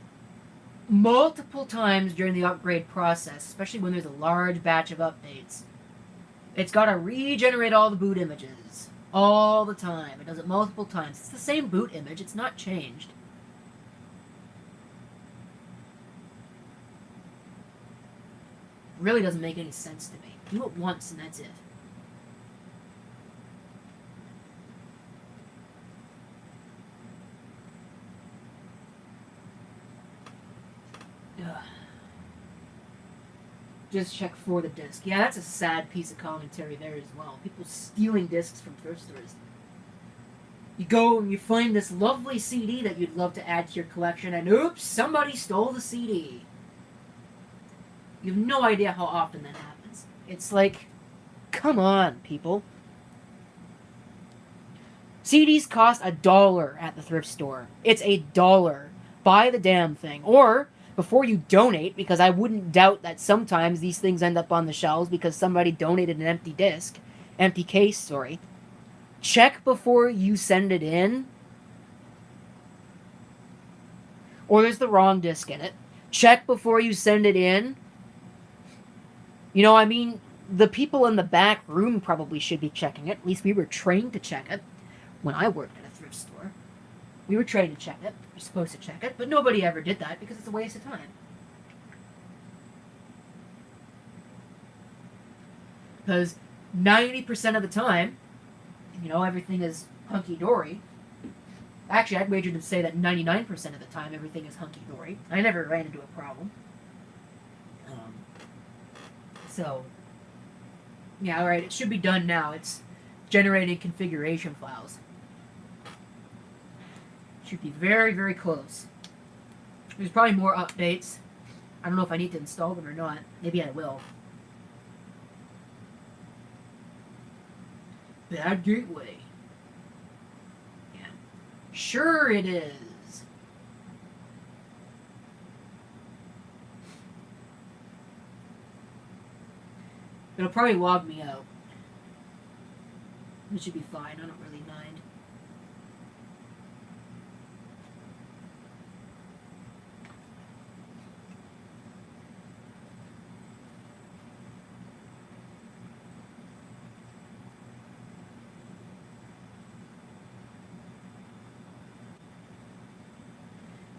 multiple times during the upgrade process, especially when there's a large batch of updates, it's got to regenerate all the boot images. All the time. It does it multiple times. It's the same boot image. It's not changed. It really doesn't make any sense to me. Do it once and that's it. Ugh. Just check for the disc. Yeah, that's a sad piece of commentary there as well. People stealing discs from thrift stores. You go and you find this lovely CD that you'd love to add to your collection, and oops, somebody stole the CD. You have no idea how often that happens. It's like, come on, people. CDs cost $1 at the thrift store. It's $1. Buy the damn thing. Or, before you donate, because I wouldn't doubt that sometimes these things end up on the shelves because somebody donated an empty disc. Empty case, sorry. check before you send it in, or there's the wrong disk in it. Check before you send it in. You know, I mean, the people in the back room probably should be checking it. At least we were trained to check it when I worked at a thrift store. We were trained to check it. We're supposed to check it, but nobody ever did that because it's a waste of time. Because 90% of the time, you know, everything is hunky-dory. Actually, I'd wager to say that 99% of the time, everything is hunky-dory. I never ran into a problem. So, yeah, alright, it should be done now. It's generating configuration files. Should be very, very close. There's probably more updates. I don't know if I need to install them or not. Maybe I will. Bad gateway. Yeah. Sure it is. It'll probably log me out. It should be fine. I don't really mind.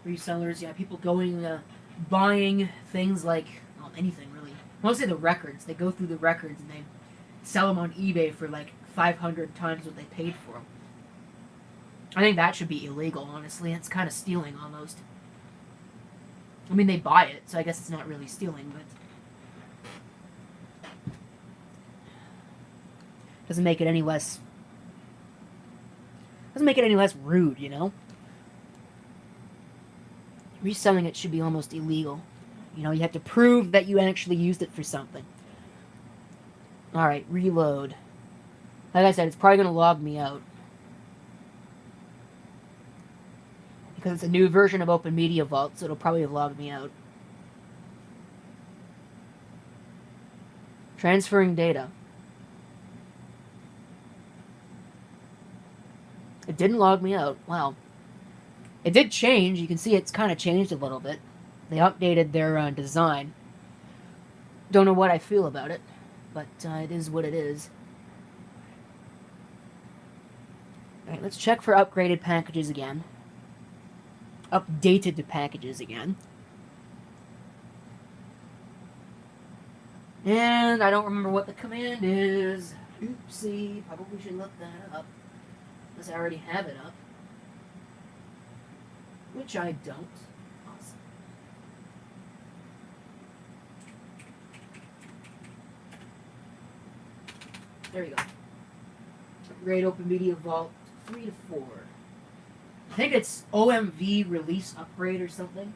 Resellers, yeah, people going, buying things like, well, anything really. Mostly the records. They go through the records and they sell them on eBay for like 500 times what they paid for them. I think that should be illegal, honestly. It's kind of stealing almost. I mean, they buy it, so I guess it's not really stealing, but doesn't make it any less rude, you know? Reselling it should be almost illegal. You know, you have to prove that you actually used it for something. Alright, reload. Like I said, it's probably going to log me out. Because it's a new version of OpenMediaVault, so it'll probably log me out. Transferring data. It didn't log me out. Wow. It did change. You can see it's kind of changed a little bit. They updated their design. Don't know what I feel about it, but it is what it is. Alright, let's check for upgraded packages again. Updated packages again. And I don't remember what the command is. Oopsie. Probably should look that up. Unless I already have it up. Which I don't. Awesome. There we go. Upgrade OpenMediaVault 3 to 4. I think it's OMV release upgrade or something.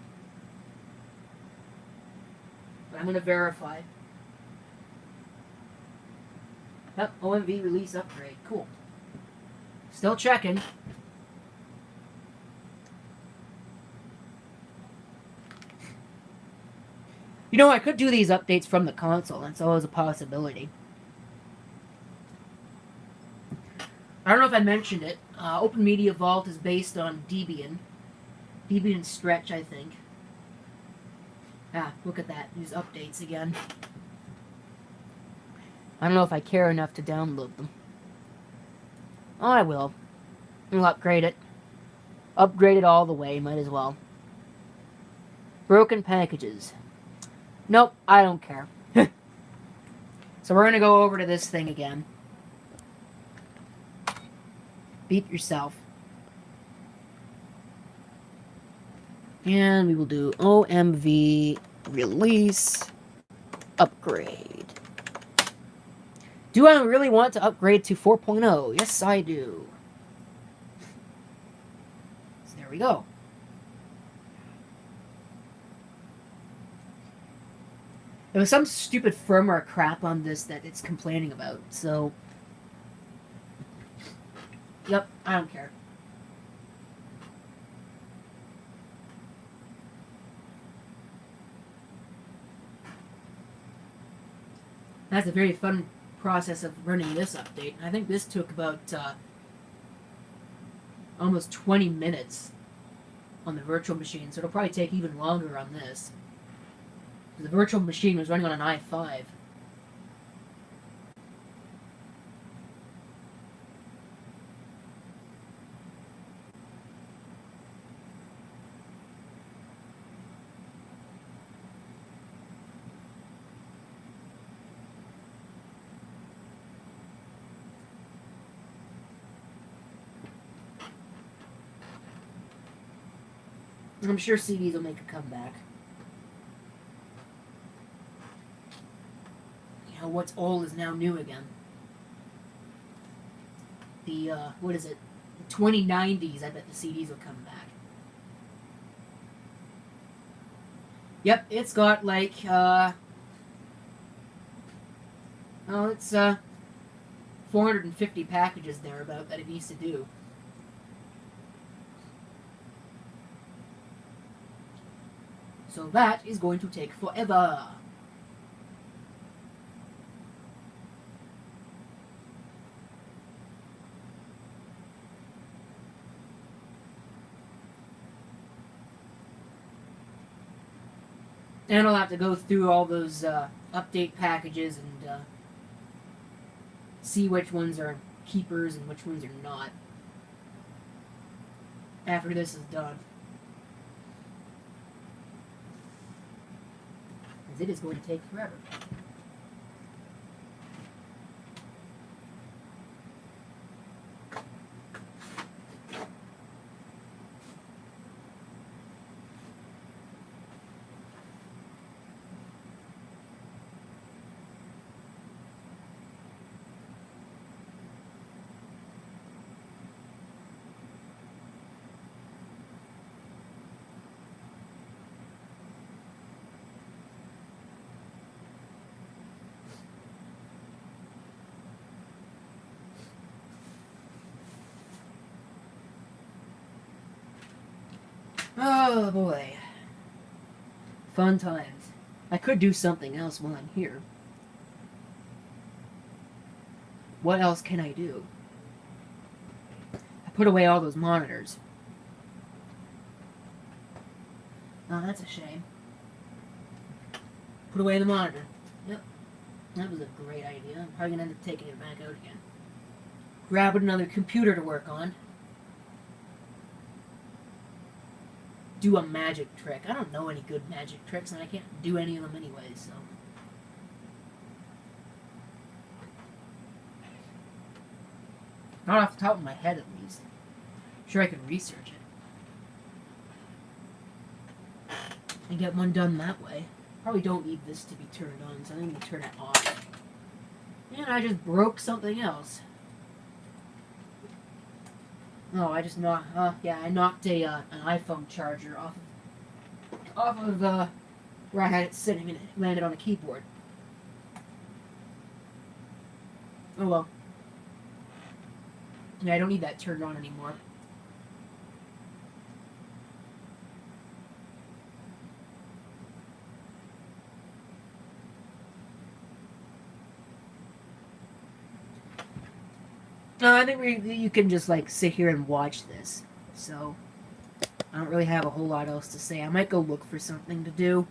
But I'm going to verify. Yep, OMV release upgrade. Cool. Still checking. You know, I could do these updates from the console. That's always a possibility. I don't know if I mentioned it. OpenMediaVault is based on Debian. Debian Stretch, I think. Ah, look at that. These updates again. I don't know if I care enough to download them. Oh, I will. I'll upgrade it. Upgrade it all the way, might as well. Broken packages. Nope, I don't care. So we're going to go over to this thing again. Beat yourself. And we will do OMV release upgrade. Do I really want to upgrade to 4.0? Yes, I do. So there we go. There was some stupid firmware crap on this that it's complaining about, so... Yep, I don't care. That's a very fun process of running this update. I think this took about almost 20 minutes on the virtual machine, so it'll probably take even longer on this. The virtual machine was running on an i5. I'm sure CDs will make a comeback. You know, what's old is now new again. The, what is it? The 2090s, I bet the CDs will come back. Yep, it's got like, oh, it's, 450 packages thereabout that it needs to do. So that is going to take forever. And I'll have to go through all those update packages and see which ones are keepers and which ones are not after this is done. Because it is going to take forever. Oh boy. Fun times. I could do something else while I'm here. What else can I do? I put away all those monitors. Oh, that's a shame. Put away the monitor. Yep. That was a great idea. I'm probably going to end up taking it back out again. Grab another computer to work on. Do a magic trick. I don't know any good magic tricks, and I can't do any of them anyway, so... Not off the top of my head, at least. I'm sure I could research it. And get one done that way. Probably don't need this to be turned on, so I need to turn it off. And I just broke something else. Oh, I just knocked... yeah, I knocked an iPhone charger off of where I had it sitting, and it landed on a keyboard. Oh well. Yeah, I don't need that turned on anymore. No, I think you can just like sit here and watch this. So I don't really have a whole lot else to say. I might go look for something to do.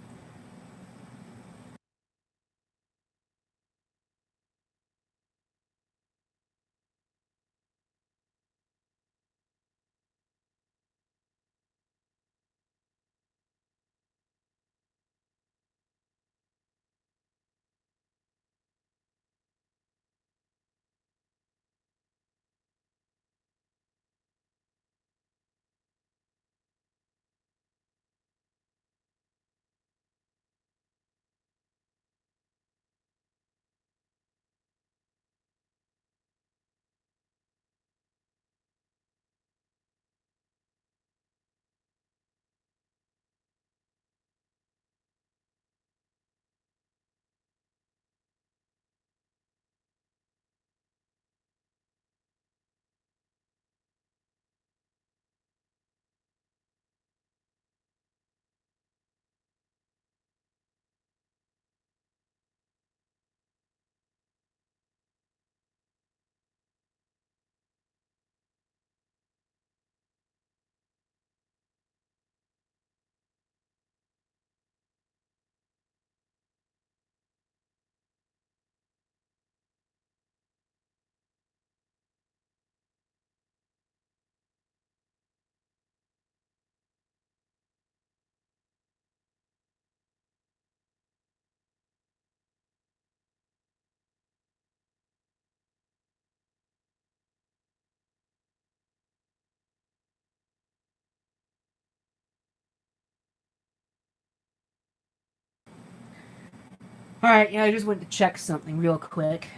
Alright, yeah, I just went to check something real quick.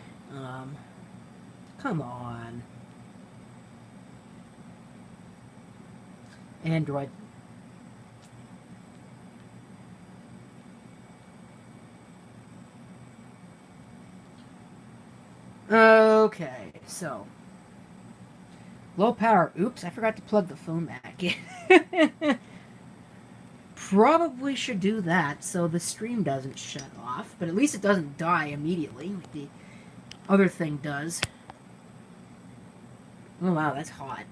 Come on. Android. Okay, so. Low power. Oops, I forgot to plug the phone back in. Probably should do that so the stream doesn't shut off, but at least it doesn't die immediately like the other thing does. Oh wow, that's hot.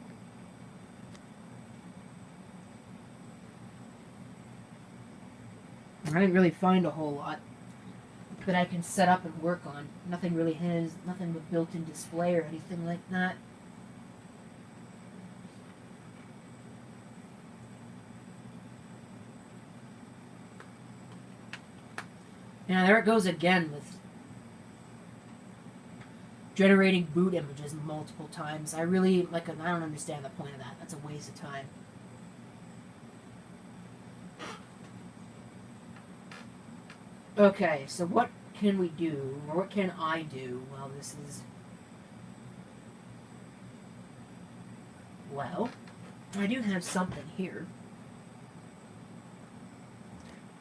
I didn't really find a whole lot that I can set up and work on. Nothing really has, nothing with built-in display or anything like that. Yeah, there it goes again with generating boot images multiple times. I really, I don't understand the point of that. That's a waste of time. Okay, so what can we do, or what can I do while this is... Well, I do have something here.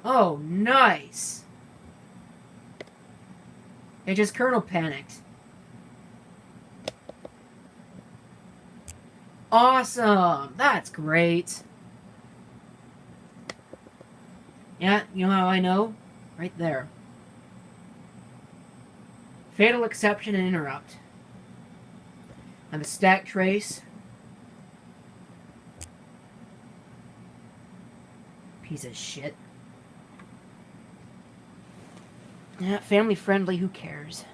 Oh, nice! It just kernel panicked. Awesome! That's great! Yeah, you know how I know? Right there. Fatal exception and interrupt. And the stack trace. Piece of shit. Yeah, family friendly, who cares?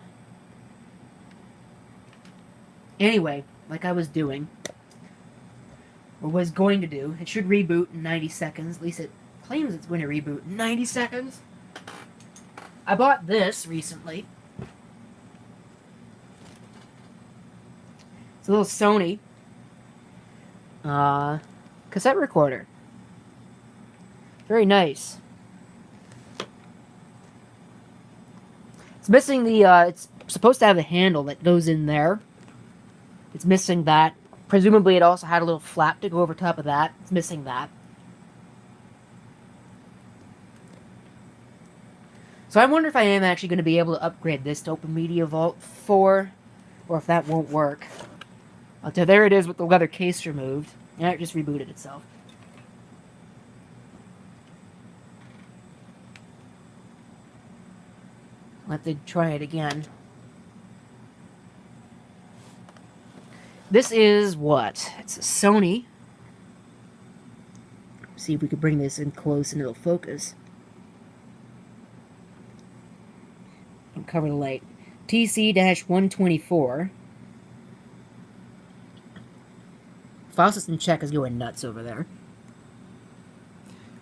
Anyway, like I was doing, or was going to do, it should reboot in 90 seconds. At least it claims it's going to reboot in 90 seconds. I bought this recently. It's a little Sony cassette recorder. Very nice. It's missing the, it's supposed to have the handle that goes in there. It's missing that. Presumably it also had a little flap to go over top of that. It's missing that. So I wonder if I am actually going to be able to upgrade this to OpenMediaVault 4, or if that won't work. So there it is with the leather case removed. Yeah, it just rebooted itself. I'll have to try it again. This is what? It's a Sony. See if we can bring this in close and it'll focus. And cover the light. TC-124. File system check is going nuts over there.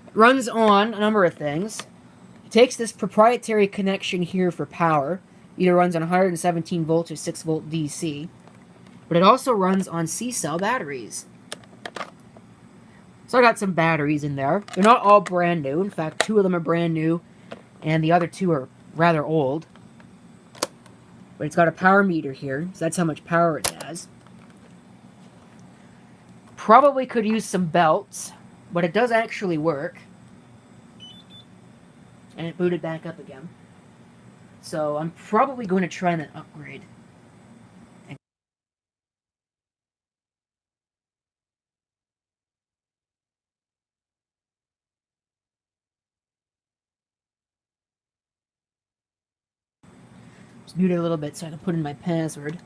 It runs on a number of things. It takes this proprietary connection here for power. Either runs on 117 volts or 6 volt DC. But it also runs on C-cell batteries. So I got some batteries in there. They're not all brand new. In fact, 2 of them are brand new, and the other 2 are rather old. But it's got a power meter here, so that's how much power it has. Probably could use some belts, but it does actually work. And it booted back up again. So I'm probably going to try an upgrade. Just mute it a little bit so I can put in my password.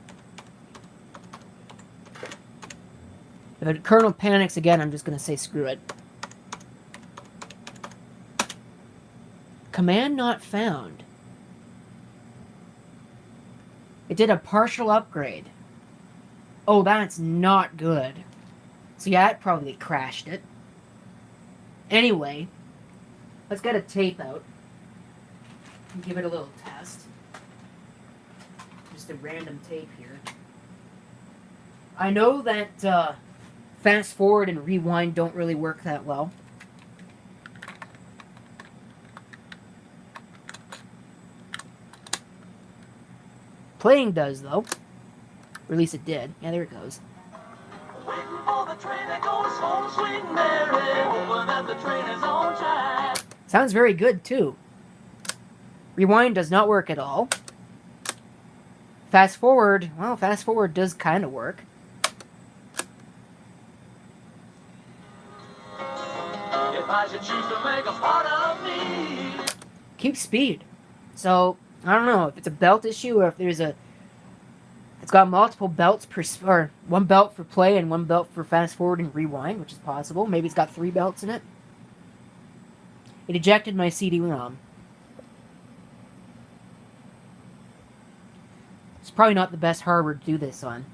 If the kernel panics again, I'm just going to say screw it. Command not found. It did a partial upgrade. Oh, that's not good. So yeah, it probably crashed it. Anyway, let's get a tape out and give it a little test. Just a random tape here. I know that fast forward and rewind don't really work that well. playing does, though. Or at least it did. Yeah, there it goes. Waiting for the train that goes home, sweet Mary, hoping that the train is on time. Sounds very good, too. Rewind does not work at all. Fast forward, well, fast forward does kind of work. If I should choose to make a part of me. Keep speed. So, I don't know if it's a belt issue or if there's a... It's got multiple belts per... Or one belt for play and one belt for fast forward and rewind, which is possible. Maybe it's got 3 belts in it. It ejected my CD-ROM. It's probably not the best hardware to do this on.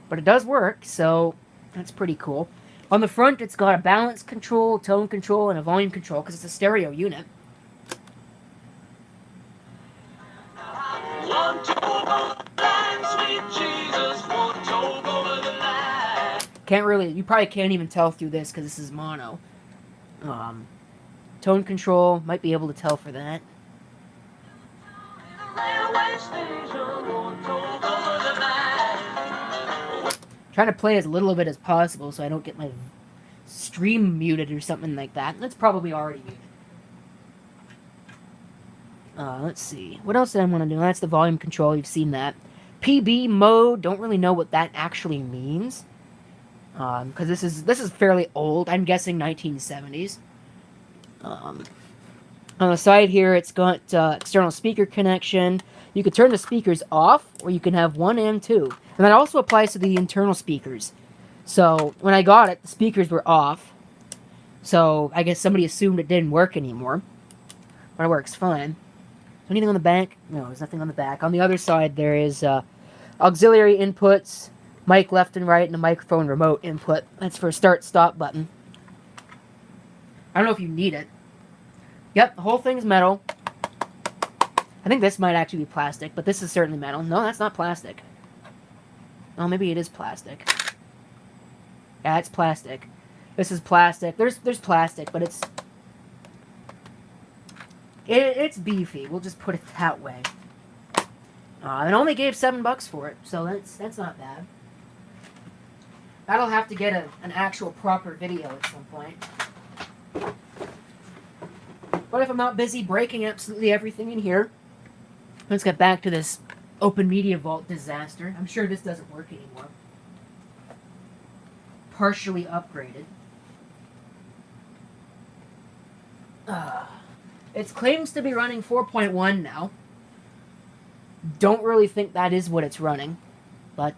But it does work, so that's pretty cool. On the front, it's got a balance control, tone control, and a volume control, because it's a stereo unit. One toe over the line, sweet Jesus, one toe over the line. Can't really, you probably can't even tell through this, because this is mono. Tone control, might be able to tell for that. Railway station, one toe over the line. Trying to play as little of it as possible so I don't get my stream muted or something like that. That's probably already muted. Let's see. What else did I want to do? That's the volume control. You've seen that. PB mode. Don't really know what that actually means. Because this is fairly old. I'm guessing 1970s. On the side here, it's got external speaker connection. You can turn the speakers off, or you can have 1 and 2. And that also applies to the internal speakers. So, when I got it, the speakers were off. So, I guess somebody assumed it didn't work anymore. But it works fine. Anything on the back? No, there's nothing on the back. On the other side, there is auxiliary inputs, mic left and right, and a microphone remote input. That's for a start-stop button. I don't know if you need it. Yep, the whole thing's metal. I think this might actually be plastic, but this is certainly metal. No, that's not plastic. Oh, maybe it is plastic. Yeah, it's plastic. This is plastic. There's plastic, but it's beefy. We'll just put it that way. And only gave $7 for it, so that's not bad. That'll have to get an actual proper video at some point. But if I'm not busy breaking absolutely everything in here, let's get back to this OpenMediaVault disaster. I'm sure this doesn't work anymore. Partially upgraded. It claims to be running 4.1 now. Don't really think that is what it's running. But,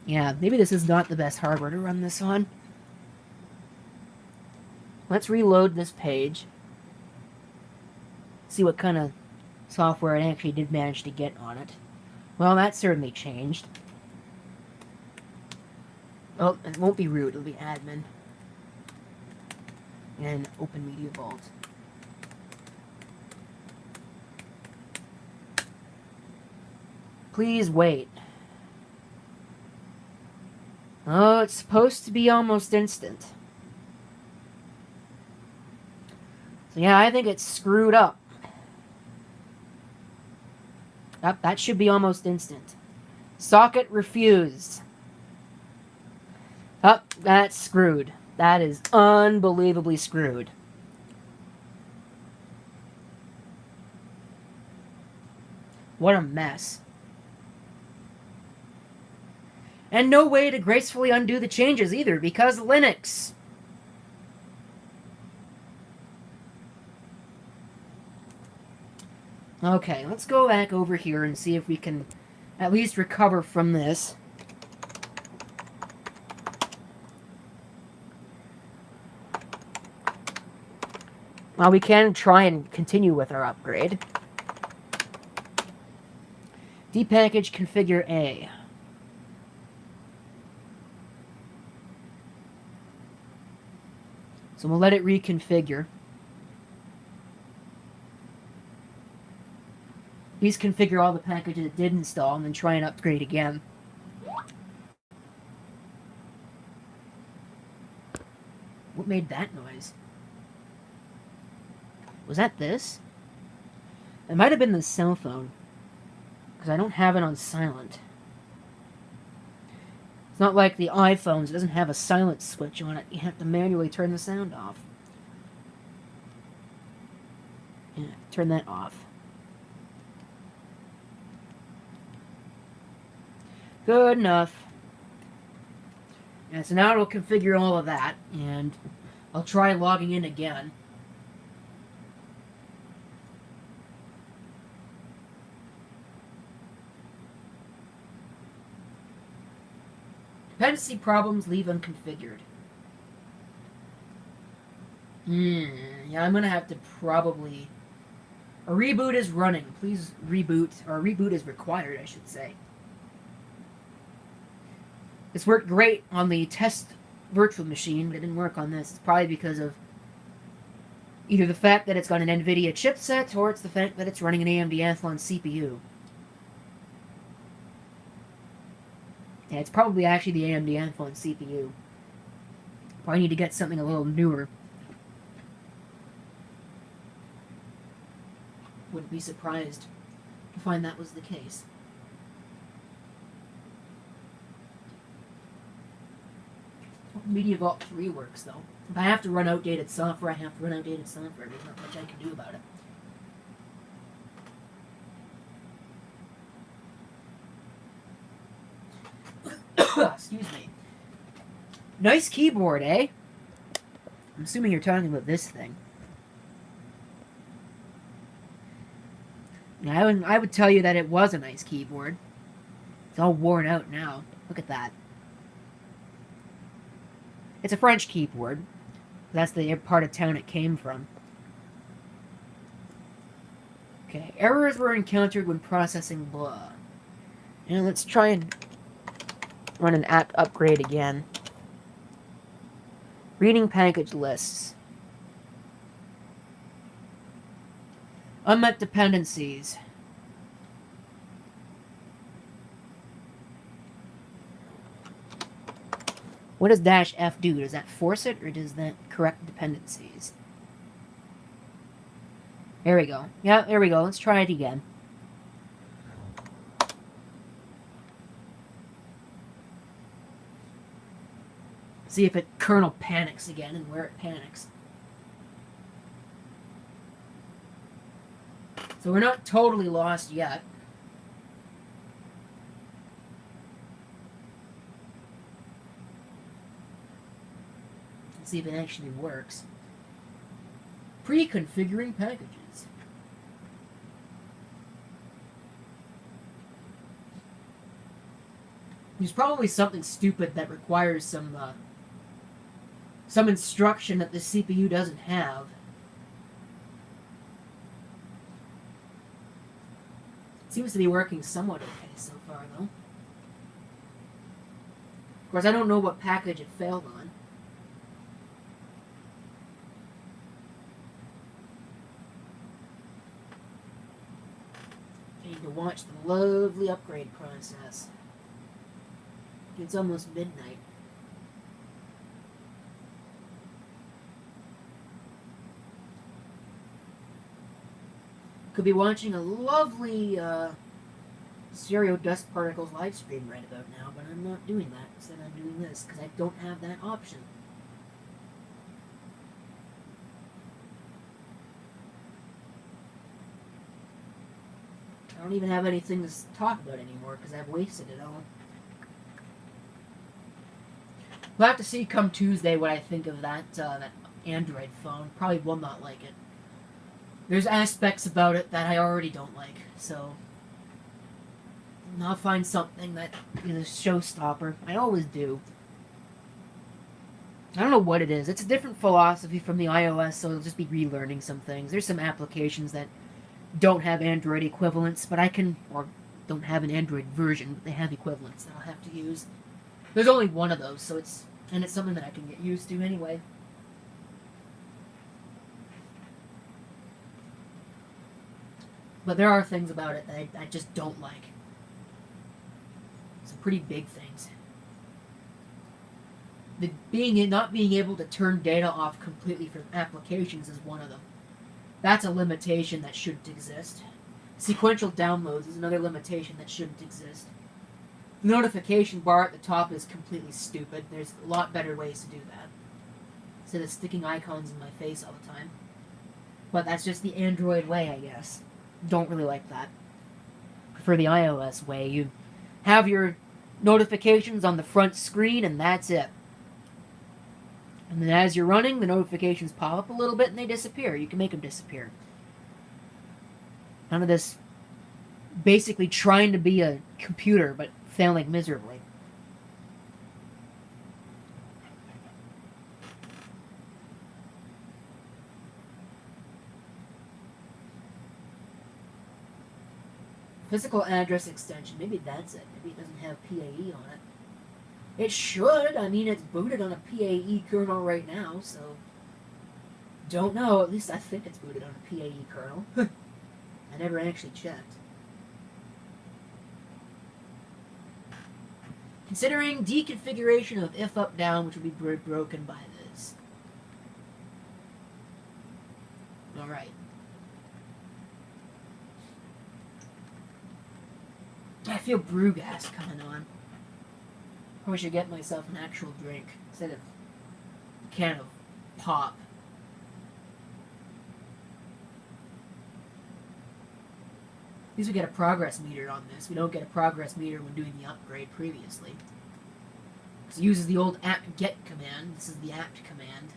yeah, maybe this is not the best hardware to run this on. Let's reload this page. See what kind of software I actually did manage to get on it. Well, that certainly changed. Oh, it won't be root, it'll be admin. And OpenMediaVault. Please wait. Oh, it's supposed to be almost instant. So yeah, I think it's screwed up. Yep, that should be almost instant. Socket refused. Oh, that's screwed. That is unbelievably screwed. What a mess. And no way to gracefully undo the changes either, because Linux. Okay, let's go back over here and see if we can at least recover from this. Well, we can try and continue with our upgrade. Depackage configure A. So we'll let it reconfigure. Please configure all the packages it did install and then try and upgrade again. What made that noise? Was that this? It might have been the cell phone, because I don't have it on silent. It's not like the iPhones. It doesn't have a silent switch on it. You have to manually turn the sound off. Yeah, turn that off. Good enough. Yeah, so now it'll configure all of that, and I'll try logging in again. Dependency problems, leave unconfigured. Yeah, I'm gonna have to probably... A reboot is running. Please reboot, or a reboot is required, I should say. This worked great on the test virtual machine, but it didn't work on this. It's probably because of either the fact that it's got an NVIDIA chipset, or it's the fact that it's running an AMD Athlon CPU. Yeah, it's probably actually the AMD Athlon CPU. Probably need to get something a little newer. Wouldn't be surprised to find that was the case. OpenMediaVault 3 works, though. If I have to run outdated software, I have to run outdated software. There's not much I can do about it. Excuse me. Nice keyboard, eh? I'm assuming you're talking about this thing. Now, I would tell you that it was a nice keyboard. It's all worn out now. Look at that. It's a French keyboard. That's the part of town it came from. Okay, errors were encountered when processing blah. And let's try and run an app upgrade again. Reading package lists. Unmet dependencies. What does -F do? Does that force it, or does that correct dependencies? There we go. Yeah, there we go. Let's try it again. See if it kernel panics again and where it panics. So we're not totally lost yet. Let's see if it actually works. Pre-configuring packages. There's probably something stupid that requires some instruction that the CPU doesn't have. Seems to be working somewhat okay so far, though. Of course, I don't know what package it failed on. I need to watch the lovely upgrade process. It's almost midnight. Could be watching a lovely stereo dust particles live stream right about now, but I'm not doing that. Instead, I'm doing this because I don't have that option. I don't even have anything to talk about anymore because I've wasted it all. We'll have to see come Tuesday what I think of that Android phone. Probably will not like it. There's aspects about it that I already don't like, so I'll find something that is a showstopper. I always do. I don't know what it is. It's a different philosophy from the iOS, so it'll just be relearning some things. There's some applications that don't have Android equivalents, but I can, or don't have an Android version, but they have equivalents that I'll have to use. There's only one of those, so it's something that I can get used to anyway. But there are things about it that I just don't like. Some pretty big things. Not being able to turn data off completely from applications is one of them. That's a limitation that shouldn't exist. Sequential downloads is another limitation that shouldn't exist. The notification bar at the top is completely stupid. There's a lot better ways to do that, instead of sticking icons in my face all the time. But that's just the Android way, I guess. Don't really like that. Prefer the iOS way. You have your notifications on the front screen, and that's it. And then as you're running, the notifications pop up a little bit and they disappear. You can make them disappear. None of this basically trying to be a computer, but failing miserably. Physical address extension. Maybe that's it. Maybe it doesn't have PAE on it. It should. I mean, it's booted on a PAE kernel right now, so... Don't know. At least I think it's booted on a PAE kernel. I never actually checked. Considering deconfiguration of if up down, which would be broken by this. Alright. I feel brew gas coming on. Probably should get myself an actual drink instead of a can of pop. At least we get a progress meter on this. We don't get a progress meter when doing the upgrade previously. Because it uses the old apt get command. This is the apt command.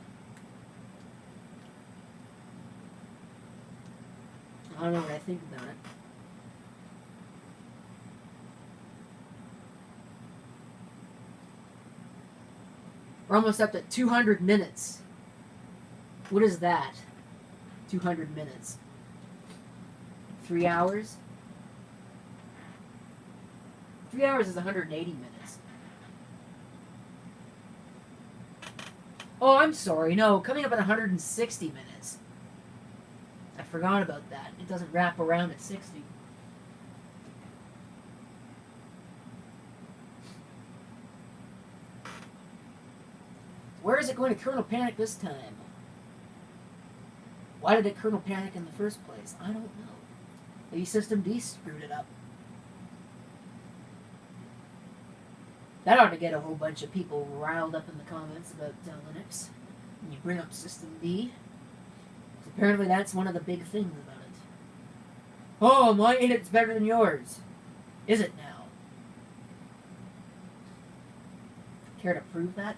I don't know what I think about it. We're almost up to 200 minutes. What is that? 200 minutes. 3 hours? 3 hours is 180 minutes. Oh, I'm sorry. No, coming up at 160 minutes. I forgot about that. It doesn't wrap around at 60. Where is it going to kernel panic this time? Why did it kernel panic in the first place? I don't know. Maybe systemd screwed it up. That ought to get a whole bunch of people riled up in the comments about Linux. When you bring up systemd. Apparently that's one of the big things about it. Oh, my init's better than yours. Is it now? Care to prove that?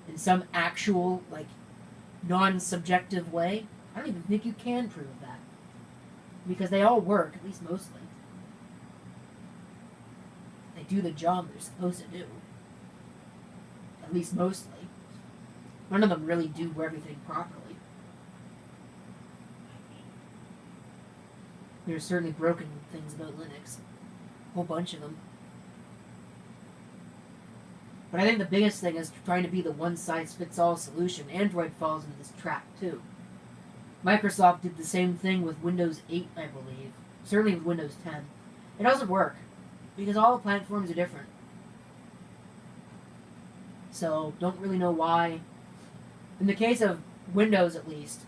In some actual, like, non-subjective way? I don't even think you can prove that. Because they all work, at least mostly. They do the job they're supposed to do. At least mostly. None of them really do everything properly. There's certainly broken things about Linux. A whole bunch of them. But I think the biggest thing is trying to be the one-size-fits-all solution. Android falls into this trap, too. Microsoft did the same thing with Windows 8, I believe. Certainly with Windows 10. It doesn't work, because all the platforms are different. So, don't really know why. In the case of Windows, at least,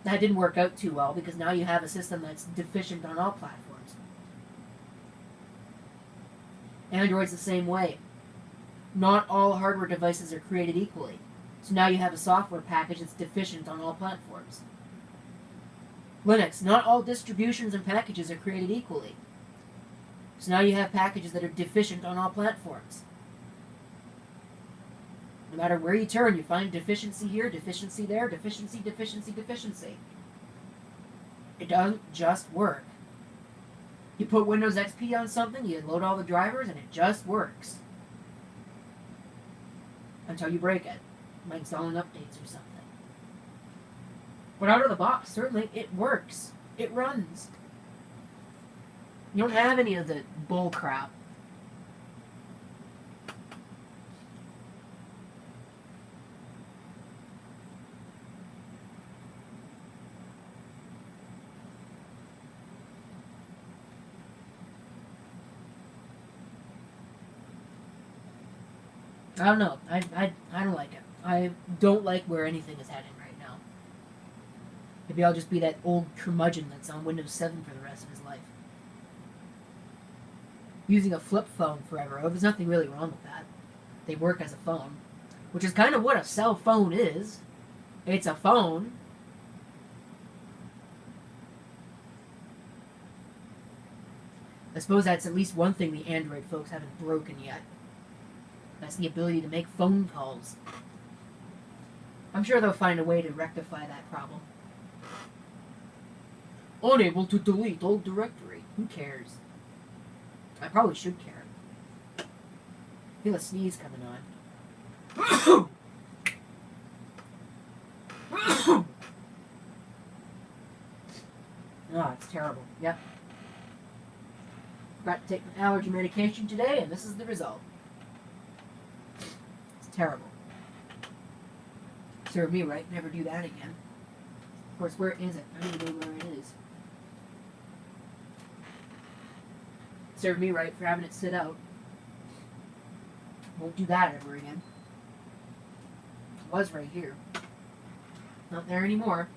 that didn't work out too well, because now you have a system that's deficient on all platforms. Android's the same way. Not all hardware devices are created equally. So now you have a software package that's deficient on all platforms. Linux, not all distributions and packages are created equally. So now you have packages that are deficient on all platforms. No matter where you turn, you find deficiency here, deficiency there, deficiency, deficiency, deficiency. It doesn't just work. You put Windows XP on something, you load all the drivers, and it just works. Until you break it. By installing updates or something. But out of the box, certainly, it works. It runs. You don't have any of the bull crap. I don't know. I don't like it. I don't like where anything is heading right now. Maybe I'll just be that old curmudgeon that's on Windows 7 for the rest of his life. Using a flip phone forever. Oh, there's nothing really wrong with that. They work as a phone, which is kind of what a cell phone is. It's a phone. I suppose that's at least one thing the Android folks haven't broken yet. That's the ability to make phone calls. I'm sure they'll find a way to rectify that problem. Unable to delete old directory. Who cares? I probably should care. I feel a sneeze coming on. Oh, it's terrible. Yep. Got to take my allergy medication today, and this is the result. It's terrible. Serve me right. Never do that again. Of course, where is it? I don't even know where it is. Serve me right for having it sit out. Won't do that ever again. It was right here. Not there anymore.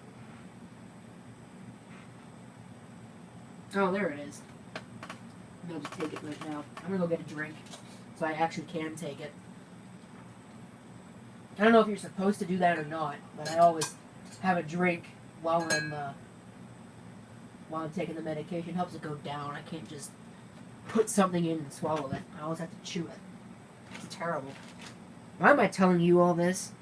Oh, there it is. I'll just take it right now. I'm gonna go get a drink, so I actually can take it. I don't know if you're supposed to do that or not, but I always have a drink while I'm taking the medication. It helps it go down. I can't just put something in and swallow it. I always have to chew it. It's terrible. Why am I telling you all this?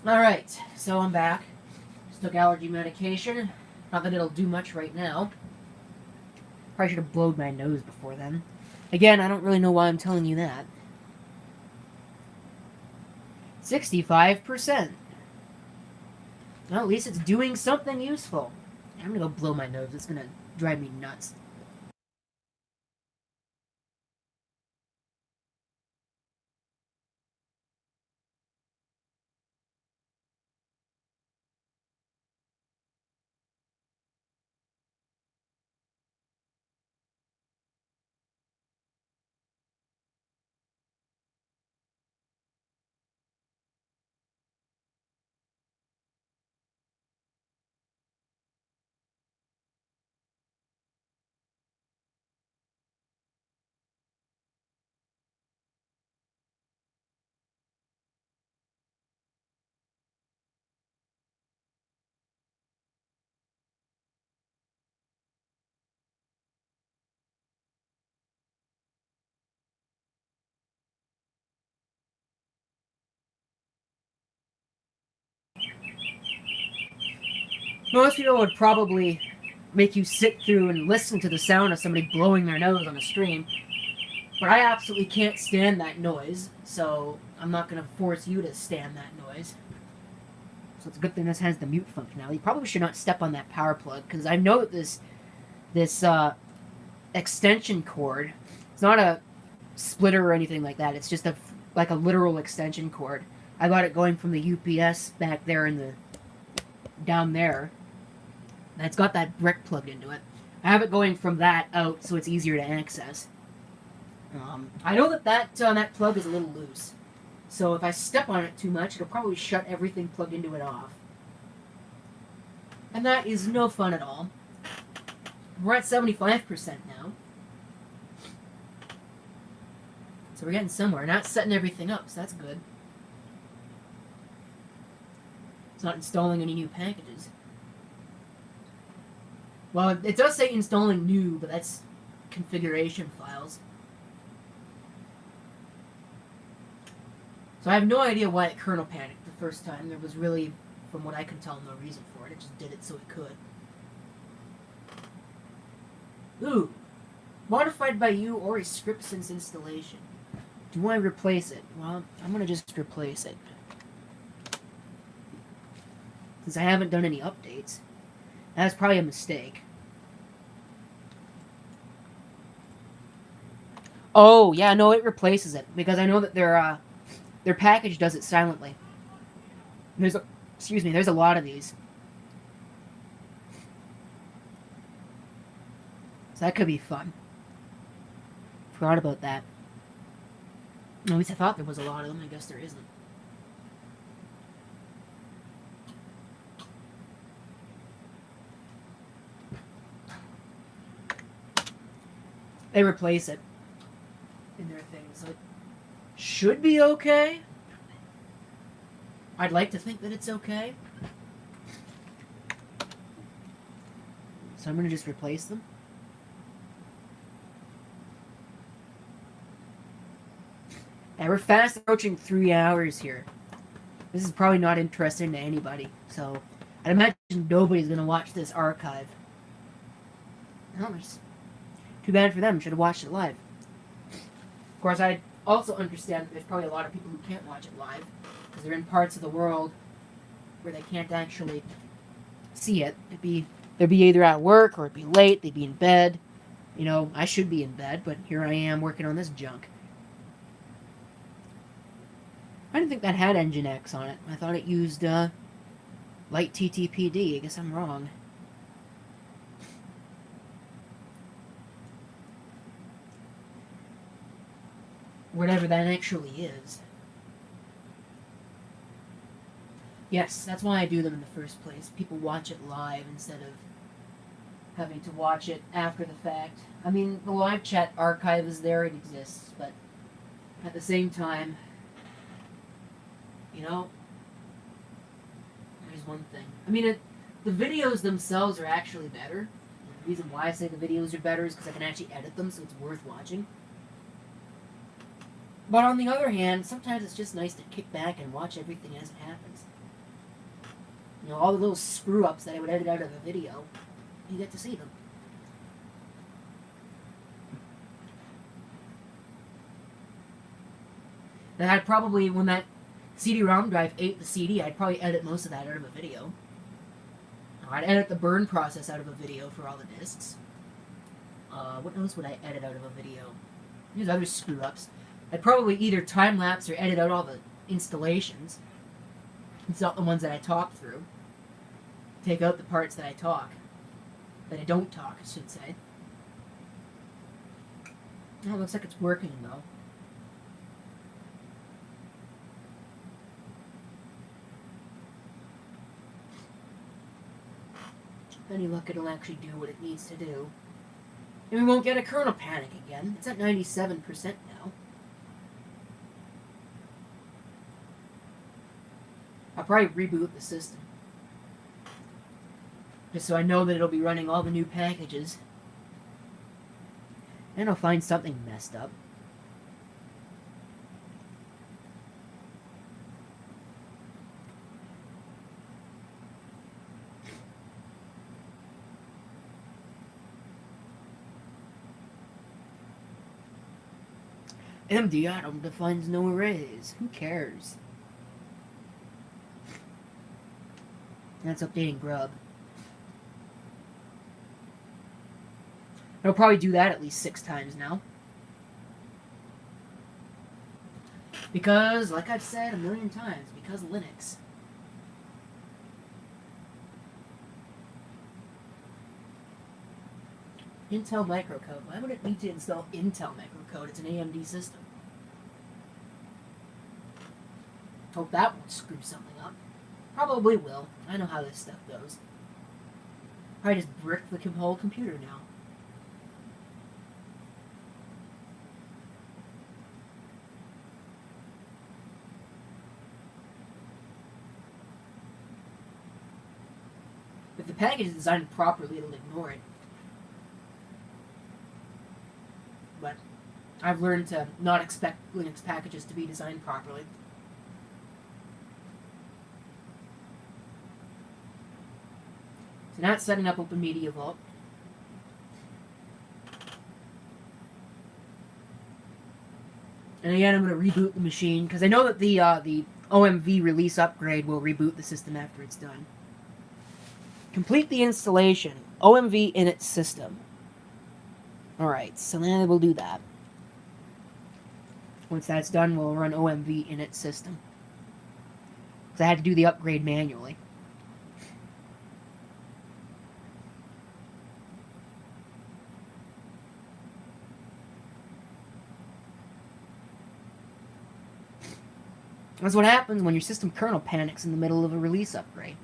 Alright, so I'm back. Just took allergy medication. Not that it'll do much right now. Probably should have blowed my nose before then. Again, I don't really know why I'm telling you that. 65%. Well, at least it's doing something useful. I'm gonna go blow my nose. It's gonna drive me nuts. Most people would probably make you sit through and listen to the sound of somebody blowing their nose on a stream. But I absolutely can't stand that noise, so I'm not going to force you to stand that noise. So it's a good thing this has the mute functionality. You probably should not step on that power plug, because I know that this extension cord, it's not a splitter or anything like that. It's just like a literal extension cord. I got it going from the UPS back there down there. And it's got that brick plugged into it. I have it going from that out so it's easier to access. I know that plug is a little loose. So if I step on it too much, it'll probably shut everything plugged into it off. And that is no fun at all. We're at 75% now. So we're getting somewhere. Not setting everything up, so that's good. It's not installing any new packages. Well, it does say installing new, but that's configuration files. So I have no idea why it kernel panicked the first time. There was really, from what I can tell, no reason for it. It just did it so it could. Ooh. Modified by you or a script since installation. Do I replace it? Well, I'm going to just replace it. Since I haven't done any updates. That's probably a mistake. Oh, yeah, no, it replaces it. Because I know that their package does it silently. There's a lot of these. So that could be fun. Forgot about that. At least I thought there was a lot of them. I guess there isn't. They replace it in their thing, so it should be okay. I'd like to think that it's okay. So I'm going to just replace them. And we're fast approaching 3 hours here. This is probably not interesting to anybody, so I'd imagine nobody's going to watch this archive. No, it's too bad for them. Should have watched it live. Of course, I also understand that there's probably a lot of people who can't watch it live because they're in parts of the world where they can't actually see it. They'd be either at work or it'd be late. They'd be in bed. You know, I should be in bed, but here I am working on this junk. I didn't think that had Nginx on it. I thought it used light TTPD. I guess I'm wrong. Whatever that actually is. Yes, that's why I do them in the first place. People watch it live instead of having to watch it after the fact. I mean, the live chat archive is there, it exists, but at the same time, you know, there's one thing. I mean, the videos themselves are actually better. And the reason why I say the videos are better is because I can actually edit them, so it's worth watching. But on the other hand, sometimes it's just nice to kick back and watch everything as it happens. You know, all the little screw-ups that I would edit out of a video, you get to see them. And I'd probably, when that CD-ROM drive ate the CD, I'd probably edit most of that out of a video. I'd edit the burn process out of a video for all the discs. What else would I edit out of a video? There's other screw-ups. I'd probably either time-lapse or edit out all the installations. It's not the ones that I talk through. Take out the parts that I talk. That I don't talk, I should say. Oh, it looks like it's working, though. With any luck, it'll actually do what it needs to do. And we won't get a kernel panic again. It's at 97% now. I'll probably reboot the system. Just so I know that it'll be running all the new packages. And I'll find something messed up. Empty atom defines no arrays. Who cares? That's updating grub. It'll probably do that at least 6 times now. Because, like I've said a million times, because Linux. Intel microcode. Why would it need to install Intel microcode? It's an AMD system. Hope that won't screw something up. Probably will. I know how this stuff goes. Probably just brick the whole computer now. If the package is designed properly, it'll ignore it. But I've learned to not expect Linux packages to be designed properly. So now it's setting up OpenMediaVault. And again, I'm going to reboot the machine, because I know that the OMV release upgrade will reboot the system after it's done. Complete the installation. OMV init system. Alright, so then we'll do that. Once that's done, we'll run OMV init system. Because I had to do the upgrade manually. That's what happens when your system kernel panics in the middle of a release upgrade.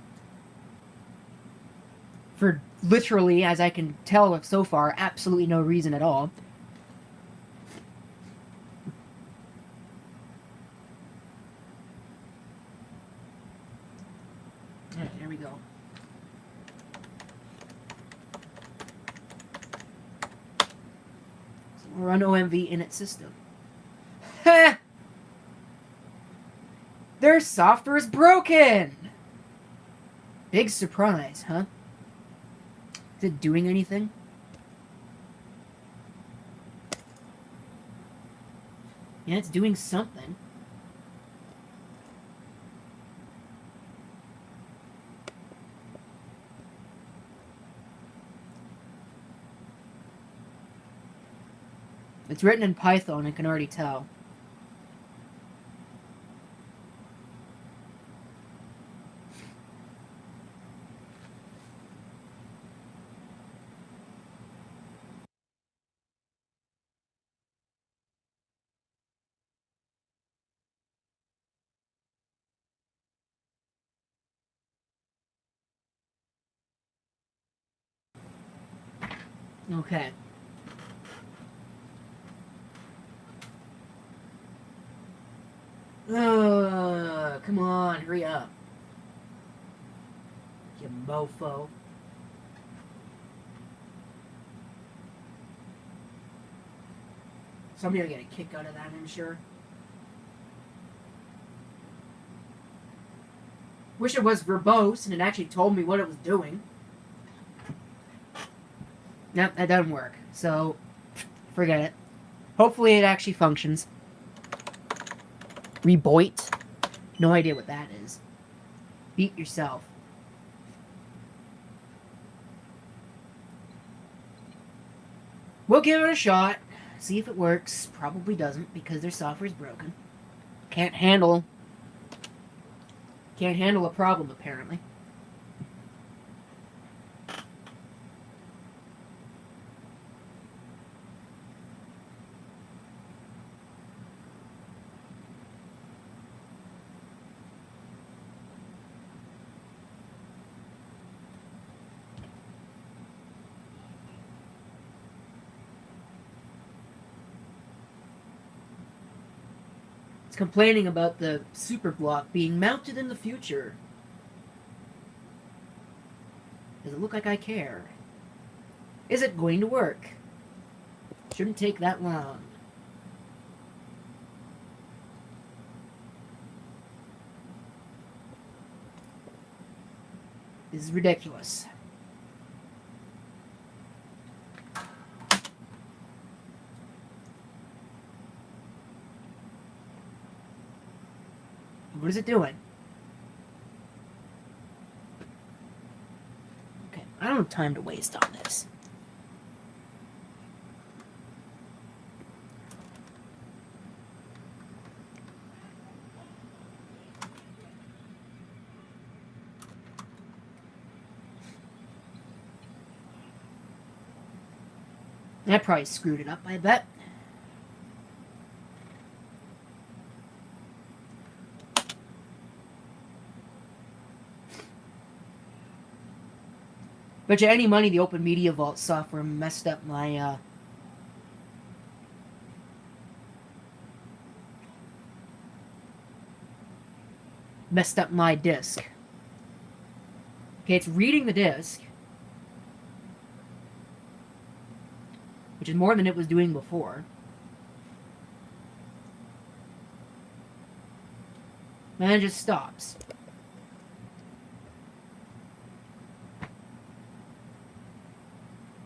For literally, as I can tell so far, absolutely no reason at all. Alright, there we go. So we'll run OMV init system. Heh! Their software is broken! Big surprise, huh? Is it doing anything? Yeah, it's doing something. It's written in Python, I can already tell. Okay. Come on, hurry up. You mofo. Somebody will get a kick out of that, I'm sure. Wish it was verbose and it actually told me what it was doing. Nope, that doesn't work. So, forget it. Hopefully it actually functions. Reboit? No idea what that is. Beat yourself. We'll give it a shot. See if it works. Probably doesn't because their software's broken. Can't handle a problem, apparently. It's complaining about the super block being mounted in the future. Does it look like I care? Is it going to work? Shouldn't take that long. This is ridiculous. What is it doing? Okay, I don't have time to waste on this. That probably screwed it up, I bet. Bet you any money the OpenMediaVault software messed up my, disk. Okay, it's reading the disk, which is more than it was doing before. And then it just stops.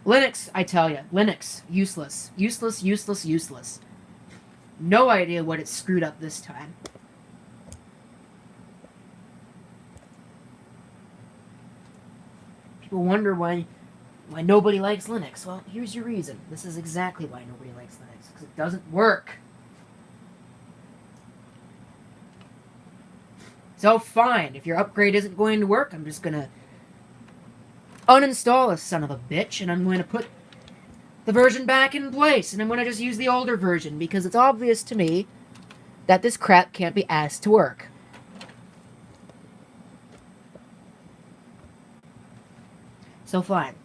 Linux, I tell you, Linux, useless. Useless, useless, useless. No idea what it screwed up this time. People wonder why nobody likes Linux. Well, here's your reason. This is exactly why nobody likes Linux. Because it doesn't work. So fine, if your upgrade isn't going to work, I'm just going to uninstall this son of a bitch, and I'm going to put the version back in place, and I'm going to just use the older version, because it's obvious to me that this crap can't be asked to work. So fine.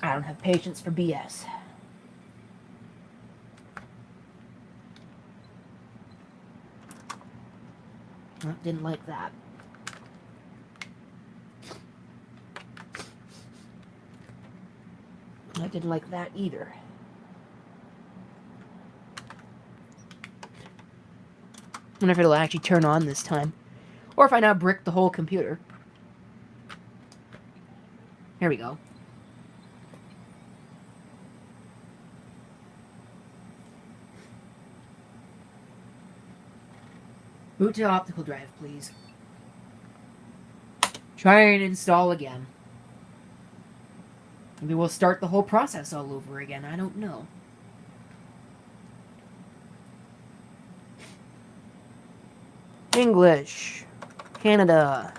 I don't have patience for BS. Well, didn't like that. I didn't like that either. I wonder if it'll actually turn on this time. Or if I now brick the whole computer. Here we go. Boot to optical drive, please. Try and install again. Maybe we'll start the whole process all over again. I don't know. English. Canada.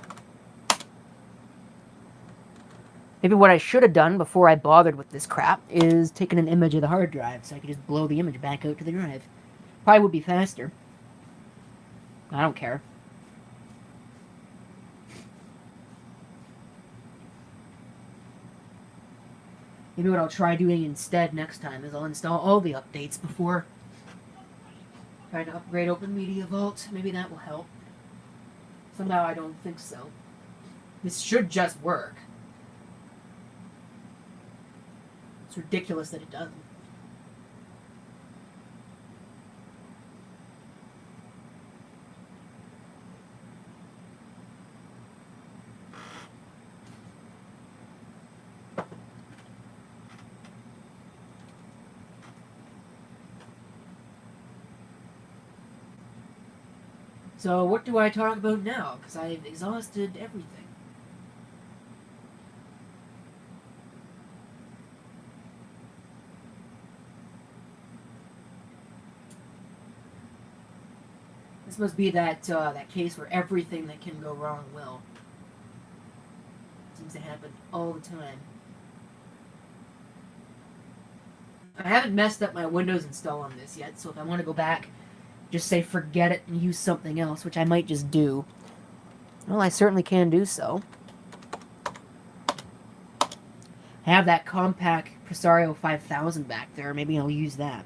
Maybe what I should have done before I bothered with this crap is taken an image of the hard drive so I could just blow the image back out to the drive. Probably would be faster. I don't care. Maybe what I'll try doing instead next time is I'll install all the updates before trying to upgrade OpenMediaVault. Maybe that will help. Somehow I don't think so. This should just work. It's ridiculous that it doesn't. So what do I talk about now? Because I've exhausted everything. This must be that case where everything that can go wrong will. Seems to happen all the time. I haven't messed up my Windows install on this yet, so if I want to go back, just say forget it and use something else, which I might just do. Well, I certainly can do so. I have that compact Presario 5000 back there. Maybe I'll use that.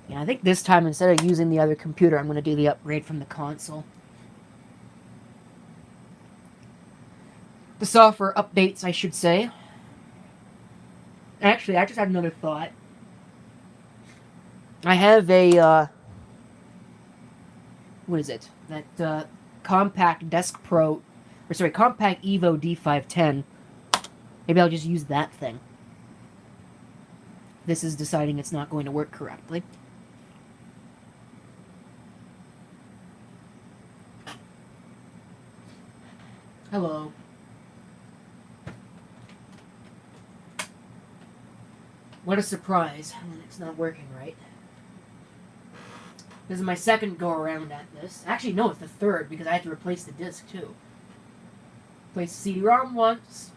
Yeah, I think this time, instead of using the other computer, I'm going to do the upgrade from the console. the software updates, I should say. Actually, I just had another thought. I have a, what is it? That, Compact Desk Pro, or sorry, Compact Evo D510. Maybe I'll just use that thing. This is deciding it's not going to work correctly. Hello. What a surprise. It's not working right. This is my second go around at this. Actually, no, it's the third because I had to replace the disc too. Replace the CD-ROM once.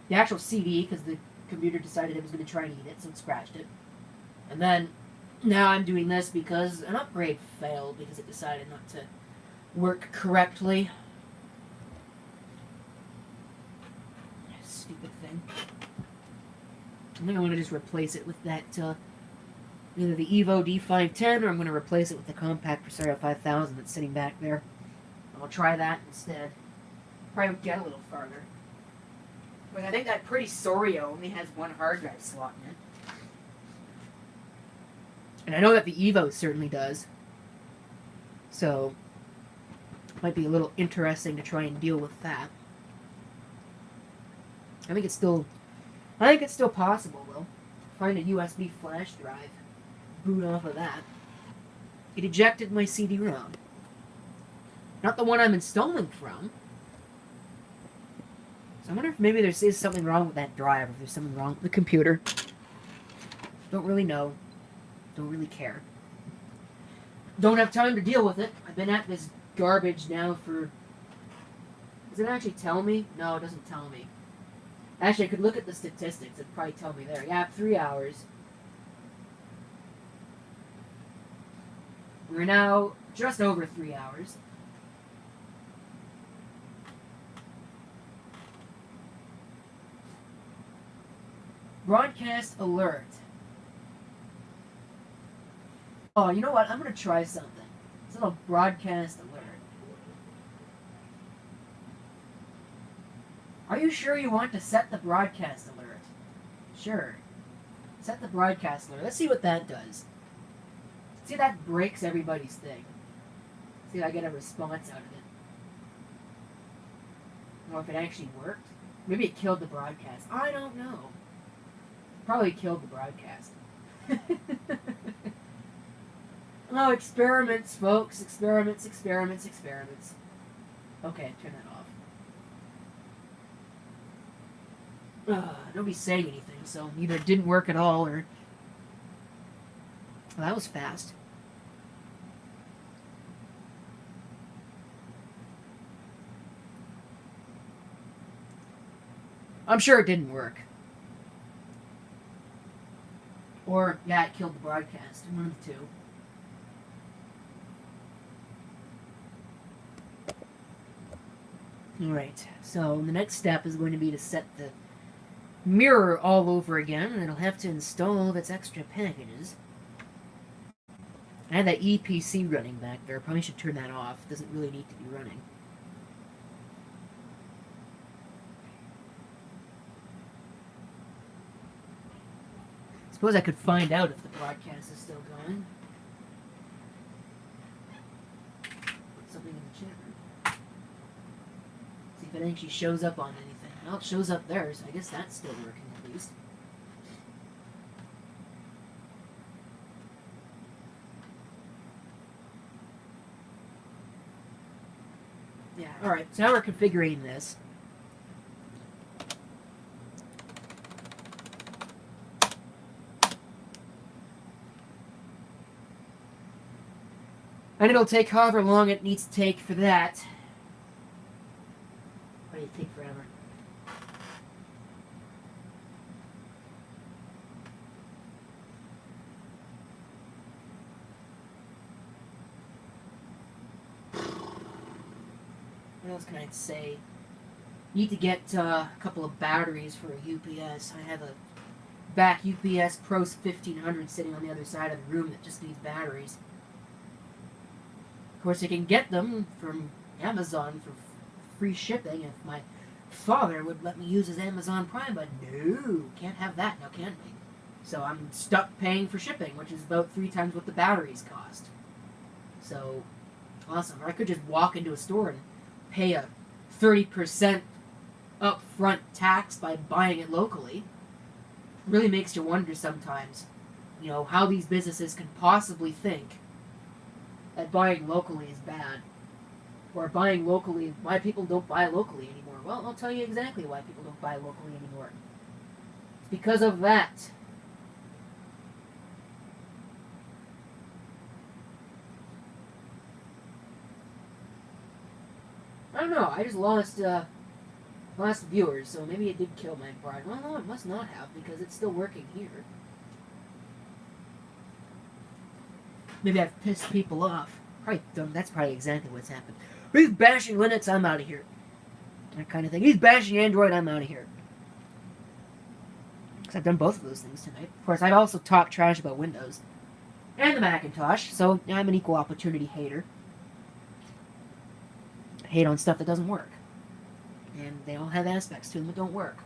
The actual CD, because the computer decided it was going to try and eat it, so it scratched it. And then, now I'm doing this because an upgrade failed because it decided not to work correctly. Stupid thing. I think I want to just replace it with that, either the Evo D510 or I'm going to replace it with the compact Presario 5000 that's sitting back there. I'll try that instead. Probably get a little farther. But I think that pretty Sorio only has one hard drive slot in it. And I know that the Evo certainly does. So, might be a little interesting to try and deal with that. I think it's still possible though. Find a USB flash drive, boot off of that. It ejected my CD-ROM. Not the one I'm installing from. So I wonder if maybe there is something wrong with that drive, or if there's something wrong with the computer. Don't really know. Don't really care. Don't have time to deal with it. I've been at this garbage now for... Does it actually tell me? No, it doesn't tell me. Actually, I could look at the statistics. It'd probably tell me there. Yeah, 3 hours. We're now just over 3 hours. Broadcast alert. Oh, you know what? I'm going to try something. It's a little broadcast alert. Are you sure you want to set the broadcast alert? Sure. Set the broadcast alert. Let's see what that does. See, that breaks everybody's thing. See if I get a response out of it. Or if it actually worked. Maybe it killed the broadcast. I don't know. Probably killed the broadcast. Oh, experiments, folks. Experiments, experiments, experiments. Okay, turn that off. Nobody's saying anything, so either it didn't work at all or... Well, that was fast. I'm sure it didn't work. Or, yeah, it killed the broadcast. One of the two. Alright, so the next step is going to be to set the mirror all over again, and it'll have to install all of its extra packages. I had that EPC running back there. Probably should turn that off. It doesn't really need to be running. Suppose I could find out if the broadcast is still going. Put something in the chat room. See if it actually shows up on anything. Well, it shows up there, so I guess that's still working at least. Yeah, alright, so now we're configuring this. And it'll take however long it needs to take for that. Why do you take forever? What else can I say? Need to get a couple of batteries for a UPS. I have a back UPS Pro 1500 sitting on the other side of the room that just needs batteries. Of course, I can get them from Amazon for free shipping if my father would let me use his Amazon Prime, but no, can't have that now, can we? So I'm stuck paying for shipping, which is about 3 times what the batteries cost. So, awesome. Or I could just walk into a store and pay a 30% upfront tax by buying it locally. Really makes you wonder sometimes, how these businesses can possibly think that buying locally is bad. Or buying locally, why people don't buy locally anymore. Well, I'll tell you exactly why people don't buy locally anymore. It's because of that. I don't know, I just lost viewers, so maybe it did kill my bride. Well, no, it must not have, because it's still working here. Maybe I've pissed people off. That's probably exactly what's happened. He's bashing Linux, I'm out of here. That kind of thing. He's bashing Android, I'm out of here. Because I've done both of those things tonight. Of course, I've also talked trash about Windows and the Macintosh, so I'm an equal opportunity hater. I hate on stuff that doesn't work. And they all have aspects to them that don't work.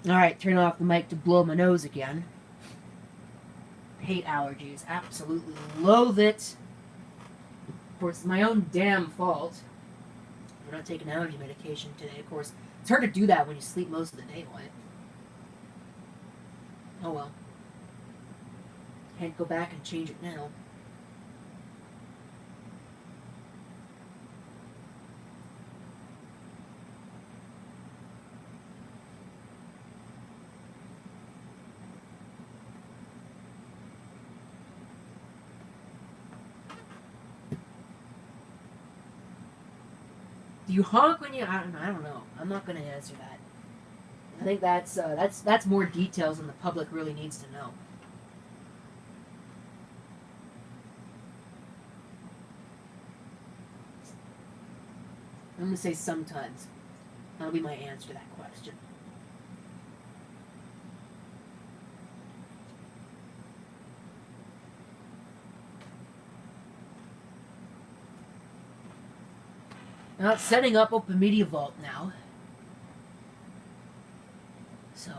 Alright, turn off the mic to blow my nose again. Hate allergies. Absolutely loathe it. Of course, it's my own damn fault. I'm not taking allergy medication today, of course. It's hard to do that when you sleep most of the day, what? Oh well. Can't go back and change it now. Do you honk when you? I don't know. I'm not going to answer that. I think that's more details than the public really needs to know. I'm going to say sometimes. That'll be my answer to that question. Now it's setting up OpenMediaVault now. So,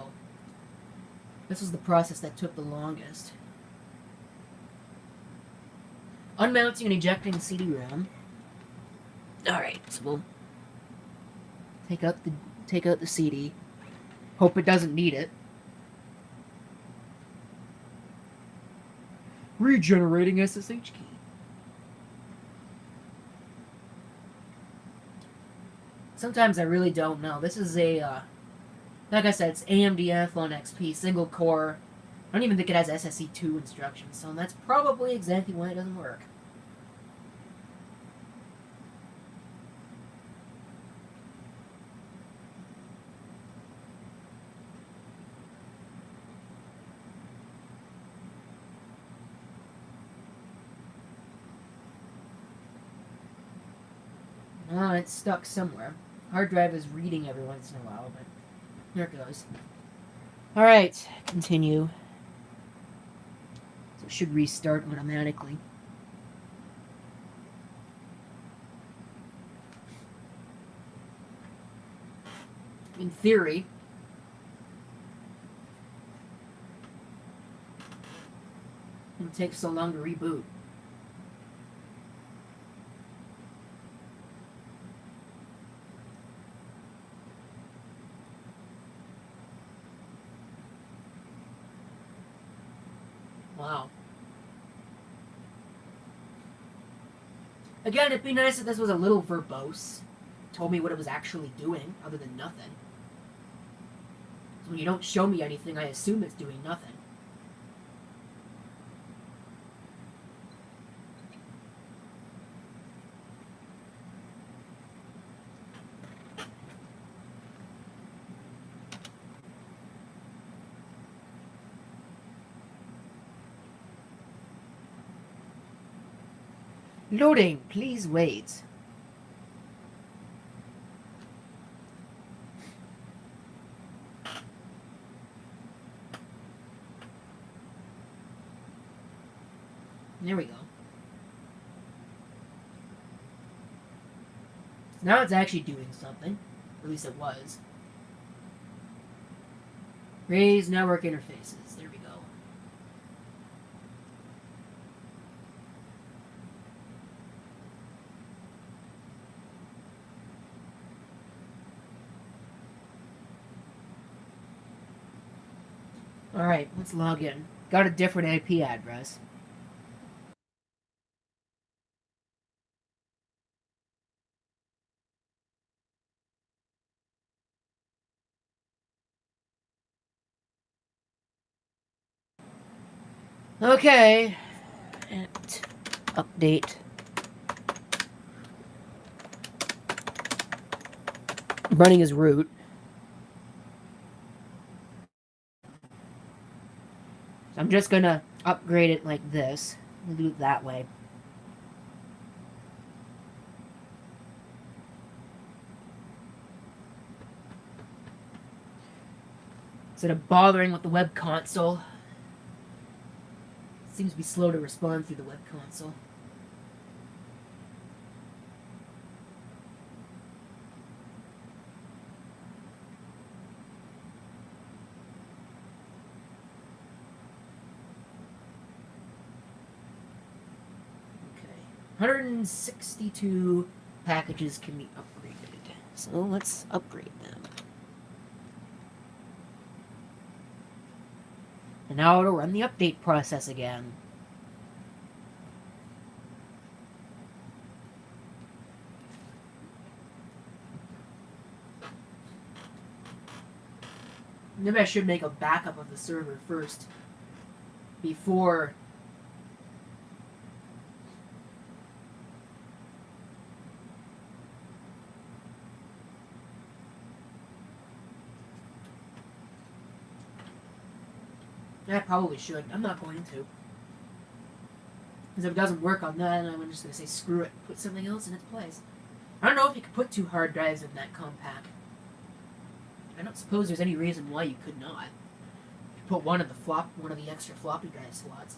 this was the process that took the longest. Unmounting and ejecting CD-ROM. Alright, so we'll take out the CD. Hope it doesn't need it. Regenerating SSH key. Sometimes I really don't know. This is like I said, it's AMD Athlon XP, single core. I don't even think it has SSE2 instructions, so that's probably exactly why it doesn't work. Oh, it's stuck somewhere. Hard drive is reading every once in a while, but there it goes. Alright, continue. So it should restart automatically. In theory, it takes so long to reboot. Wow. Again, it'd be nice if this was a little verbose. Told me what it was actually doing, other than nothing. So when you don't show me anything, I assume it's doing nothing. Loading, please wait. There we go. Now it's actually doing something. At least it was. Raise network interfaces. There we go. Alright, let's log in. Got a different IP address. Okay. And update. Running as root. So I'm just gonna upgrade it like this. We'll do it that way. Instead of bothering with the web console. It seems to be slow to respond through the web console. Okay. 162 packages can be upgraded. So let's upgrade them. And now it'll run the update process again. Maybe I should make a backup of the server first. Before... I probably should. I'm not going to. Because if it doesn't work on that, I'm just going to say screw it. Put something else in its place. I don't know if you could put 2 hard drives in that compact. I don't suppose there's any reason why you could not. You put one of the extra floppy drive slots.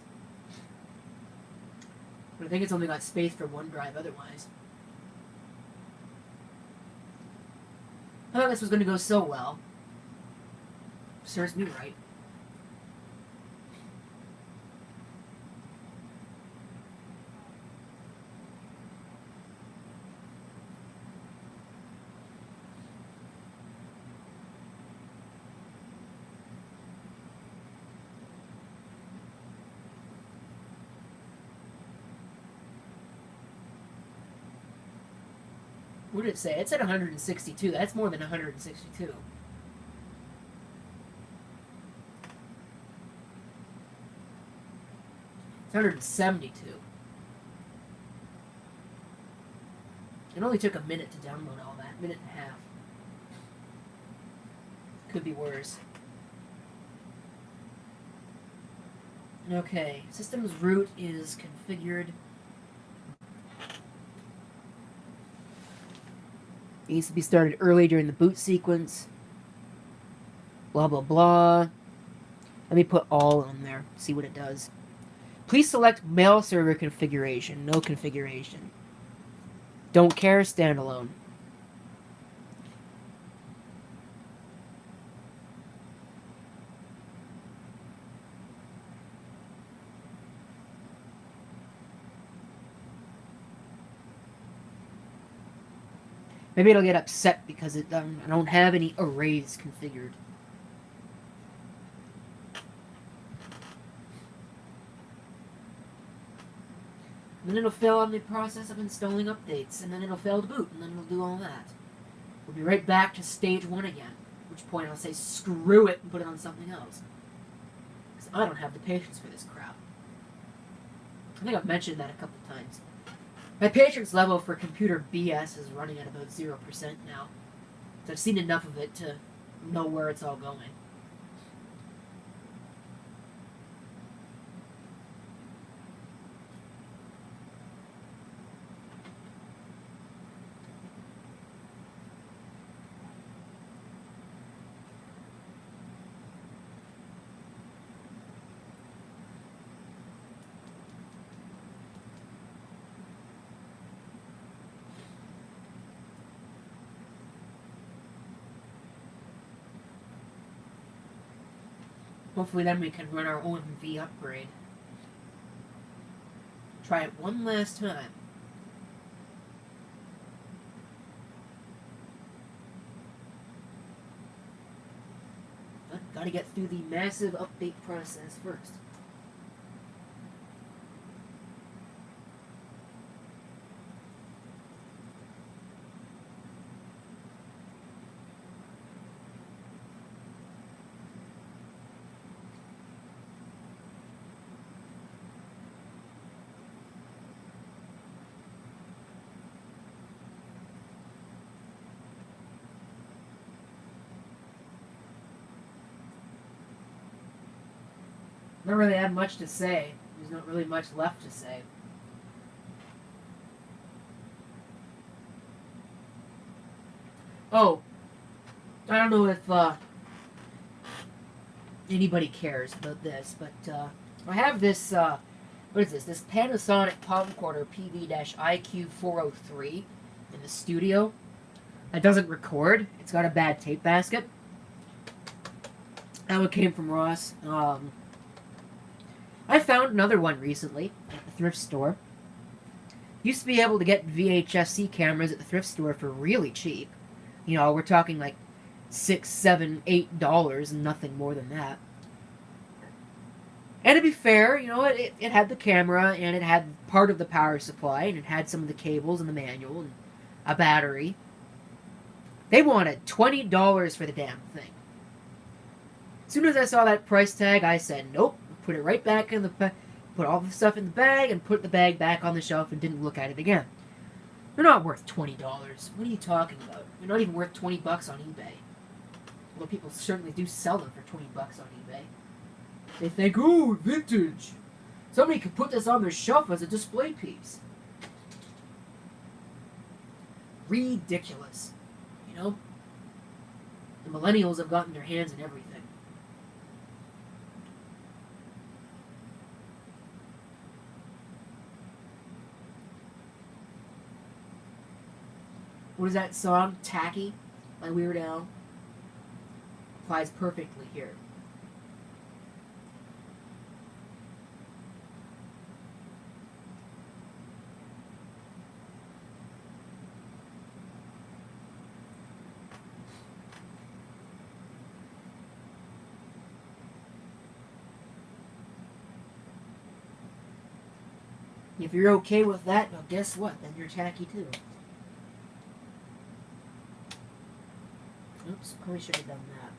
But I think it's only got space for 1 drive otherwise. I thought this was going to go so well. Serves me right. What did it say? It said 162. That's more than 162. It's 172. It only took a minute to download all that. Minute and a half. Could be worse. Okay. System's root is configured. It needs to be started early during the boot sequence. Blah, blah, blah. Let me put all in there. See what it does. Please select mail server configuration. No configuration. Don't care, standalone. Maybe it'll get upset because I don't have any arrays configured. then it'll fail on the process of installing updates, and then it'll fail to boot, and then it'll do all that. We'll be right back to stage 1 again, at which point I'll say screw it and put it on something else. Because I don't have the patience for this crap. I think I've mentioned that a couple times. My patience level for computer BS is running at about 0% now. So I've seen enough of it to know where it's all going. Hopefully then we can run our OMV upgrade. Try it one last time. But gotta get through the massive update process first. Don't really have much to say. There's not really much left to say. Oh, I don't know if anybody cares about this, but I have this, what is this? This Panasonic Palmcorder PV-IQ403 in the studio. It doesn't record. It's got a bad tape basket. That one came from Ross. I found another one recently at the thrift store. Used to be able to get VHS-C cameras at the thrift store for really cheap. You know, we're talking like $6, $7, $8, and nothing more than that. And to be fair, you know, it had the camera, and it had part of the power supply, and it had some of the cables and the manual, and a battery. They wanted $20 for the damn thing. As soon as I saw that price tag, I said, nope. Put it right back in the put all the stuff in the bag and put the bag back on the shelf and didn't look at it again. They're not worth $20. What are you talking about? They're not even worth $20 on eBay. Although people certainly do sell them for $20 on eBay. They think, ooh, vintage. Somebody could put this on their shelf as a display piece. Ridiculous. You know? The millennials have gotten their hands on everything. What is that song? Tacky by Weird Al. Applies perfectly here. If you're okay with that, well, guess what? Then you're tacky too. Oops, probably should have done that.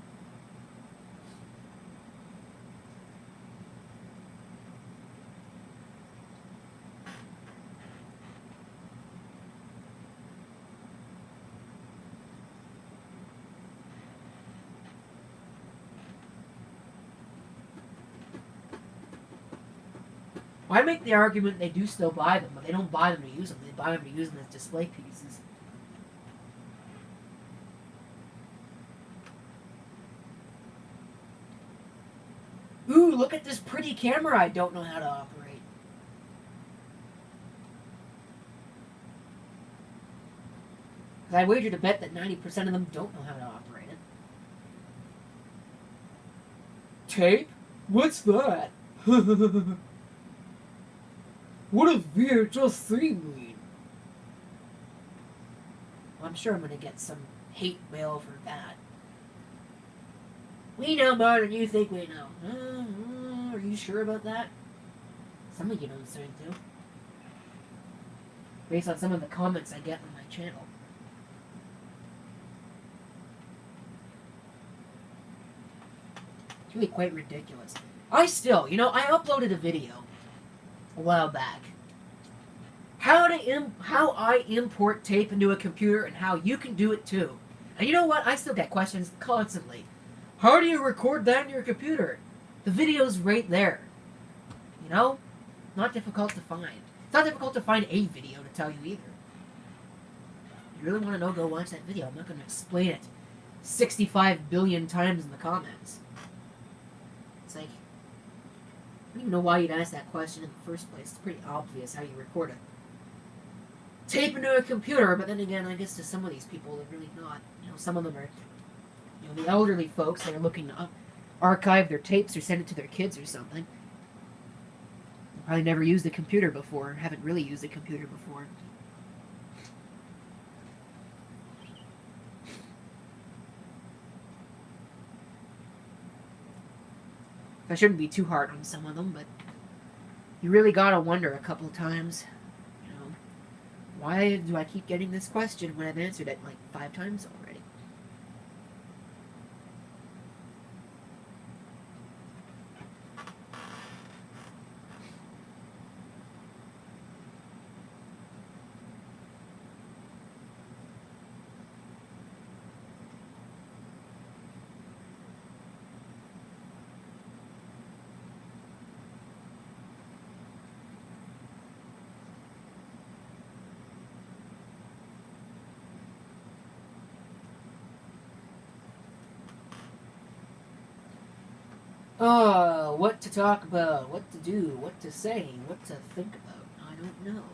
Well, I make the argument they do still buy them, but they don't buy them to use them. They buy them to use them as display pieces. Ooh, look at this pretty camera I don't know how to operate. Because I wager to bet that 90% of them don't know how to operate it. Tape? What's that? What does VHS-C mean? Well, I'm sure I'm going to get some hate mail for that. We know more than you think we know. Are you sure about that? Some of you don't seem to. based on some of the comments I get on my channel. It's really quite ridiculous. I uploaded a video a while back. How I import tape into a computer and how you can do it too. And you know what? I still get questions constantly. How do you record that in your computer? The video's right there. You know? Not difficult to find. It's not difficult to find a video to tell you either. You really want to know, go watch that video. I'm not going to explain it 65 billion times in the comments. It's like, I don't even know why you'd ask that question in the first place. It's pretty obvious how you record it. Tape into a computer, but then again, I guess to some of these people, they're really not. Some of them are, the elderly folks that are looking to archive their tapes or send it to their kids or something. They probably never used a computer before, haven't really used a computer before. I shouldn't be too hard on some of them, but you really gotta wonder a couple times, why do I keep getting this question when I've answered it like 5 times already? What to talk about, what to do, what to say, what to think about. I don't know.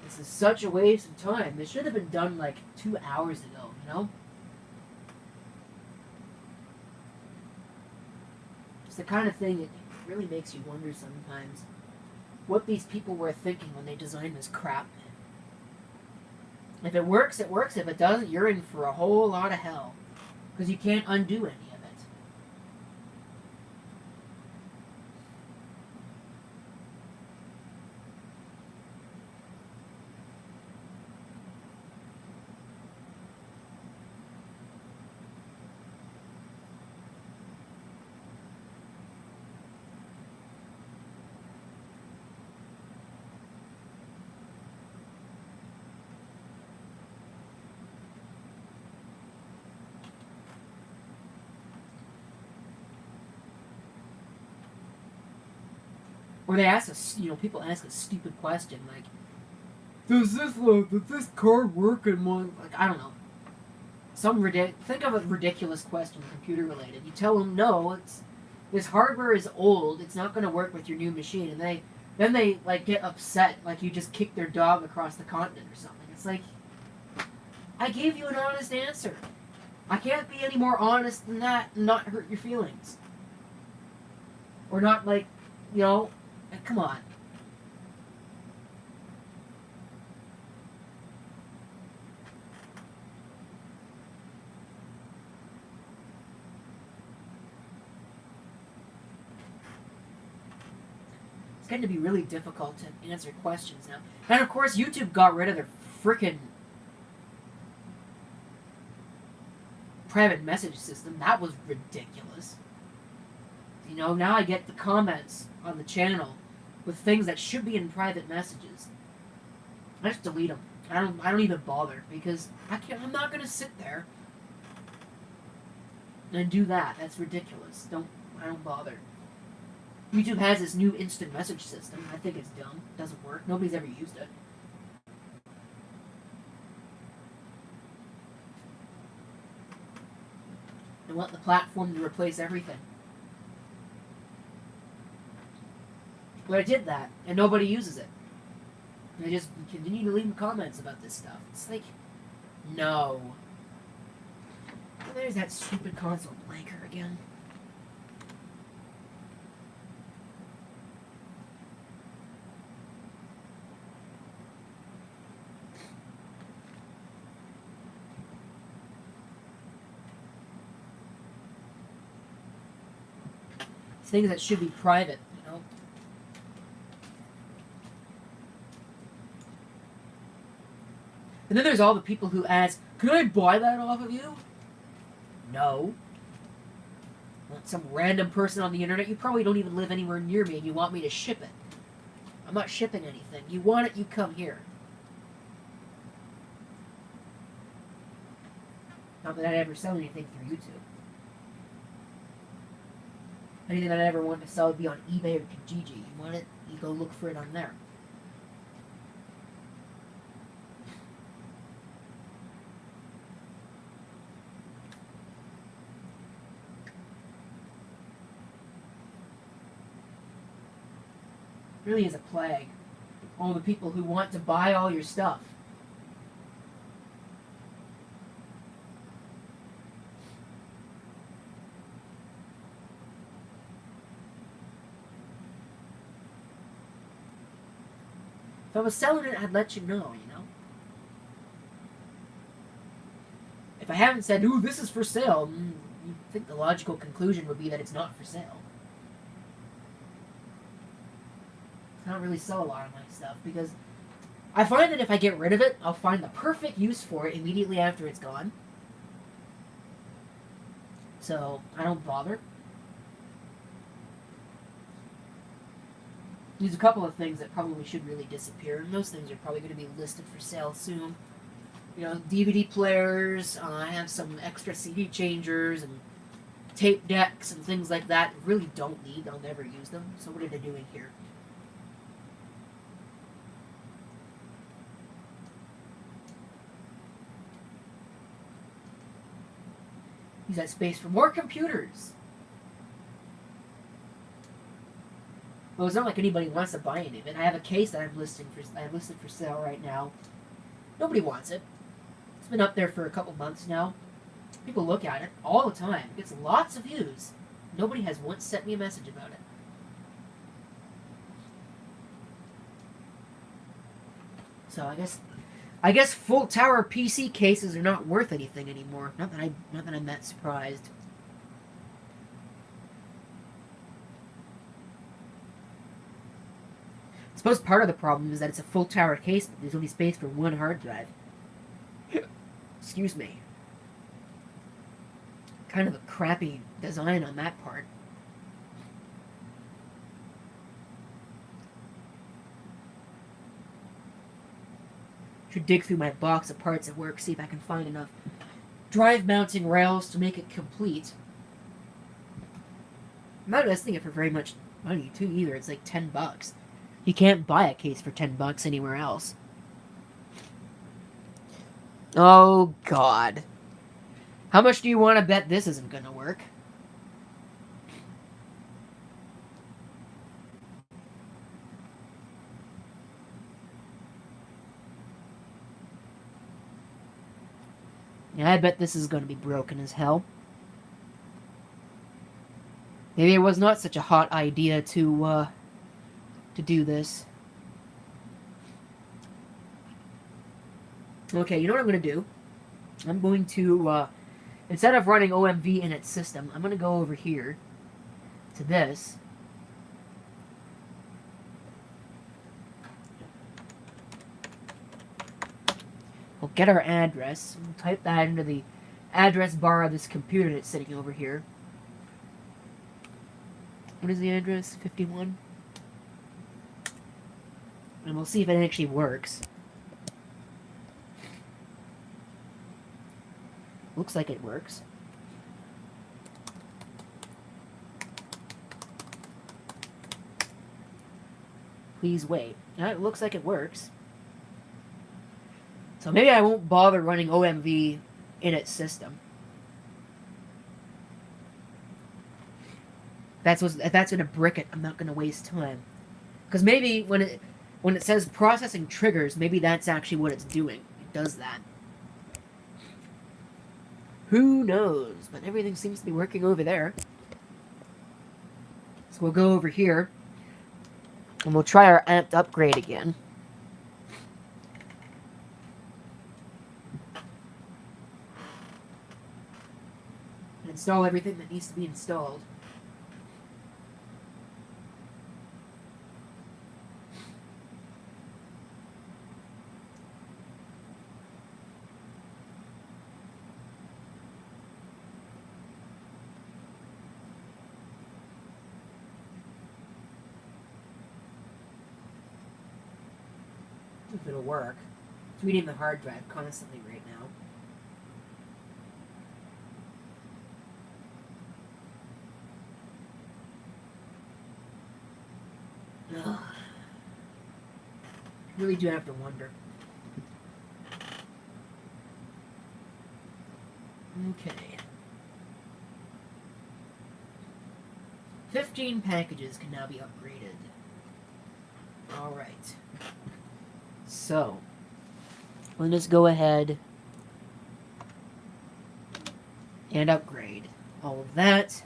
This is such a waste of time. This should have been done like 2 hours ago, It's the kind of thing that really makes you wonder sometimes what these people were thinking when they designed this crap. If it works, it works. If it doesn't, you're in for a whole lot of hell. Because you can't undo any of it. Or they ask us, people ask a stupid question like, does this card work in one? Like, I don't know. Think of a ridiculous question, computer related. You tell them, no, this hardware is old. It's not going to work with your new machine, and then they like get upset, like you just kicked their dog across the continent or something. It's like, I gave you an honest answer. I can't be any more honest than that and not hurt your feelings. Or not like, come on. It's getting to be really difficult to answer questions now. And of course, YouTube got rid of their frickin' private message system. That was ridiculous. Now I get the comments on the channel with things that should be in private messages. I just delete them. I don't even bother because I'm not gonna sit there and do that. That's ridiculous. I don't bother. YouTube has this new instant message system. I think it's dumb. It doesn't work. Nobody's ever used it. They want the platform to replace everything. But I did that, and nobody uses it. They just continue to leave comments about this stuff. It's like, no. Well, there's that stupid console blanker again. It's things that should be private. And then there's all the people who ask, "Can I buy that off of you?" No. Want some random person on the internet? You probably don't even live anywhere near me, and you want me to ship it. I'm not shipping anything. You want it, you come here. Not that I'd ever sell anything through YouTube. Anything that I ever wanted to sell would be on eBay or Kijiji. You want it, you go look for it on there. It really is a plague. All the people who want to buy all your stuff. If I was selling it, I'd let you know, you know? If I haven't said, "Ooh, this is for sale," you think the logical conclusion would be that it's not for sale. I don't really sell a lot of my stuff because I find that if I get rid of it, I'll find the perfect use for it immediately after it's gone. So, I don't bother. There's a couple of things that probably should really disappear, and those things are probably going to be listed for sale soon. You know, DVD players, I have some extra CD changers, and tape decks, and things like that. Really don't need, I'll never use them, so what are they doing here? Use that space for more computers! Well, it's not like anybody wants to buy any of it. I have a case that I've listed for sale right now. Nobody wants it. It's been up there for a couple months now. People look at it all the time. It gets lots of views. Nobody has once sent me a message about it. So I guess full tower PC cases are not worth anything anymore. Not that I'm that surprised. I suppose part of the problem is that it's a full tower case, but there's only space for one hard drive. Excuse me. Kind of a crappy design on that part. Should dig through my box of parts at work, see if I can find enough drive mounting rails to make it complete. I'm not asking it for very much money, too, either. It's like $10. You can't buy a case for $10 anywhere else. Oh, God. How much do you want to bet this isn't going to work? Yeah, I bet this is going to be broken as hell. Maybe it was not such a hot idea to do this. Okay, you know what I'm going to do? I'm going to, instead of running OMV in its system, I'm going to go over here to this. We'll get our address. We'll type that into the address bar of this computer that's sitting over here. What is the address? 51? And we'll see if it actually works. Looks like it works. Please wait. It looks like it works. So maybe I won't bother running OMV in its system. If that's going to brick it, I'm not going to waste time. Because maybe when it says processing triggers, maybe that's actually what it's doing. It does that. Who knows? But everything seems to be working over there. So we'll go over here. And we'll try our amped upgrade again. And install everything that needs to be installed. if it'll work. It's reading the hard drive constantly right now. Ugh. Really do have to wonder. Okay. 15 packages can now be upgraded. Alright. So, let us go ahead and upgrade all of that.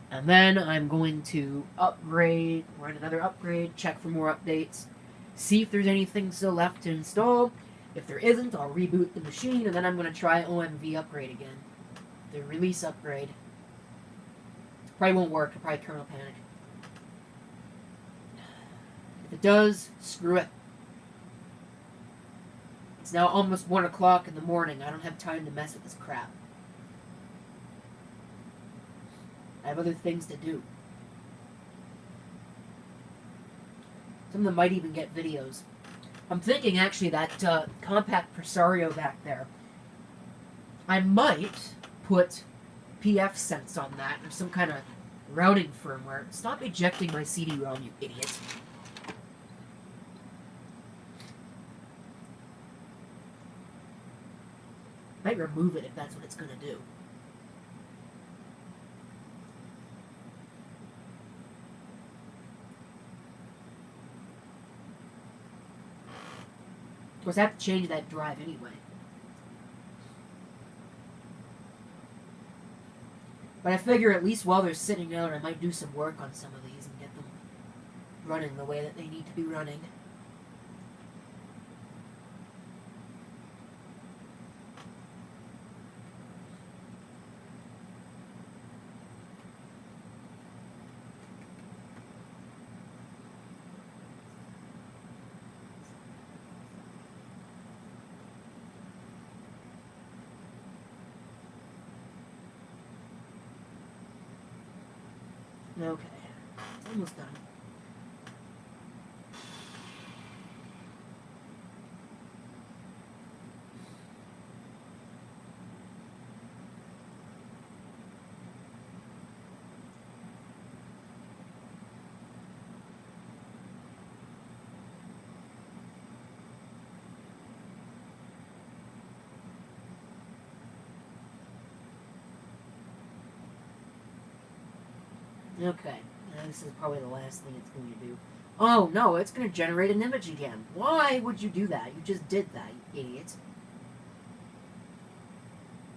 And then I'm going to upgrade, run another upgrade, check for more updates, see if there's anything still left to install. If there isn't, I'll reboot the machine, and then I'm going to try OMV upgrade again. The release upgrade. Probably won't work, it'll probably kernel panic. If it does, screw it. It's now almost 1 o'clock in the morning. I don't have time to mess with this crap. I have other things to do. Some of them might even get videos. I'm thinking, actually, that compact Presario back there, I might put PF sense on that, or some kind of routing firmware. Stop ejecting my CD-ROM, you idiot. Might remove it if that's what it's going to do. Of course, I have to change that drive anyway. But I figure at least while they're sitting out, I might do some work on some of these and get them running the way that they need to be running. Okay, it's almost done. Okay, now this is probably the last thing it's going to do. Oh no, it's going to generate an image again. Why would you do that? You just did that, you idiot.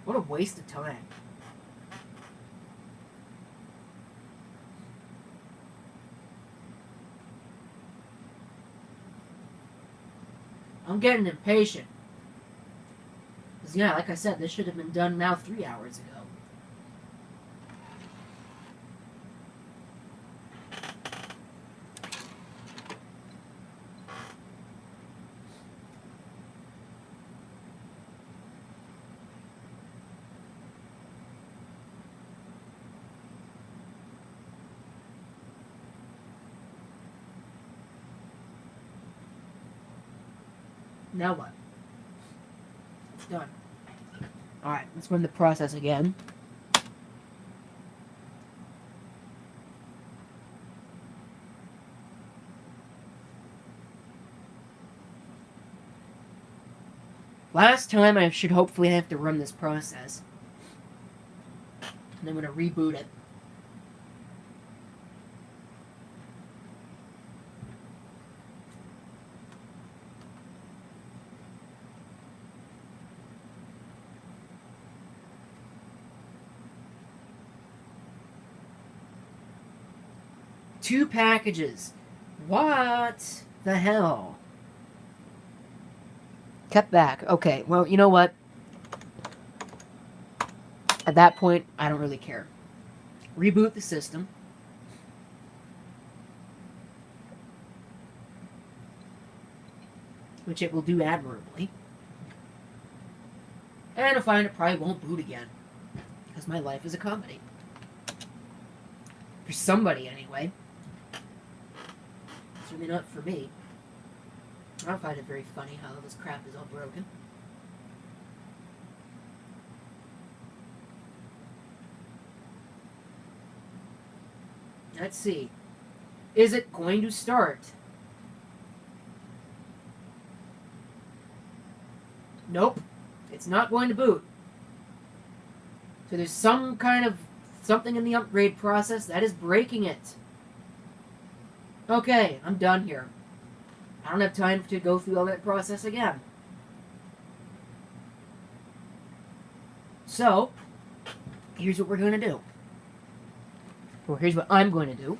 What a waste of time. I'm getting impatient. Because, yeah, like I said, this should have been done now 3 hours ago. Now what? It's done. Alright, let's run the process again. Last time I should hopefully have to run this process. And I'm going to reboot it. Two packages. What the hell? Kept back. Okay, well, you know what? At that point, I don't really care. Reboot the system. Which it will do admirably. And I find it probably won't boot again. Because my life is a comedy. For somebody, anyway. Certainly not for me. I find it very funny how this crap is all broken. Let's see. Is it going to start? Nope. It's not going to boot. So there's some kind of something in the upgrade process that is breaking it. Okay, I'm done here. I don't have time to go through all that process again. So, here's what we're going to do. Or here's what I'm going to do.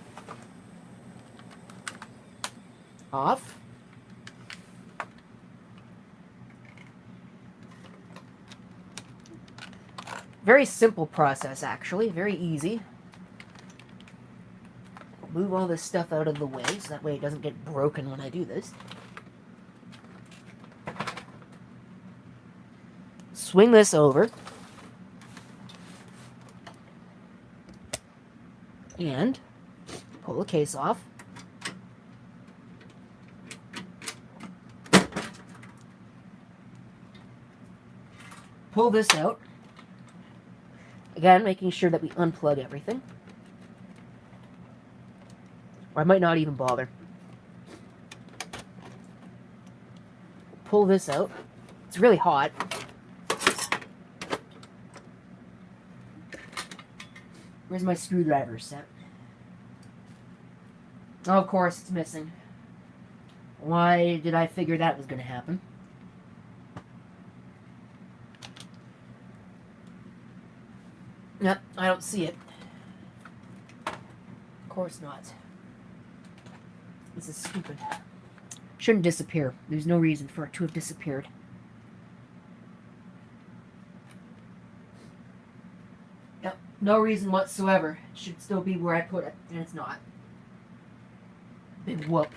Off. Very simple process, actually. Very easy. Move all this stuff out of the way, so that way it doesn't get broken when I do this. Swing this over. And pull the case off. Pull this out. Again, making sure that we unplug everything. Or I might not even bother. Pull this out. It's really hot. Where's my screwdriver set? Oh, of course, it's missing. Why did I figure that was going to happen? Yep, I don't see it. Of course not. This is stupid. Shouldn't disappear. There's no reason for it to have disappeared. Yep, no reason whatsoever. It should still be where I put it, and it's not. Big whoop.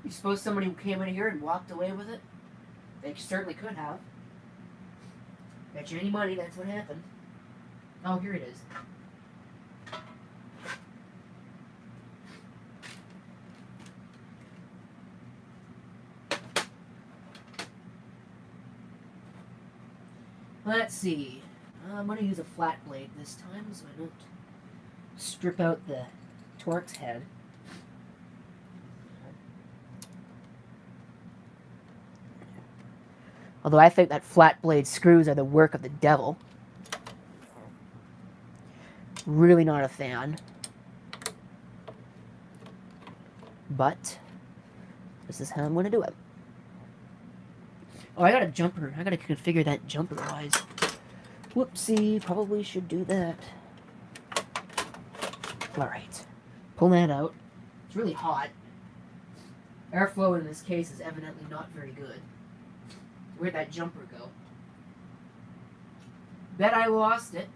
You suppose somebody came in here and walked away with it? They certainly could have. Bet you any money that's what happened. Oh, here it is. Let's see. I'm going to use a flat blade this time so I don't strip out the Torx head. Although I think that flat blade screws are the work of the devil. Really not a fan. But this is how I'm going to do it. Oh, I got a jumper. I got to configure that jumper wise. Whoopsie, probably should do that. Alright. Pull that out. It's really hot. Airflow in this case is evidently not very good. Where'd that jumper go? Bet I lost it.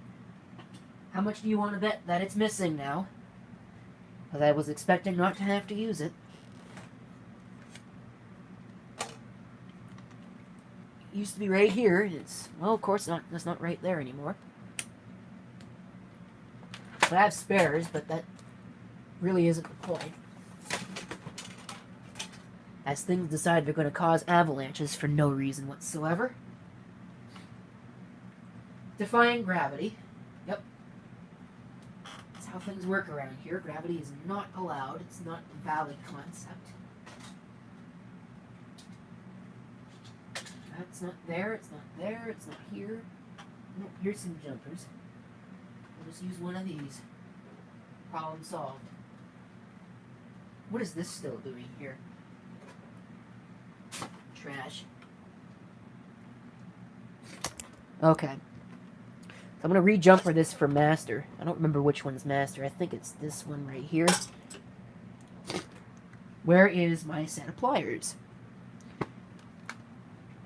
How much do you want to bet that it's missing now? Because I was expecting not to have to use it. It used to be right here. It's, well, of course not. It's not right there anymore. So I have spares, but that really isn't the point. As things decide they're going to cause avalanches for no reason whatsoever. Defying gravity. Yep. That's how things work around here. Gravity is not allowed. It's not a valid concept. That's not there. It's not there. It's not here. Nope, here's some jumpers. We'll just use one of these. Problem solved. What is this still doing here? Trash. Okay. So I'm going to re-jumper this for master. I don't remember which one's master. I think it's this one right here. Where is my set of pliers?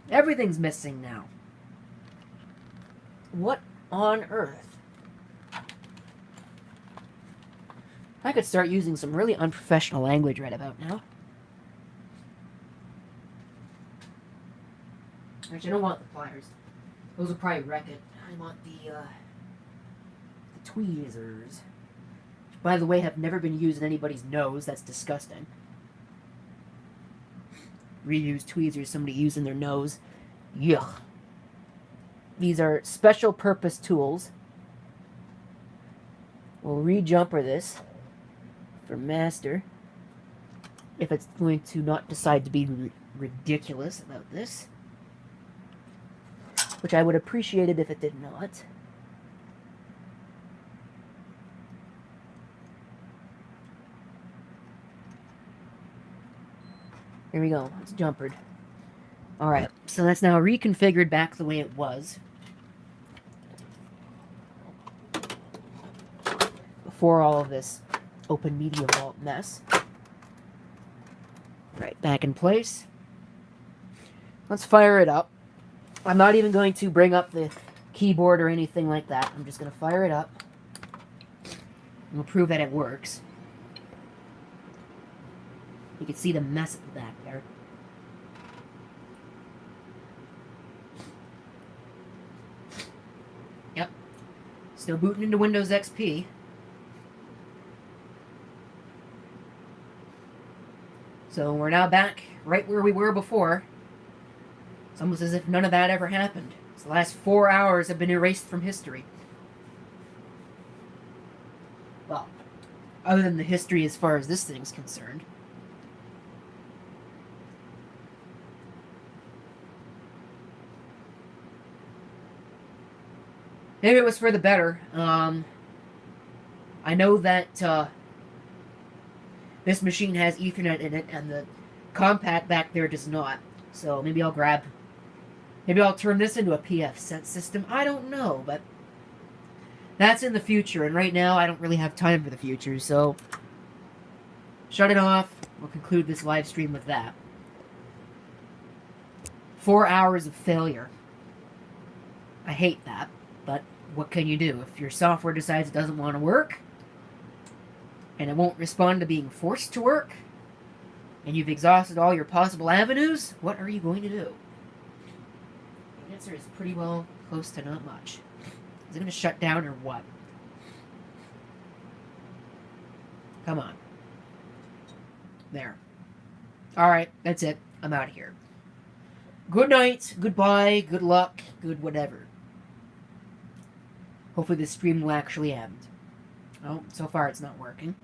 Everything's missing now. What on earth? I could start using some really unprofessional language right about now. Actually, I don't want the pliers. Those will probably wreck it. I want the Tweezers. By the way, have never been used in anybody's nose. That's disgusting. Reused tweezers somebody used in their nose. Yuck. These are special purpose tools. We'll re-jumper this for master. If it's going to not decide to be ridiculous about this. Which I would appreciate it if it did not. Here we go. It's jumpered. Alright, so that's now reconfigured back the way it was. Before all of this OpenMediaVault mess. Right, back in place. Let's fire it up. I'm not even going to bring up the keyboard or anything like that. I'm just going to fire it up. And we'll prove that it works. You can see the mess at the back there. Yep. Still booting into Windows XP. So we're now back right where we were before. It's almost as if none of that ever happened. The last 4 hours have been erased from history. Well, other than the history as far as this thing's concerned. Maybe it was for the better. I know that this machine has Ethernet in it, and the compact back there does not. So maybe I'll turn this into a PF system. I don't know, but that's in the future. And right now, I don't really have time for the future. So shut it off. We'll conclude this live stream with that. 4 hours of failure. I hate that. But what can you do? If your software decides it doesn't want to work, and it won't respond to being forced to work, and you've exhausted all your possible avenues, what are you going to do? The answer is pretty well close to not much. Is it going to shut down or what? Come on. There. Alright, that's it. I'm out of here. Good night, goodbye, good luck, good whatever. Hopefully this stream will actually end. Oh, so far it's not working.